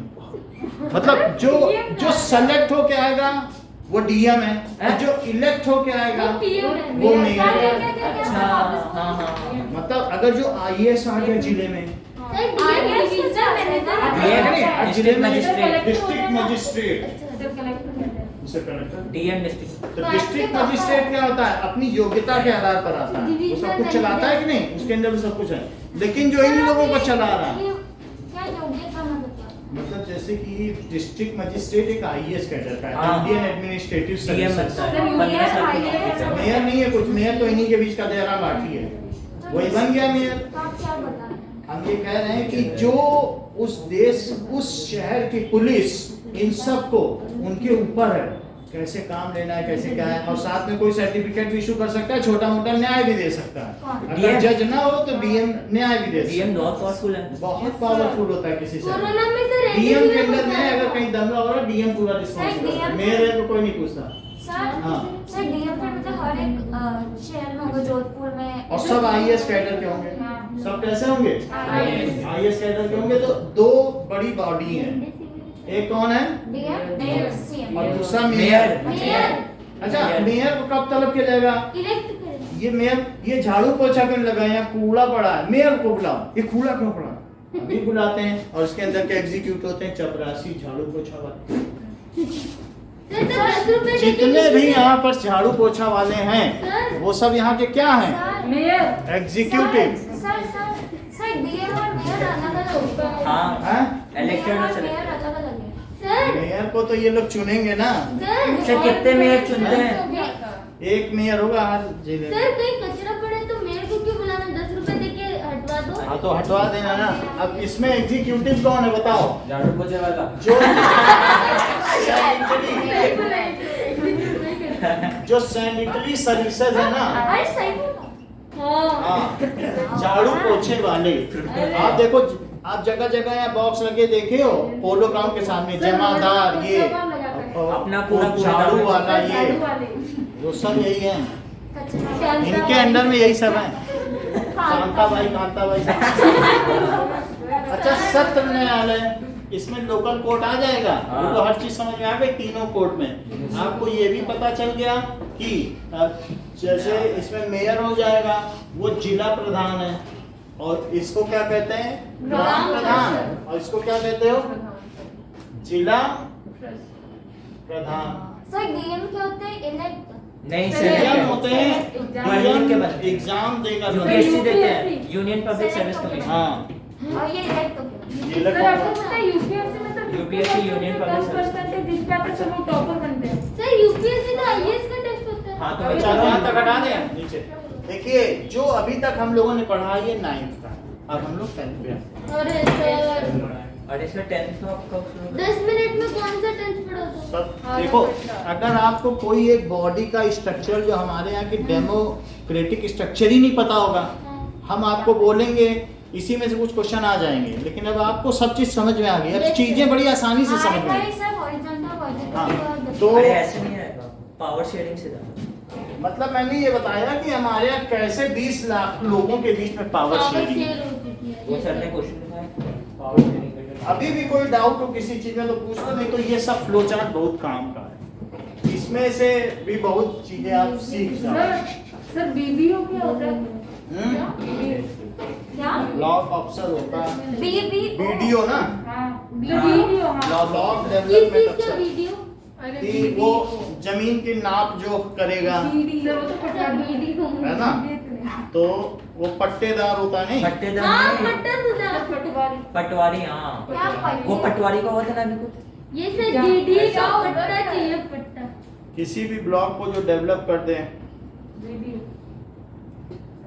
मतलब जो सेलेक्ट होके आएगा वो डीएम है, और जो इलेक्ट होके आएगा वो मेयर है। अच्छा हाँ हाँ मतलब अगर जो आईएएस आ गया जिले में, डिस्ट्रिक्ट मजिस्ट्रेट। डिस्ट्रिक्ट मजिस्ट्रेट, जब कलेक्टर कहते हैं जिसे कलेक्टर। DM district. तो डिस्ट्रिक्ट मजिस्ट्रेट क्या होता है? अपनी योग्यता के आधार पर आता है। वो सब कुछ चलाता है कि नहीं? उसके अंदर भी सब कुछ है। लेकिन जो इन लोगों को चला रहा है, क्या योग्यता मतलब जैसे कि डिस्ट्रिक्ट मजिस्ट्रेट एक आईएएस कैडर का है, हाँ। Indian administrative DM services. बनता है सर, 15 साल की मेयर, नौकरी से। मेयर नहीं है कुछ, मेयर तो इन्हीं के बीच का दायरा बाकी है, वही बन गया मेयर। तो आप क्या बता रहे हैं? हम ये कह रहे हैं कि जो उस देश, उस शहर की पुलिस, इन सब को उनके ऊपर है कैसे काम लेना है, कैसे क्या है। और साथ में कोई सर्टिफिकेट भी इशू कर सकता है, छोटा मोटा न्याय भी दे सकता है। अगर DM जज ना हो तो डीएम न्याय भी दे सकता डीएम है। बहुत पावरफुल है। बहुत पावरफुल होता है किसी शहर में। कोरोना में सर डीएम के अंदर में अगर कहीं दंगा हो रहा है, डीएम पूरा रिस्पॉन्सिबल है। DM मेयर को कोई नहीं पूछता। सर हाँ। सर डीएम का मतलब हर एक शहर में होगा, जोधपुर में। और सब आईएएस कैडर के होंगे। सब कैसे होंगे? IAS आईएएस कैडर के होंगे। तो दो बड़ी बॉडी है, एक कौन है डीएम सीएम और दूसरा मेयर। मेयर अच्छा, मेयर को कब तलब किया जाएगा? इलेक्ट करें। ये मेयर, ये झाड़ू पोछा क्यों लगा है? यहाँ कूड़ा पड़ा है, मेयर को बुलाओ। ये कूड़ा क्यों पड़ा? अभी बुलाते हैं। और इसके अंदर के एग्जीक्यूट होते हैं चपरासी, झाड़ू पोछा वाले। सर 10 रुपए देके जितने भी किसी यहाँ पर झाड़ू पोछा वाले हैं, सर। वो सब यहाँ के क्या हैं? Mayor executive. सर डीएम और मेयर अलग अलग होता है। हाँ हैं? इलेक्टेड और मेयर सेलेक्टेड। अलग अलग है। सर मेयर को तो ये लोग चुनेंगे ना। अच्छा कितने मेयर चुनते हैं? एक मेयर होगा हर जिले में। सर कहीं कचरा पड़े तो मेयर को क्यों बुलाना? 10 रुपए देके हटवा दो। हाँ तो हटवा देना ना। अब इसमें एग्जीक्यूटिव कौन है बताओ? झाड़ू पोछे वाला। जो जो सैनिटरी सर्विसेज है ना, अरे सही बोला। हाँ, झाड़ू पोछे वाले। आप देखो, आप जगह जगह यहाँ बॉक्स लगे देखे हो, पोलो ग्राउंड के सामने जमादार, ये अपना वो पूरा झाड़ू वाला, ये झाड़ू वाले वो सब यही है। कचरा इनके अंडर में यही सब है। कांता भाई अच्छा, सत्र न्यायालय, इसमें लोकल कोर्ट आ जाएगा। हाँ। वो तो हर चीज समझ में आ गई तीनों कोर्ट में। आपको ये भी पता चल गया कि जैसे इसमें मेयर हो जाएगा, वो जिला प्रधान है। और इसको क्या कहते हैं? ग्राम प्रधान। और इसको क्या कहते हो? जिला प्रधान। सर डीएम क्या होते हैं? इलेक्ट। नहीं डीएम सेलेक्टेड। होते हैं, भर्ती के बाद। एग्जाम देगा। यूपीएससी देते हैं, यूनियन पब्लिक सर्विस कमीशन। हाँ, और ये इलेक्ट हो गया। ये सर आपको पता है यूपीएससी में तो UPSC union public service. Percentage जिसके आते सब लोग टॉपर बनते हैं। सर यूपीएससी तो आईएएस का टेस्ट होता है। हाँ तो चलो यहाँ तक हटा दें नीचे। देखिए, जो अभी तक हम लोगों ने पढ़ा ये 9th का, अब हम लोग 10th पे आते हैं। अरे सर और इसमें 10th का कब शुरू? 10 मिनट में कौन सा टेंथ पढ़ा था? सब देखो, अगर आपको कोई एक बॉडी का स्ट्रक्चर, जो हमारे यहाँ की डेमोक्रेटिक स्ट्रक्चर ही नहीं पता होगा, हम आपको बोलेंगे इसी में से कुछ क्वेश्चन आ जाएंगे। लेकिन अब आपको सब चीज समझ में आ गई, अब चीजें बड़ी आसानी से समझ में आ गई। सर हॉरिजॉन्टल हाँ, वर्टिकल तो अरे ऐसे नहीं आएगा, पावर शेयरिंग से था। मतलब मैंने ये बताया कि हमारे यहाँ कैसे 20 लाख लोगों के बीच में पावर शेयरिंग है। शेयर होती थी। वो सर ने क्वेश्चन लिखा है पावर शेयरिंग का। अभी भी कोई डाउट हो किसी चीज में तो पूछ लो, नहीं तो ये सब फ्लो चार्ट बहुत काम का है। इसमें से भी बहुत चीजें आप सीख जाओ। सर बीबीओ क्या होता है? क्या? लॉ ऑफिसर होता है, बीबी वीडियो ना, हाँ बीबीओ हाँ। लॉ ऑफ किस डेवलपमेंट चीज का अफसर, वीडियो? अरे कि वो जमीन की नाप जो करेगा, बीडी सर वो तो पता अच्छा वीडियो है ना, तो वो पट्टेदार होता नहीं। पट्टेदार हाँ नहीं, पट्टा सुधा। पटवारी पटवारी। हाँ क्या पट्टे? वो पटवारी का होता ना अभी कुछ। ये सर डीडी का पट्टा चाहिए पट्टा। किसी भी ब्लॉक को जो डेवलप कर दे, बीडीओ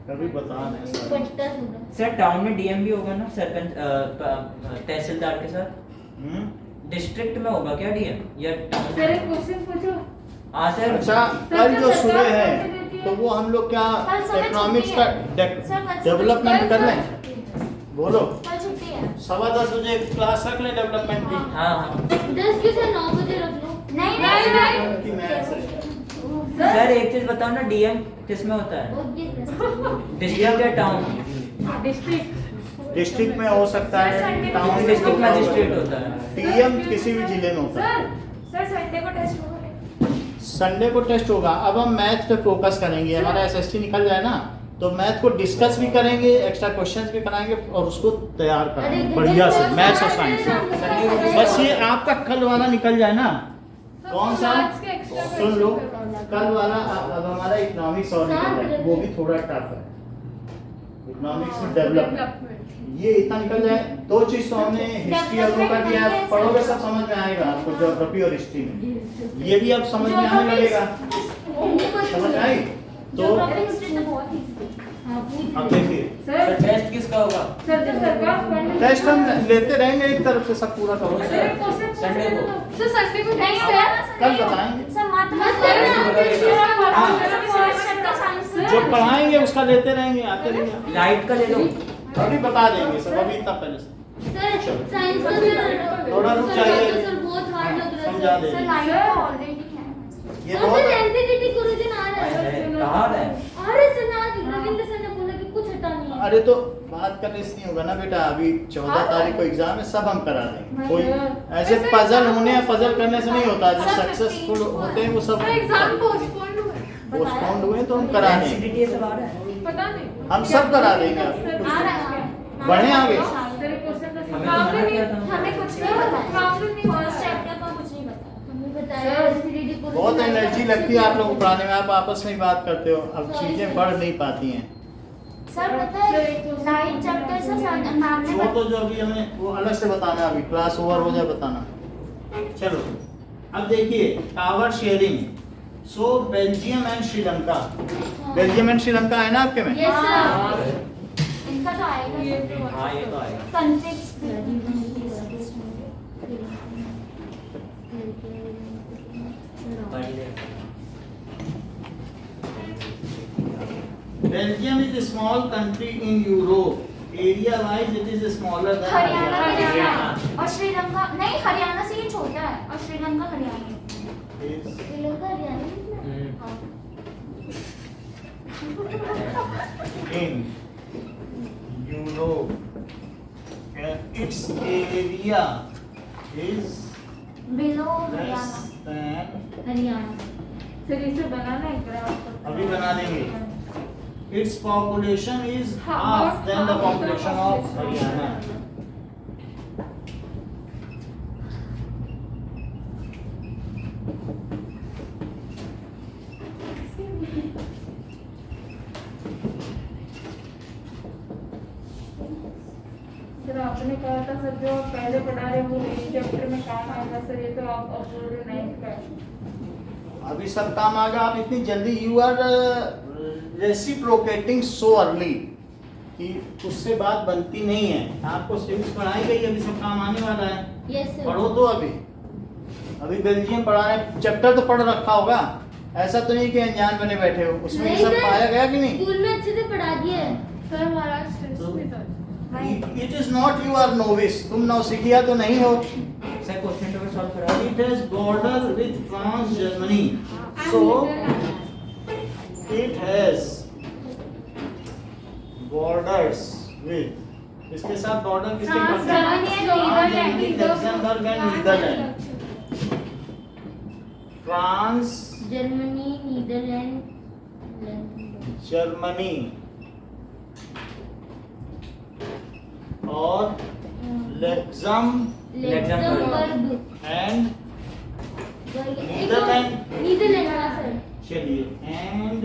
कभी बता नहीं सर। पट्टा सुना सर टाउन में डीएम भी होगा ना, सरपंच तहसीलदार के साथ। हम्म? डिस्ट्रिक्ट में होगा क्या डीएम या टाउन सर एक क्वेश्चन पूछो। हाँ सर। अच्छा, कल जो सुबह है तो वो हम लोग क्या कल सुबह इकोनॉमिक्स छुट्टी का है। सर, कल सुबह डेवलपमेंट कर लें? बोलो। कल छुट्टी है। 10:15 बजे क्लास रख लें डेवलपमेंट की। हाँ हाँ 10 की से 9 बजे रख लो। नहीं की मैथ्स है। सर एक चीज बताओ ना, डीएम किस में होता है, डिस्ट्रिक्ट या टाउन? डिस्ट्रिक्ट डिस्ट्रिक्ट में हो सकता है, टाउन डिस्ट्रिक्ट मजिस्ट्रेट होता है। डीएम किसी भी जिले में होता है। सर संडे को टेस्ट होगा। संडे को टेस्ट होगा। अब हम मैथ पे फोकस करेंगे, हमारा एसएसटी निकल जाए ना तो मैथ को डिस्कस भी करेंगे, एक्स्ट्रा क्वेश्चंस भी कराएंगे और उसको तैयार करेंगे बढ़िया से, मैथ्स और साइंस। बस ये आपका कल वाला निकल जाए ना। कौन सा? सुन लो, कल वाला अब हमारा इकोनॉमिक्स और निकल जाए, वो भी थोड़ा टफ है। इकोनॉमिक्स में डेवलपमेंट ये इतना निकल जाए। दो चीज तो हमने हिस्ट्री और वो कर दिया, पढ़ोगे सब समझ में आएगा आपको, ज्योग्राफी और हिस्ट्री में ये भी अब समझ में आने लगेगा। समझ आई? तो अब देखिए सर टेस्ट किसका होगा? सर जब सरकार फंड टेस्ट हम लेते रहेंगे, एक तरफ से सब पूरा करोगे। सर एक क्वेश्चन संडे को। सर संडे को नहीं टेस्ट है। कल बताएंगे। सर जो पढ़ाएंगे उसका लेते रहेंगे, आते रहेंगे। लाइट का ले लो। अभी बता देंगे सब, अभी इतना पहले से। सर साइंस का सर थोड़ा रुक जाइए। सर बहुत हार्ड लग रहा समझा है देंगे। सर लाइट तो ऑलरेडी है। ये और बहुत सर एंटिटी कोरिजन आ रहा है। कहाँ है? अरे सर ना रविंद्र सर ने बोला कि कुछ हटा नहीं है। अरे तो बात करने से नहीं होगा ना बेटा, अभी 14 तारीख को एग्जाम है, सब हम करा देंगे। कोई ऐसे पजल होने या पजल करने से नहीं होता, जो सक्सेसफुल होते हैं वो सब एग्जाम पोस्टपोन हुआ है। पोस्टपोन्ड हुए तो हम करा देंगे, एनसीडीटी सब आ रहा है। पता नहीं हम सब करा देंगे आपको। आ रहा है। बढ़े आगे। सर एक क्वेश्चन का हमें तो मामले मना किया नहीं था। हमें कुछ नहीं बताया। मामले नहीं फर्स्ट चैप्टर का कुछ नहीं बताया। हमें बताया एसिडिटी कोरिजन बहुत एनर्जी लगती है आप लोगों को पढ़ाने में, आप आपस में ही बात करते हो, अब चीजें बढ़ नहीं पाती हैं। सर पता है लाइट चैप्टर से मैम ने वो तो जो अभी हमें वो अलग से बताना, अभी क्लास ओवर हो जाए बताना। चलो अब देखिए tower sharing. So Belgium and Sri Lanka, Belgium and Sri Lanka है ना आपके में? यस सर इनका तो आएगा हाँ ये तो आएगा। Conflicts Belgium is a small country in Europe. Area-wise, it is smaller than Haryana में Haryana. रहता है और श्रीलंका नहीं, हरियाणा से ये छोटा है और श्रीलंका हरियाणा में। Is Sri Lanka Haryana in Europe, and its area is below less Haryana. than. Haryana sir इसे बनाना है ग्राफ। अभी बना देंगे। Its population is half half than the of population of Haryana. Sir आपने कहा था सर जो आप पहले पढ़ा रहे वो चैप्टर में काम आएगा सर, ये तो आप अपलोड नहीं कर। अभी सब काम आ गया, आप इतनी जल्दी you are reciprocating so early कि उससे बात बनती नहीं है। आपको सिविक्स पढ़ाई गई, अभी सब काम आने वाला है। यस सर पढ़ो तो अभी बेल्जियम पढ़ाने चैप्टर तो पढ़ रखा होगा, ऐसा तो नहीं कि अनजान बने बैठे हो, उसमें ये नहीं सब सर, पाया गया कि नहीं? स्कूल में अच्छे से पढ़ा दिया है। सर महाराष्ट्र हिस्ट्री था। It is not you are novice, तुम नौसिखिया तो नहीं हो। सर क्वेश्चन पेपर सॉल्व करा It has border with France, Germany. So it has borders with, इसके साथ बॉर्डर किसके फ्रांस, पड़ते हैं? Germany and Netherland. Luxembourg and Netherland. France, Germany Netherland Germany और Luxembourg Luxembourg and Netherland. Netherland हाँ sir चलिए and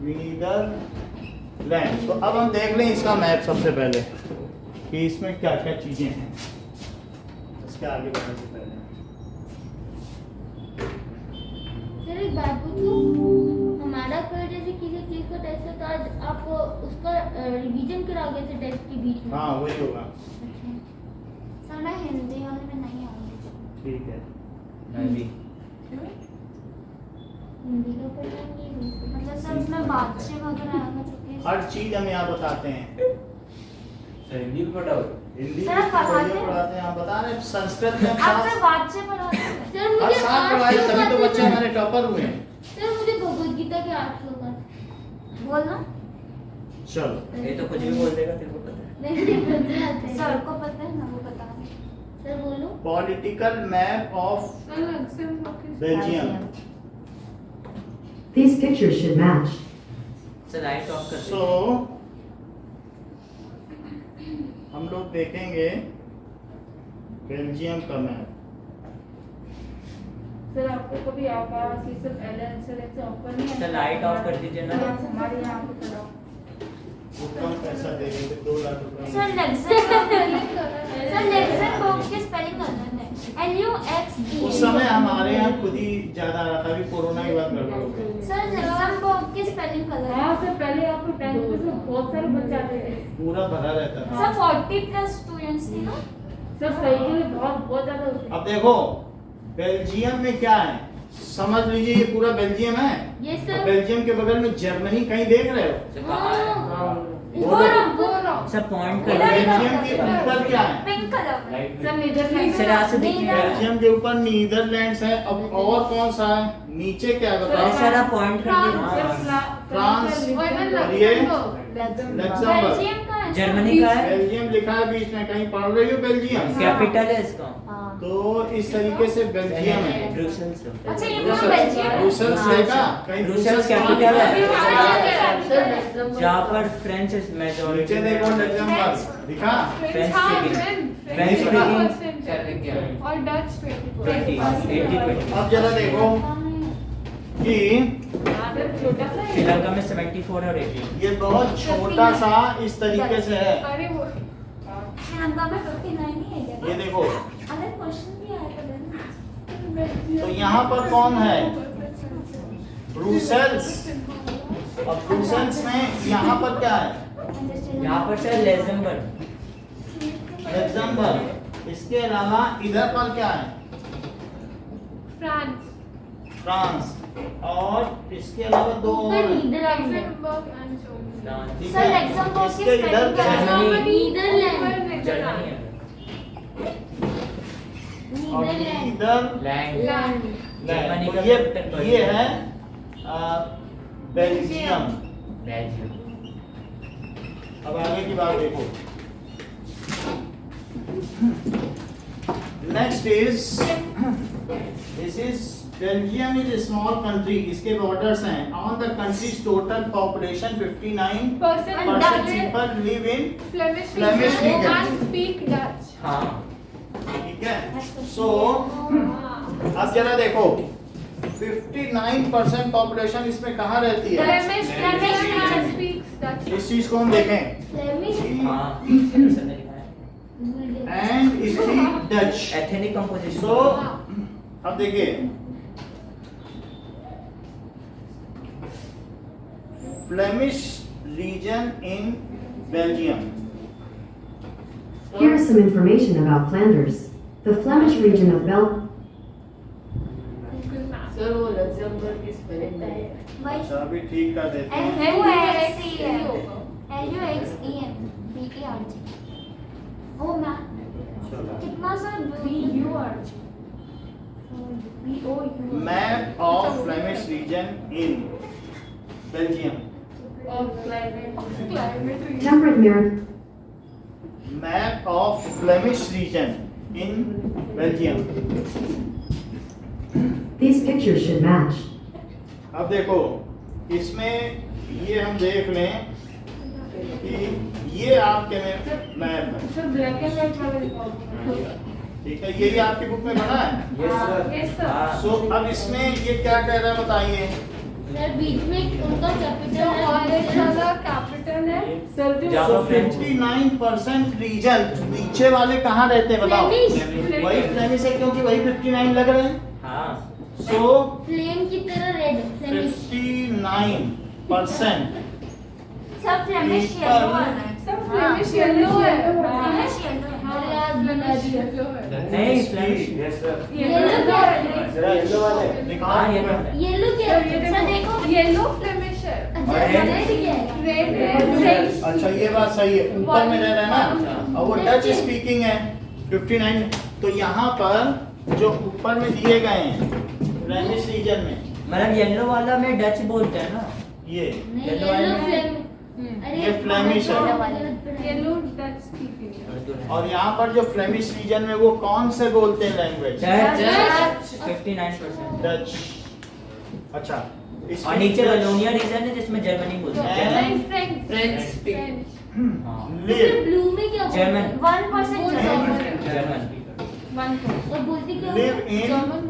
Netherland. तो अब हम देख लें इसका मैप सबसे पहले कि इसमें क्या क्या चीजें हैं, इसके आगे बढ़ने से पहले। सर एक बात पूछूं, हमारा कल जैसे किसी चीज का टेस्ट है तो आज आप उसका रिवीजन कराओगे थे टेस्ट के बीच में? हाँ वही होगा। सर मैं हिंदी वाले में नहीं आऊंगी। ठीक है। मैं भी हिंदी का पढ़ना नहीं है। मतलब सर उसमें बादशाह वगैरह आएगा जो कि हर चीज हम यहाँ बताते हैं। हिंदी भी पढ़ाओ। हिंदी सर, आप पढ़ाते बढ़िया हैं? पढ़ाते हैं, हम बता रहे हैं। संस्कृत में हम आप सात सर बादशाह पढ़ाते हैं? सर हर मुझे साल पढ़ाए, तभी तो बच्चे हमारे टॉपर हुए हैं। सर मुझे भगवत गीता के 8 होगा। बोलना। चलो ये तो कुछ भी बोल देगा, तेरे को पता है। नहीं मुझे आता है। सर को पता है ना, वो बता रहे हैं। सर बोलो। Political map of Belgium. These pictures should match. Sir light of कर सो हम लोग देखेंगे बेल्जियम का मैप। सर आपको कभी आवाज ये सब एलएन से ऑफर नहीं सर लाइट ऑफ कर दीजिए ना। आप हमारे यहाँ पे पढ़ाओ। वो कम पैसा देंगे तो 2 लाख रुपए। सर लग्जमबर्ग की स्पेलिंग अलग है। LUXE। उस समय हमारे यहाँ खुद ही ज्यादा आ रहा था, अभी कोरोना के बाद गड़बड़ हो गई। सर लग्जमबर्ग की स्पेलिंग अलग हाँ है। सर पहले आपको 10th में बहुत सारे बच्चे आते थे। पूरा भरा रहता था। सर 40+ स्टूडेंट्स थी ना? सर सही के लिए बहुत ज्यादा होते थे। अब देखो बेल्जियम में क्या है, समझ लीजिए ये पूरा बेल्जियम है। ये और सर बेल्जियम के बगल में जर्मनी कहीं देख रहे हो? सर कहाँ है? वो देखो। सर पॉइंट कर इधर, दीजिए ना। बेल्जियम के ऊपर क्या है? पिंक कलर में। सर नीदरलैंड सर यहाँ से देखिए। बेल्जियम के ऊपर नीदरलैंड्स है। अब और कौन सा है नीचे, क्या है बताओ? सर आप पॉइंट कर दीजिए। फ्रांस और ये लग्जमबर्ग। बेल्जियम का है। जर्मनी का है। बेल्जियम लिखा है बीच में, कहीं पढ़ रही हो बेल्जियम? कैपिटल है इसका। तो इस तरीके से बेल्जियम है। ब्रुसेल्स। अच्छा ये पूरा बेल्जियम है? ब्रुसेल्स रहेगा कहीं, ब्रुसेल्स कैपिटल है। है। जहाँ पर फ्रेंच इज नीचे मेजॉरिटी। देखो लग्जमबर्ग दिखा। French speaking. फ्रेंच स्पीकिंग और डच 80-20। अब जरा देखो कि छोटा सा है। श्रीलंका में 74 और 80। ये बहुत छोटा सा इस तरीके से है। अरे वो श्रीलंका में 59 ही है क्या? ये देखो, अरे क्वेश्चन भी आया था then। तो यहाँ पर कौन है? ब्रुसेल्स। और ब्रुसेल्स में यहाँ पर क्या है? यहाँ पर सर लग्जमबर्ग। लग्जमबर्ग। इसके अलावा इधर पर क्या है? France France. और इसके अलावा 2 और ऊपर हैं। नीदरलैंड है। ठीक सर है? लग्जमबर्ग की इसके इधर स्पेलिंग क्या है? जर्मनी। नीदरलैंड। जर्मनी है। और नीदरलैंड। इधर लैंड। जर्मनी तो का ये कैपिटल ये है बेल्जियम। बेल्जियम। अब आगे की बात देखो। Next is this is Belgium is a small country. इसके बॉर्डर्स हैं। On the countries total population 59% people live in Flemish Flemish region. and speak Dutch. हाँ। ठीक है। सो अब जरा देखो 59% पॉपुलेशन इसमें कहाँ रहती है? Flemish and speaks Dutch. इस चीज को हम देखें। फ्लेमिश हाँ। सर ने लिखा है। And speak Dutch. Ethnic composition. So अब देखिए Flemish region in Belgium. Here is some information about Flanders. The Flemish region of Belgium. Sir वो लग्जमबर्ग की स्पेलिंग नहीं है। वही अच्छा अभी ठीक कर देते हैं। LUXEM BERG। ओ मैम चलो। कितना sir BURG. BOU. Map of Flemish region in Belgium. Of climate region. Temperate mirror. Map of Flemish region in Belgium. These pictures should match. अब देखो इसमें ये हम देख लें कि ये आपके में मैप है। सर ब्लैक एंड व्हाइट वाला दिखाओ। ठीक है, यही आपकी बुक में बना है। Yes sir. हाँ। सो अब इसमें ये क्या कह रहा है बताइए। सर बीच में उनका जो कैपिटल ऑरेंज वाला कैपिटल है सर जो जहाँ सो पर फ्रेंच 59% रीजन नीचे वाले कहाँ रहते हैं बताओ? फ्लेमिश। वही फ्लेमिश है क्योंकि वही 59 लग रहे हैं। हाँ। सो फ्लेम की तरह रेड फ्लेमिश 59% सब फ्लेमिश People- येलो वाला है सब फ्लेमिश येलो है। फ्लेमिश येलो है अरे यार फ्लेमिश येलो है। नहीं फ्लैश Yes, sir. येलो क्या है येलो वाले हाँ ये तो है। येलो क्या सर, ये है सर देखो येलो फ्लेमिश है। अच्छा Red? रेड क्या है रेड रेड अच्छा ये बात सही है, ऊपर में रह रहा है ना, और वो डच स्पीकिंग है 59। तो यहाँ पर जो ऊपर में दिए गए हैं फ्लेमिश रीजन में, मतलब येलो वाला में डच बोलते हैं ना। ये नहीं येलो येलो वाला फ्लेम अरे ये फ्लेमिश है। Yellow Dutch speaking. और यहाँ पर जो फ्लेमिश रीजन में वो कौन से बोलते हैं लैंग्वेज? डच 59%। डच। अच्छा और नीचे वलोनिया रीजन है जिसमें जर्मनी बोलते हैं। And French French speak. हाँ, लिव ब्लू में क्या बोलते हैं? जर्मन 1% जर्मन और बोलते क्या लिव हो? इन, जर्मन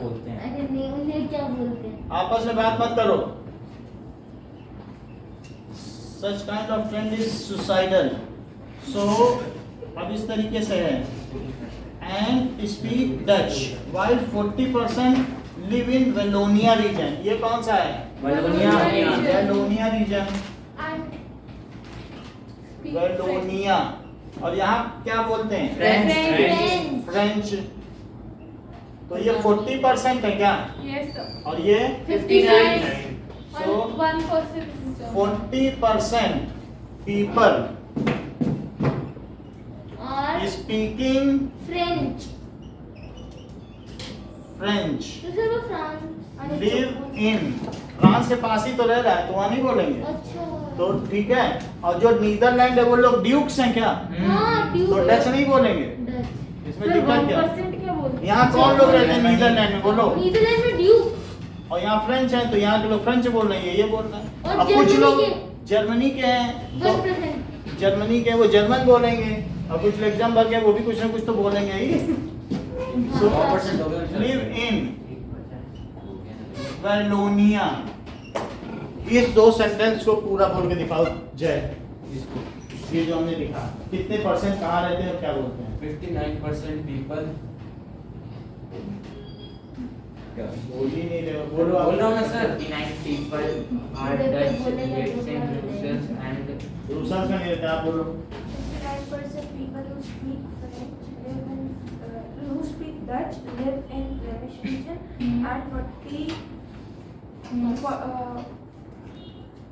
बोलते हैं। अरे नहीं उन्हें क्या बोलते हैं? आपस में बात मत करो। Such kind of trend is suicidal. So अब इस तरीके से है, and speak Dutch while 40% live in Wallonia region. ये कौन सा है? वलोनिया Wallonia region, Wallonia। और यहाँ क्या बोलते हैं? French French. तो ये 40% है क्या? Yes sir. और ये 59 So 1% 40% people और speaking फ्रेंच French तो सर वो फ्रांस live in, फ्रांस के पास ही तो रह रहा है, तो वहाँ नहीं बोलेंगे। अच्छा तो ठीक है। और जो नीदरलैंड है वो लोग ड्यूक्स हैं क्या? हाँ तो ट्यूब डच नहीं बोलेंगे। डच इसमें सर दिक्कत क्या? 1% क्या बोलते हैं? यहाँ कौन लोग रहते हैं नीदरलैंड में? बोलो। नीदरलैंड में ड्यूब और यहाँ फ्रेंच है, तो यहाँ के लोग फ्रेंच बोल रहे हैं, ये बोल रहे हैं। और अब कुछ जर्मनी लोग के? जर्मनी के हैं, 10%। तो जर्मनी के वो जर्मन बोलेंगे, और कुछ लग्जमबर्ग के वो भी कुछ ना कुछ तो बोलेंगे ही। So, live in Wallonia। इस दो सेंटेंस को पूरा बोल के दिखाओ जय। ये जो हमने लिखा, कितने परसेंट कहाँ रहते हैं और क्या बोलते हैं? 59% people. बोल ही नहीं रहे हो, बोलो बोल रहा हूँ आप। ना sir. 59 people Are Dutch, Brits and Brussels and रूसर्स में नहीं रहते, आप बोलो। 59% people who speak French live in who speak Dutch live in Flemish region, and 40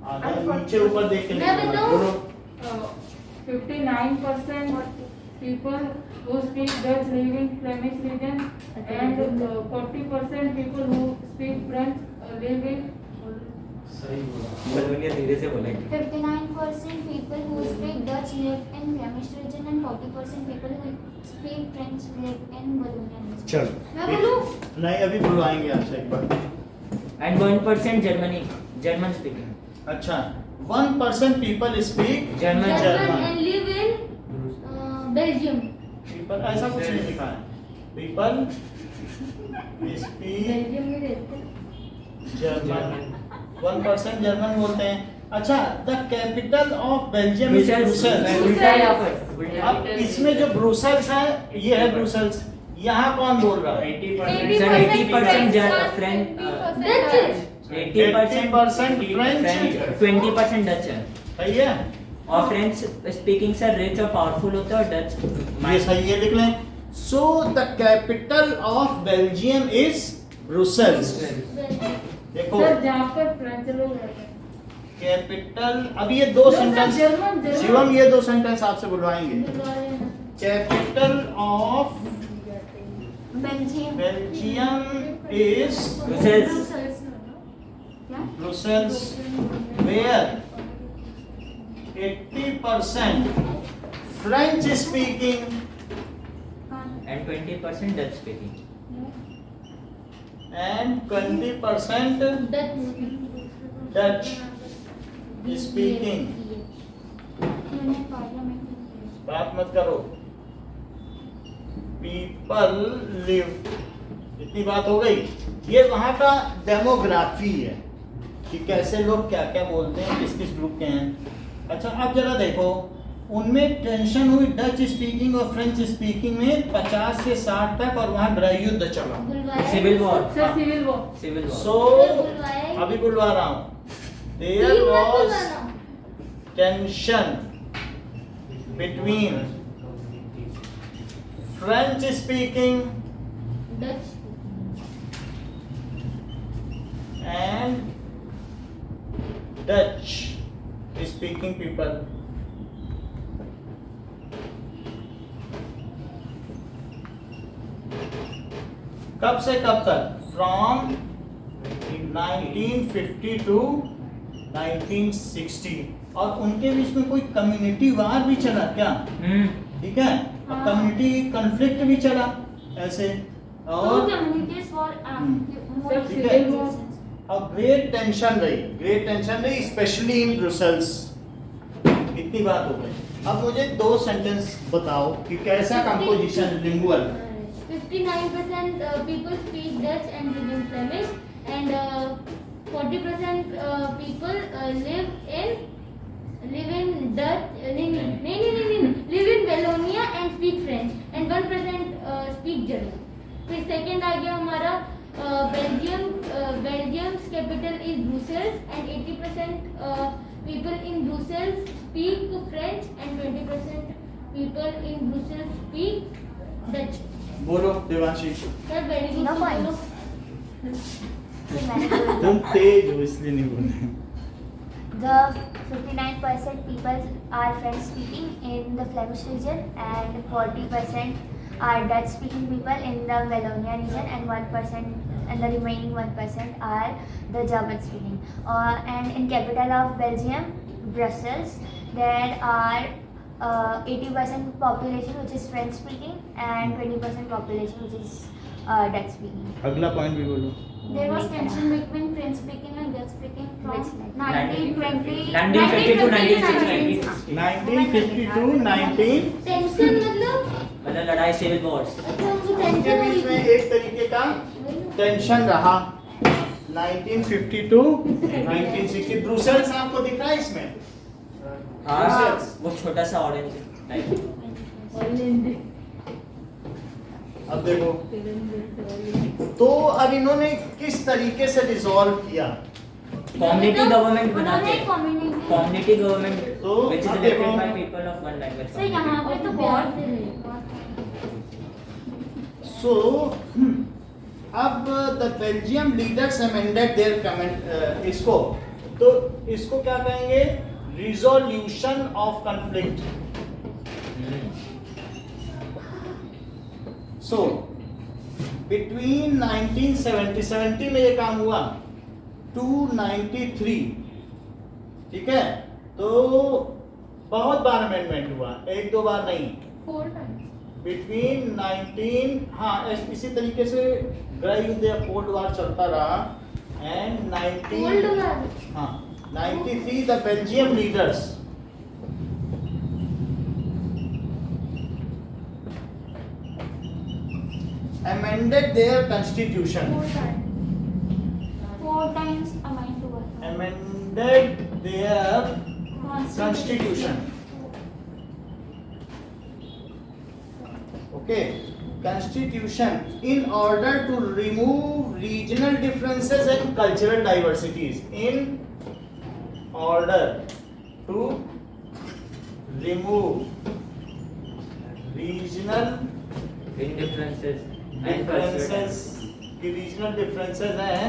आधा नीचे ऊपर देख के मैं लिखो, बताऊं? बोलो। 59% people who speak Dutch live in Flemish region, and 40% people who speak French live in सही बोला। वलोनिया धीरे से बोलेंगे। 59% people who speak Dutch live in Flemish region and 40% people who speak French live in Wallonia region. चलो मैं बोलूं? नहीं, अभी बुलवाएंगे आपसे एक बार। And 1% German speaking. अच्छा, 1% people speak German German and live in Belgium people, ऐसा कुछ नहीं लिखा है। पीपल स्पीक बेल्जियम में रहते हैं। जर्मन, 1% जर्मन बोलते हैं। अच्छा, the capital of Belgium is Brussels Brussels. उल्टा है यहाँ पर। अब इसमें जो ब्रुसेल्स है, ये है ब्रुसेल्स। यहाँ कौन बोल रहा है? 80% sir 80% French, Dutch 80% French, 20% Dutch है। सही है? और फ्रेंच स्पीकिंग सर रिच और पावरफुल होता है, और डच ये सही है, लिख लें। So the capital of Belgium is Brussels. देखो, सर जहाँ पर फ्रेंच लोग रहते हैं। कैपिटल, अब ये दो सेंटेंस, जर्मन शिवम ये दो सेंटेंस आपसे बुलवाएंगे। Capital of Belgium. Belgium is Brussels. क्या? Brussels, where 80% French speaking and 20% Dutch speaking. And 20% Dutch speaking. मैंने पार्लियामेंट में बात मत करो। पीपल लिव, इतनी बात हो गई। ये वहाँ का डेमोग्राफी है कि कैसे लोग क्या क्या बोलते हैं, किस किस ग्रुप के हैं। अच्छा, अब जरा देखो, उनमें टेंशन हुई डच स्पीकिंग और फ्रेंच स्पीकिंग में 50 से 60 तक, और वहाँ गृह युद्ध चला। बुलवाया civil war. Sir civil war. Civil war. So बुलवाया अभी बुलवा रहा हूँ। देयर तीन मत वाज बुलवाना। Tension between French speaking Dutch and Dutch speaking people. कब से कब तक? From 1950 to 1960, और उनके बीच में कोई कम्युनिटी वार भी चला क्या? ठीक है, हाँ। कम्युनिटी कॉन्फ्लिक्ट भी चला ऐसे, Two और communities were more Sir, ठीक है। civil war. अब ग्रेट टेंशन रही स्पेशली इन ब्रुसेल्स। इतनी बात हो गई। अब मुझे 2 सेंटेंस बताओ कि कैसा composition lingual. 59% people speak Dutch and live in Flemish, and 40% people live in Dutch. Live in Wallonia and speak French, and 1% speak German. फिर सेकेंड आ गया हमारा Belgium's capital is Brussels, and 80% people in Brussels speak French, and 20% people in Brussels speak Dutch. बोलो Devanshi. Sir very good. No points. तुम तेज हो इसलिए नहीं बोले। The 59% people are French speaking in the Flemish region, and 40% are Dutch speaking people in the Wallonia region, and 1% and the remaining 1% are the German speaking. And in capital of Belgium, Brussels, there are 80% population which is French speaking, and 20% population which is Dutch speaking. अगला point भी बोलो। There was tension between French speaking and Dutch speaking from Which 1950 1950 to 1960. 1950 to 19 tension मतलब मतलब लड़ाई civil Wars. अच्छा हमको उनके tension हो बीच में रही एक तरीके का टेंशन रहा। 1950 to 1960। ब्रुसेल्स आपको दिख रहा है इसमें? हाँ Brussels। वो छोटा सा ऑरेंज टाइप। अब देखो, तो अब इन्होंने किस तरीके से रिजॉल्व किया? कम्युनिटी गवर्नमेंट बनाते हैं। community कम्युनिटी गवर्नमेंट तो which is अब elected देखो। by people of one language. से यहाँ पे तो प्यार बहुत से रहे। So, अब the Belgium leaders amended their comment, इसको तो इसको क्या कहेंगे? Resolution of conflict. So between 1970 में ये काम हुआ, 293, ठीक है? तो बहुत बार अमेंडमेंट हुआ, 1-2 बार नहीं। 4 times. बिटवीन 19, हाँ इसी तरीके से गृह युद्ध या कोल्ड वार चलता रहा, एंड 19 कोल्ड वार। हाँ 93 the Belgium leaders amended their constitution. 4 times amended हुआ था. Amended their constitution. Okay, constitution in order to remove regional differences and cultural diversities. In order to remove regional indifferences and differences, की regional differences हैं,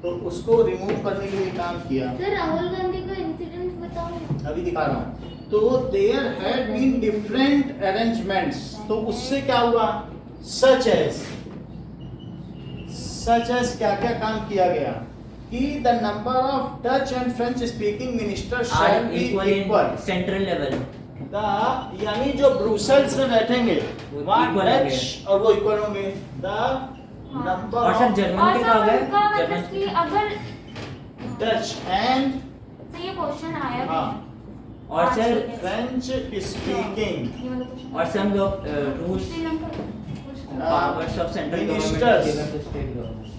तो उसको remove करने के लिए काम किया। सर राहुल गांधी का इंसिडेंट बताओ ना। अभी दिखा रहा हूँ। तो there had been different arrangements, तो उससे क्या हुआ? such as क्या क्या काम किया गया कि the number of Dutch and French speaking ministers shall be equal. Central level यानी जो ब्रुसेल्स में बैठेंगे वो वहाँ equal डच होंगे। और वो इक्वल होंगे। द नंबर और सर ऑफ जर्मन और के सर कहा गया उनका मतलब जर्मन कि अगर डच एंड से ये क्वेश्चन आया भी हाँ और सर फ्रेंच स्पीकिंग ये वाला क्वेश्चन और some rules Sri Lanka powers of central Ministers. Government given to state government.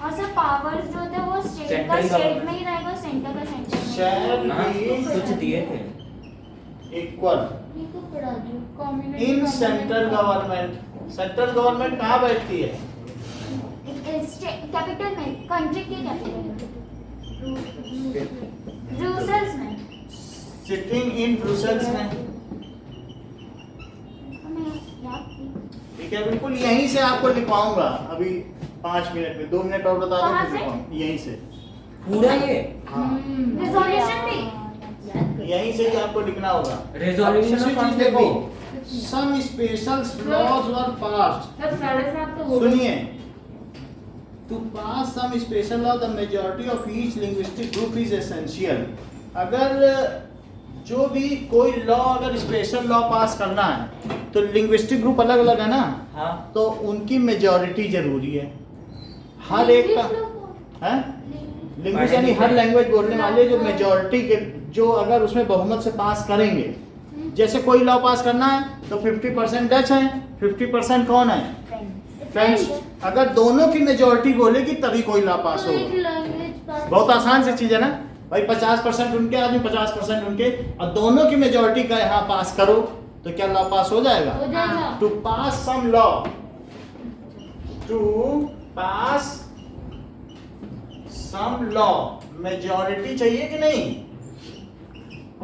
और सर पावर्स जो थे वो स्टेट का Central स्टेट government. में ही रहेगा, सेंटर का सेंटर में Shall हाँ be कुछ दिए थे इक्वल ये को पढ़ा दो। Community इन government central government. Central government कहाँ बैठती है? कैपिटल में, कंट्री के कैपिटल में, ब्रुसेल्स में। सिटिंग इन ब्रुसेल्स में। हमें याद थी। ठीक है, बिल्कुल यहीं से आपको लिखवाऊंगा अभी 5 मिनट में, 2 मिनट और बता दो कहाँ फिर से? लिखवाऊंगा। यहीं से। पूरा ये हाँ, रिजोल्यूशन भी। यहीं से ही आपको लिखना होगा। Resolution दूसरी of चीज देखो, some special laws were passed। तब 7:30 तो हो सुनिए, to pass some special law, the majority of each linguistic group is essential। अगर जो भी कोई लॉ, अगर स्पेशल लॉ पास करना है तो लिंग्विस्टिक ग्रुप अलग अलग है ना, हाँ तो उनकी मेजॉरिटी जरूरी है। हर एक का है लैंग्वेज, यानी हर लैंग्वेज बोलने वाले जो मेजॉरिटी के, जो अगर उसमें बहुमत से पास करेंगे, जैसे कोई लॉ पास करना है तो 50% डच है, 50% कौन है? फ्रेंच। अगर दोनों की मेजॉरिटी बोलेगी तभी कोई लॉ पास तो एक होगा। लैंग्वेज पास। बहुत आसान सी चीज है ना भाई, 50% उनके आदमी, 50% उनके, और दोनों की मेजॉरिटी का यहाँ पास करो तो क्या लॉ पास हो जाएगा? हो जाएगा। To pass some law, to pass some law, majority चाहिए कि नहीं?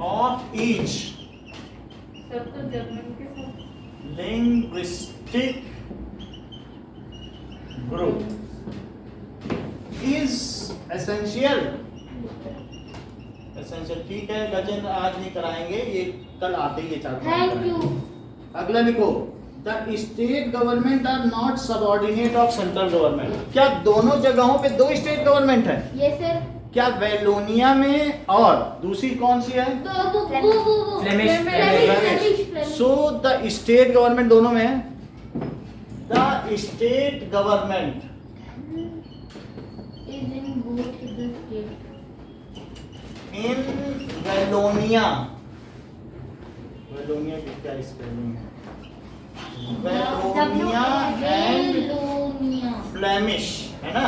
ऑफ ईच सब तो जर्मन के साथ linguistic group is essential. Essential, ठीक है गजेंद्र, आज नहीं कराएंगे ये, कल आते ही ये चालू थैंक यू। अगला लिखो, the state government are not subordinate of central government. क्या दोनों जगहों पे 2 स्टेट गवर्नमेंट है? Yes sir. क्या वेलोनिया में, और दूसरी कौन सी है? तो वो Flemish। So the state government दोनों में है। The state government is in both the states। In Wallonia, Wallonia की क्या स्पेलिंग है? Wallonia and Wallonia. फ्लेमिश, है ना?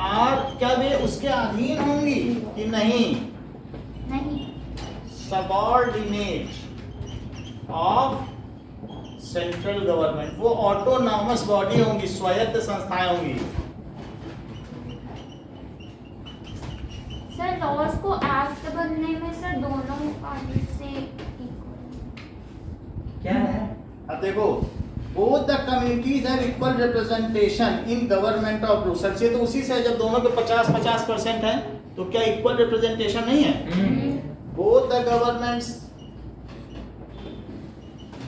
और क्या वे उसके अधीन होंगी कि नहीं? नहीं। सबऑर्डिनेट ऑफ सेंट्रल गवर्नमेंट, वो ऑटोनॉमस बॉडी होंगी, स्वायत्त संस्थाएं होंगी। सर लॉज को एक्ट बनने में सर दोनों पार्टी से equal। क्या है? अब देखो, both the communities have equal representation in government of Brussels। ये तो उसी से है, जब दोनों के 50-50% है तो क्या इक्वल रिप्रेजेंटेशन नहीं है? बोथ द गवर्नमेंट्स,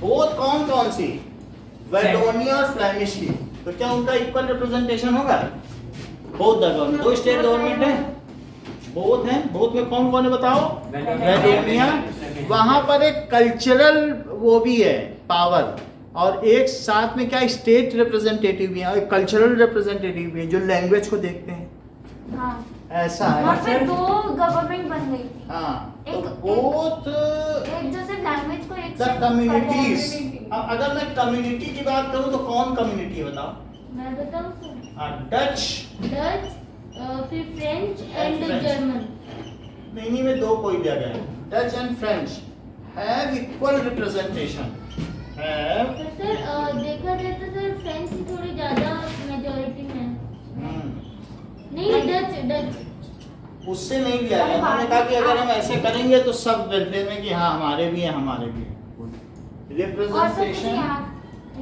बोथ कौन सी? वेलोनिया और फ्लेमिश की, तो क्या उनका इक्वल रिप्रेजेंटेशन होगा? Both the government, 2 state government है, बोथ हैं। बोथ में कौन कौन है बताओ? वेलोनिया। वहां पर एक कल्चरल वो भी है पावर, और एक साथ में क्या स्टेट रिप्रेजेंटेटिव भी है और कल्चरल रिप्रेजेंटेटिव भी है जो लैंग्वेज को देखते हैं। हाँ। ऐसा और है। फिर 2 गवर्नमेंट बन गई थी। हाँ, तो एक- बोथ एक जो सिर्फ लैंग्वेज को एक द से कम्युनिटीज। community। अब अगर मैं कम्युनिटी की बात करूं तो कौन कम्युनिटी है बताओ? मैं बताऊं सर? डच, डच, फिर फ्रेंच एंड French। जर्मन। इन्हीं में 2 कोई दिया गया है, Dutch and French have equal representation. Have तो सर देखा जाए तो सर फ्रेंच की थोड़ी ज्यादा मेजॉरिटी में है। नहीं डच उससे नहीं लिया गया। मैंने कहा कि अगर हम ऐसे करेंगे तो सब बोलते हैं कि हाँ हमारे भी हैं, हमारे भी हैं। और सब किसी रिप्रेजेंटेशन,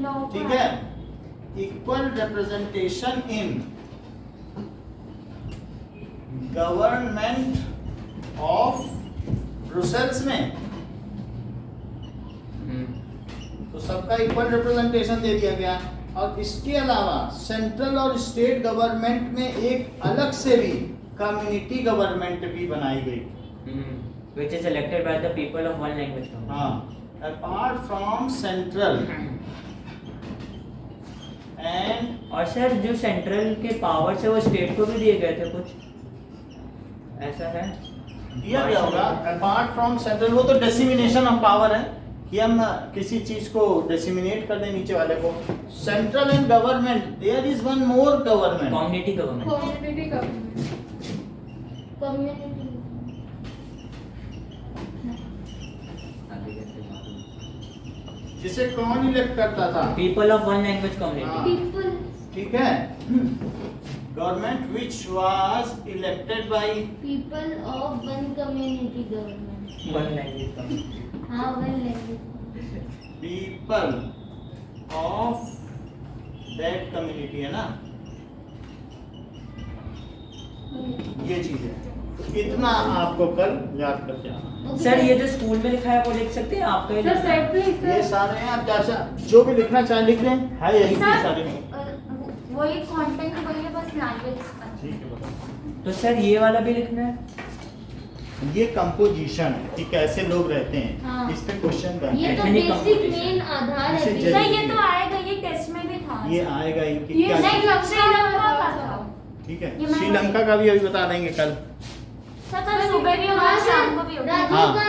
लॉ ठीक है, equal representation in government of Brussels में, तो सबका इक्वल रिप्रेजेंटेशन दे दिया गया। और इसके अलावा सेंट्रल और स्टेट गवर्नमेंट में एक अलग से भी कम्युनिटी गवर्नमेंट भी बनाई गई। Which is elected by the people of one language। हाँ, अपार्ट फ्रॉम सेंट्रल एंड, और सर जो सेंट्रल के पावर से वो स्टेट को भी दिए गए थे कुछ, ऐसा है? दिया गया होगा। अपार्ट फ्रॉम सेंट्रल, वो तो डेसिमिनेशन ऑफ पावर है कि हम किसी चीज को डेसिमिनेट कर दें नीचे वाले को। Central and government, there is one more government, community government. community government। Community. जिसे कौन इलेक्ट करता था? People of one language community. हाँ। पीपल ठीक है। Government which was elected by people of one community government. One language community. हाँ one language. People of that community, है ना, ये चीज है। इतना आपको कल याद करके आना। सर ये जो स्कूल में लिखा है वो लिख सकते हैं आपका ही सर लिखना है? सेपरेट ये सारे हैं, आप जैसा जो भी लिखना चाहे लिख लें, है यही सर, सारे। वो एक कंटेंट वही है, बस लैंग्वेज ठीक है, बताओ। तो सर ये वाला भी लिखना है? ये कंपोजिशन है कि कैसे लोग रहते हैं, हाँ। इस पे क्वेश्चन ये तो Ethnic बेसिक composition। मेन आधार इसे है। जरूरी सर ये तो आएगा, ये टेस्ट में भी था। ये आएगा ही कि ये क्या नहीं, चीज़। श्रीलंका का था। ठीक है, ये मैं- श्रीलंका का भी अभी बता देंगे कल। सर कल सुबह भी होगा, हाँ, शाम को भी होगा। राजीव हाँ। गांधी